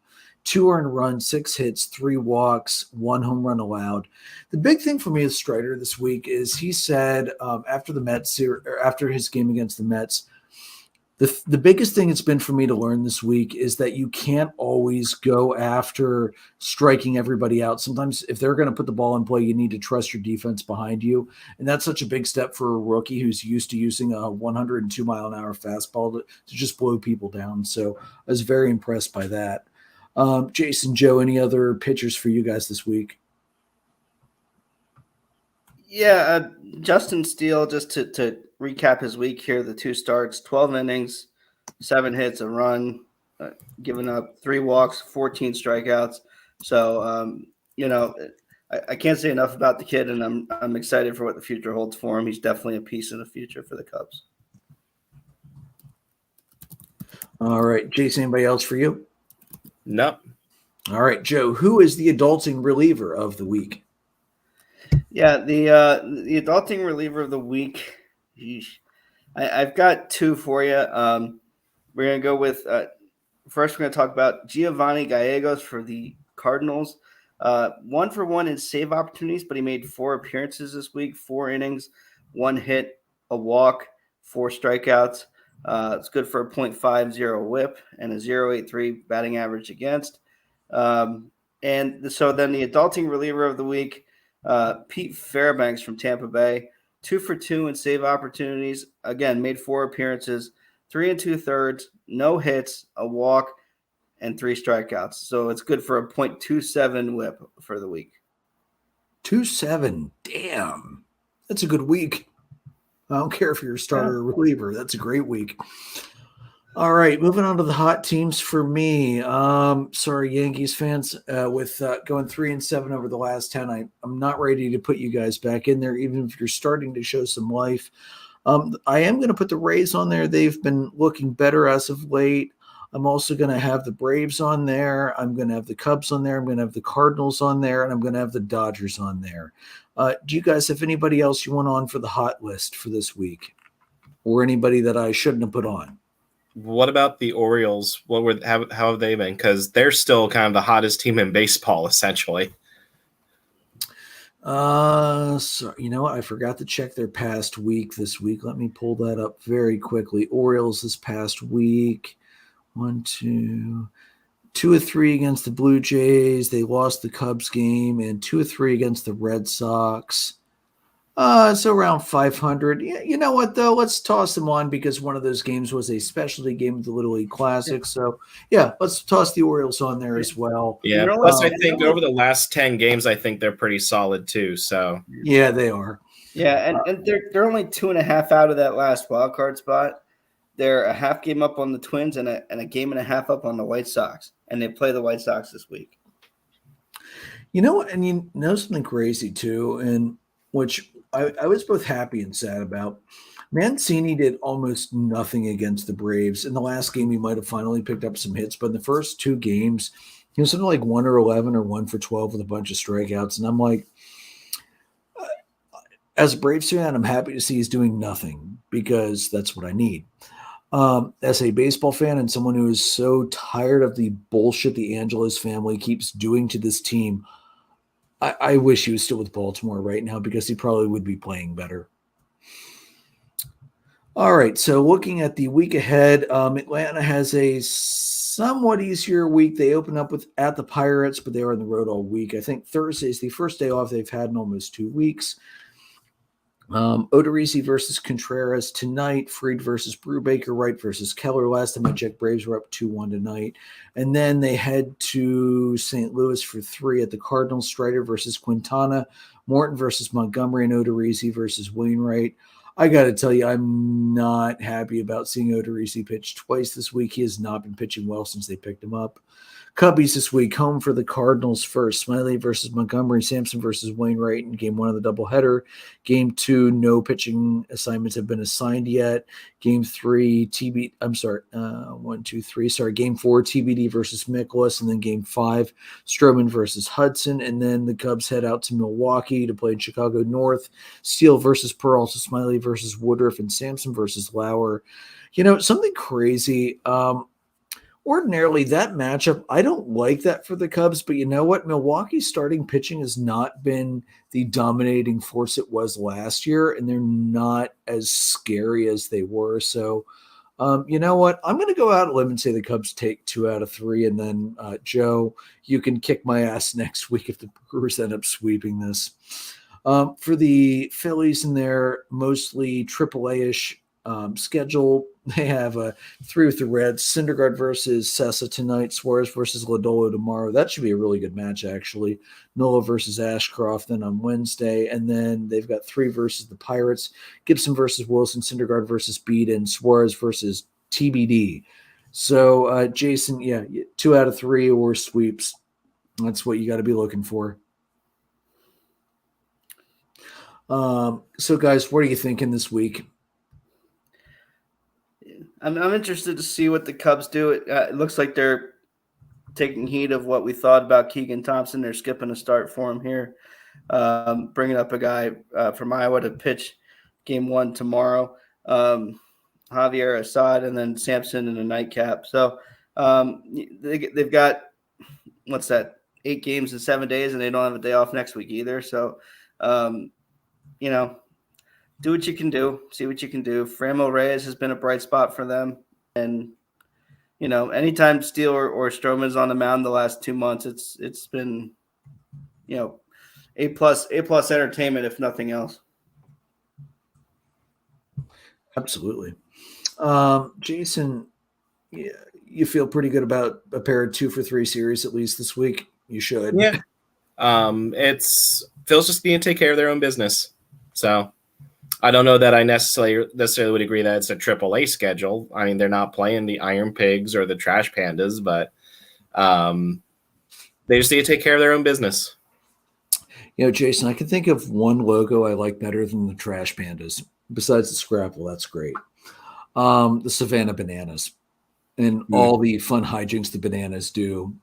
A: 2 earned runs, 6 hits, 3 walks, 1 home run allowed. The big thing for me with Strider this week is he said after the Mets, or after his game against the Mets, the biggest thing it's been for me to learn this week is that you can't always go after striking everybody out. Sometimes if they're going to put the ball in play, you need to trust your defense behind you. And that's such a big step for a rookie who's used to using a 102 mile an hour fastball to just blow people down. So I was very impressed by that. Jason, Joe, any other pitchers for you guys this week?
C: Yeah, Justin Steele, just to recap his week here, the 2 starts, 12 innings, 7 hits, a run, giving up 3 walks, 14 strikeouts. So, I can't say enough about the kid, and I'm excited for what the future holds for him. He's definitely a piece of the future for the Cubs.
A: All right, Jason, anybody else for you?
B: Nope.
A: All right, Joe, who is the adulting reliever of the week?
C: Yeah, the adulting reliever of the week. I've got 2 for you. We're going to go with first. We're going to talk about Giovanni Gallegos for the Cardinals. 1 for 1 in save opportunities, but he made 4 appearances this week, 4 innings, 1 hit, a walk, 4 strikeouts. It's good for a .50 whip and a 0.83 batting average against. And so then the adulting reliever of the week, Pete Fairbanks from Tampa Bay, 2 for 2 in save opportunities. Again, made 4 appearances, 3 and 2/3, no hits, a walk, and 3 strikeouts. So it's good for a .27 whip for the week.
A: 2.7. Damn. That's a good week. I don't care if you're a starter or reliever. That's a great week. All right, moving on to the hot teams for me. Sorry, Yankees fans, with going 3-7 over the last 10, I'm not ready to put you guys back in there, even if you're starting to show some life. I am going to put the Rays on there. They've been looking better as of late. I'm also going to have the Braves on there. I'm going to have the Cubs on there. I'm going to have the Cardinals on there, and I'm going to have the Dodgers on there. Do you guys have anybody else you want on for the hot list for this week, or anybody that I shouldn't have put on?
B: What about the Orioles? How have they been? Because they're still kind of the hottest team in baseball, essentially.
A: So you know what? I forgot to check their past week this week. Let me pull that up very quickly. Orioles this past week. 2 of 3 against the Blue Jays. They lost the Cubs game, and 2 of 3 against the Red Sox. So around 500. Yeah, you know what, though? Let's toss them on because one of those games was a specialty game of the Little League Classic. So, yeah, let's toss the Orioles on there as well.
B: Yeah, plus I think over the last 10 games, I think they're pretty solid too. So
A: yeah, they are.
C: Yeah, and they're only 2.5 out of that last wild card spot. They're a half game up on the Twins and a game and a half up on the White Sox, and they play the White Sox this week.
A: You know what? And you know something crazy too, and which I was both happy and sad about. Mancini did almost nothing against the Braves. In the last game, he might have finally picked up some hits, but in the first 2 games, he was something like 1 or 11 or 1 for 12 with a bunch of strikeouts. And I'm like, as a Braves fan, I'm happy to see he's doing nothing because that's what I need. As a baseball fan and someone who is so tired of the bullshit the Angelos family keeps doing to this team, I wish he was still with Baltimore right now because he probably would be playing better. All right, so looking at the week ahead, Atlanta has a somewhat easier week. They open up at the Pirates, but they are on the road all week. I think Thursday is the first day off they've had in almost 2 weeks. Odorizzi versus Contreras tonight. Fried versus Brubaker. Wright versus Keller. Last time I checked, Braves were up 2-1 tonight. And then they head to St. Louis for 3 at the Cardinals. Strider versus Quintana. Morton versus Montgomery, and Odorizzi versus Wainwright. I got to tell you, I'm not happy about seeing Odorizzi pitch twice this week. He has not been pitching well since they picked him up. Cubbies this week, home for the Cardinals first. Smiley versus Montgomery, Sampson versus Wainwright in game 1 of the doubleheader. Game 2, no pitching assignments have been assigned yet. Game 3, game 4, TBD versus Mikolas, and then game 5, Stroman versus Hudson. And then the Cubs head out to Milwaukee to play in Chicago North. Steele versus Peralta, Smiley versus Woodruff, and Sampson versus Lauer. Something crazy. Ordinarily, that matchup, I don't like that for the Cubs, but you know what? Milwaukee's starting pitching has not been the dominating force it was last year, and they're not as scary as they were. So, you know what? I'm going to go out on a limb and say the Cubs take 2 out of 3, and then, Joe, you can kick my ass next week if the Brewers end up sweeping this. For the Phillies in their mostly AAA-ish schedule, they have 3 with the Reds. Syndergaard versus Sessa tonight. Suarez versus Lodolo tomorrow. That should be a really good match, actually. Nola versus Ashcroft then on Wednesday. And then they've got 3 versus the Pirates. Gibson versus Wilson. Syndergaard versus Bede. And Suarez versus TBD. So, Jason, 2 out of 3 or sweeps. That's what you got to be looking for. So, guys, what are you thinking this week?
C: I'm interested to see what the Cubs do. It looks like they're taking heed of what we thought about Keegan Thompson. They're skipping a start for him here, bringing up a guy from Iowa to pitch game 1 tomorrow. Javier Assad, and then Sampson in a nightcap. So they've got, 8 games in 7 days, and they don't have a day off next week either. So, do what you can do. See what you can do. Franmil Reyes has been a bright spot for them. And, anytime Steele or Stroman's on the mound the last 2 months, it's been, A-plus entertainment, if nothing else.
A: Absolutely. Jason, you feel pretty good about a pair of 2 for 3 series at least this week? You should.
B: Yeah. Phil's just going to take care of their own business. So I don't know that I necessarily would agree that it's a AAA schedule. I mean, they're not playing the Iron Pigs or the Trash Pandas, but they just need to take care of their own business.
A: Jason, I can think of one logo I like better than the Trash Pandas. Besides the Scrapple, that's great. The Savannah Bananas and all the fun hijinks the bananas do.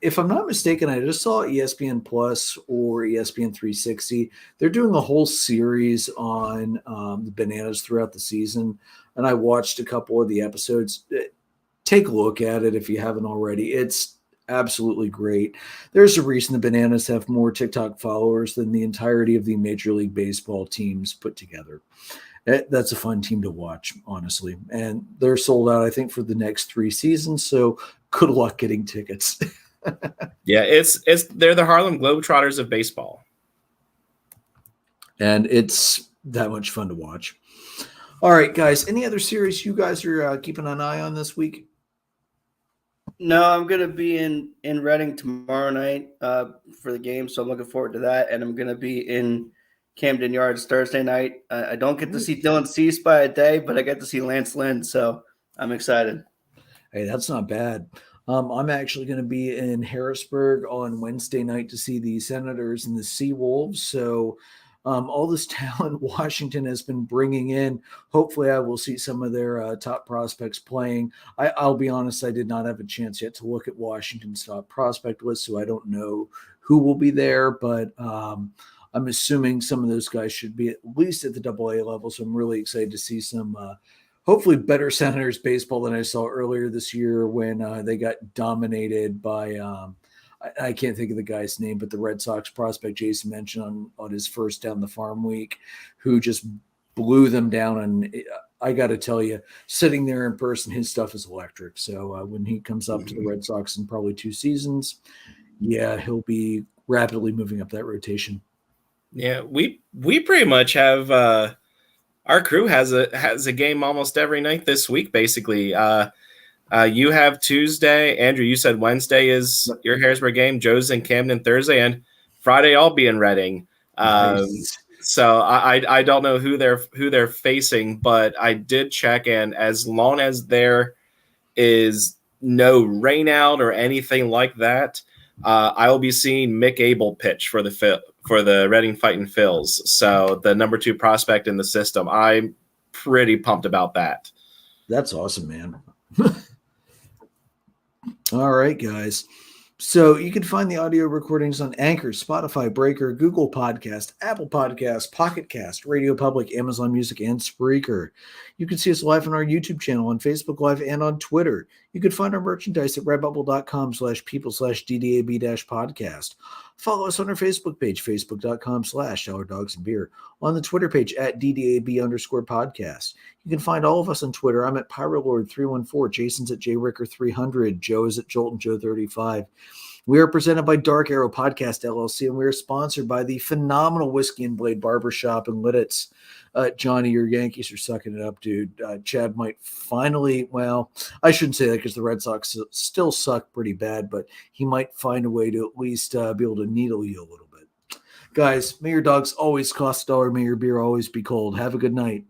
A: If I'm not mistaken, I just saw ESPN Plus or ESPN 360. They're doing a whole series on the bananas throughout the season, and I watched a couple of the episodes. Take a look at it if you haven't already. It's absolutely great. There's a reason the Bananas have more TikTok followers than the entirety of the Major League Baseball teams put together. That's a fun team to watch, honestly. And they're sold out, I think, for the next 3 seasons. So good luck getting tickets.
B: Yeah, they're the Harlem Globetrotters of baseball.
A: And it's that much fun to watch. All right, guys. Any other series you guys are keeping an eye on this week?
C: No, I'm going to be in Reading tomorrow night for the game, so I'm looking forward to that. And I'm going to be in Camden Yards Thursday night. I don't get to see Dylan Cease by a day, but I get to see Lance Lynn, so I'm excited.
A: Hey, that's not bad. I'm actually going to be in Harrisburg on Wednesday night to see the Senators and the Seawolves. So all this talent Washington has been bringing in, hopefully I will see some of their top prospects playing. I'll be honest, I did not have a chance yet to look at Washington's top prospect list, so I don't know who will be there, but I'm assuming some of those guys should be at least at the AA level, so I'm really excited to see some hopefully better Senators baseball than I saw earlier this year when they got dominated by I can't think of the guy's name, but the Red Sox prospect Jason mentioned on his first Down the Farm week, who just blew them down. And I got to tell you, sitting there in person, his stuff is electric. So when he comes up to the Red Sox in probably 2 seasons, yeah, he'll be rapidly moving up that rotation.
B: Yeah, we pretty much have our crew has a game almost every night this week, basically. You have Tuesday, Andrew. You said Wednesday is your Harrisburg game. Joe's in Camden Thursday, and Friday I'll be in Reading.
A: Nice.
B: So I don't know who they're facing, but I did check, and as long as there is no rain out or anything like that, I will be seeing Mick Abel pitch for the Reading Fighting Phils. So the number 2 prospect in the system. I'm pretty pumped about that.
A: That's awesome, man. All right, guys. So you can find the audio recordings on Anchor, Spotify, Breaker, Google Podcast, Apple Podcast, Pocket Cast, Radio Public, Amazon Music, and Spreaker. You can see us live on our YouTube channel, on Facebook Live, and on Twitter. You can find our merchandise at redbubble.com/people/DDAB-podcast. Follow us on our Facebook page, facebook.com/sourdogsandbeer. On the Twitter page at DDAB_podcast. You can find all of us on Twitter. I'm at PyroLord314. Jason's at JRicker300. Joe is at JoltandJoe35. We are presented by Dark Arrow Podcast LLC, and we are sponsored by the phenomenal Whiskey and Blade Barbershop in Lidditz. Johnny, your Yankees are sucking it up, dude. Chad might finally, well, I shouldn't say that because the Red Sox still suck pretty bad, but he might find a way to at least be able to needle you a little bit. Guys, may your dogs always cost $1. May your beer always be cold. Have a good night.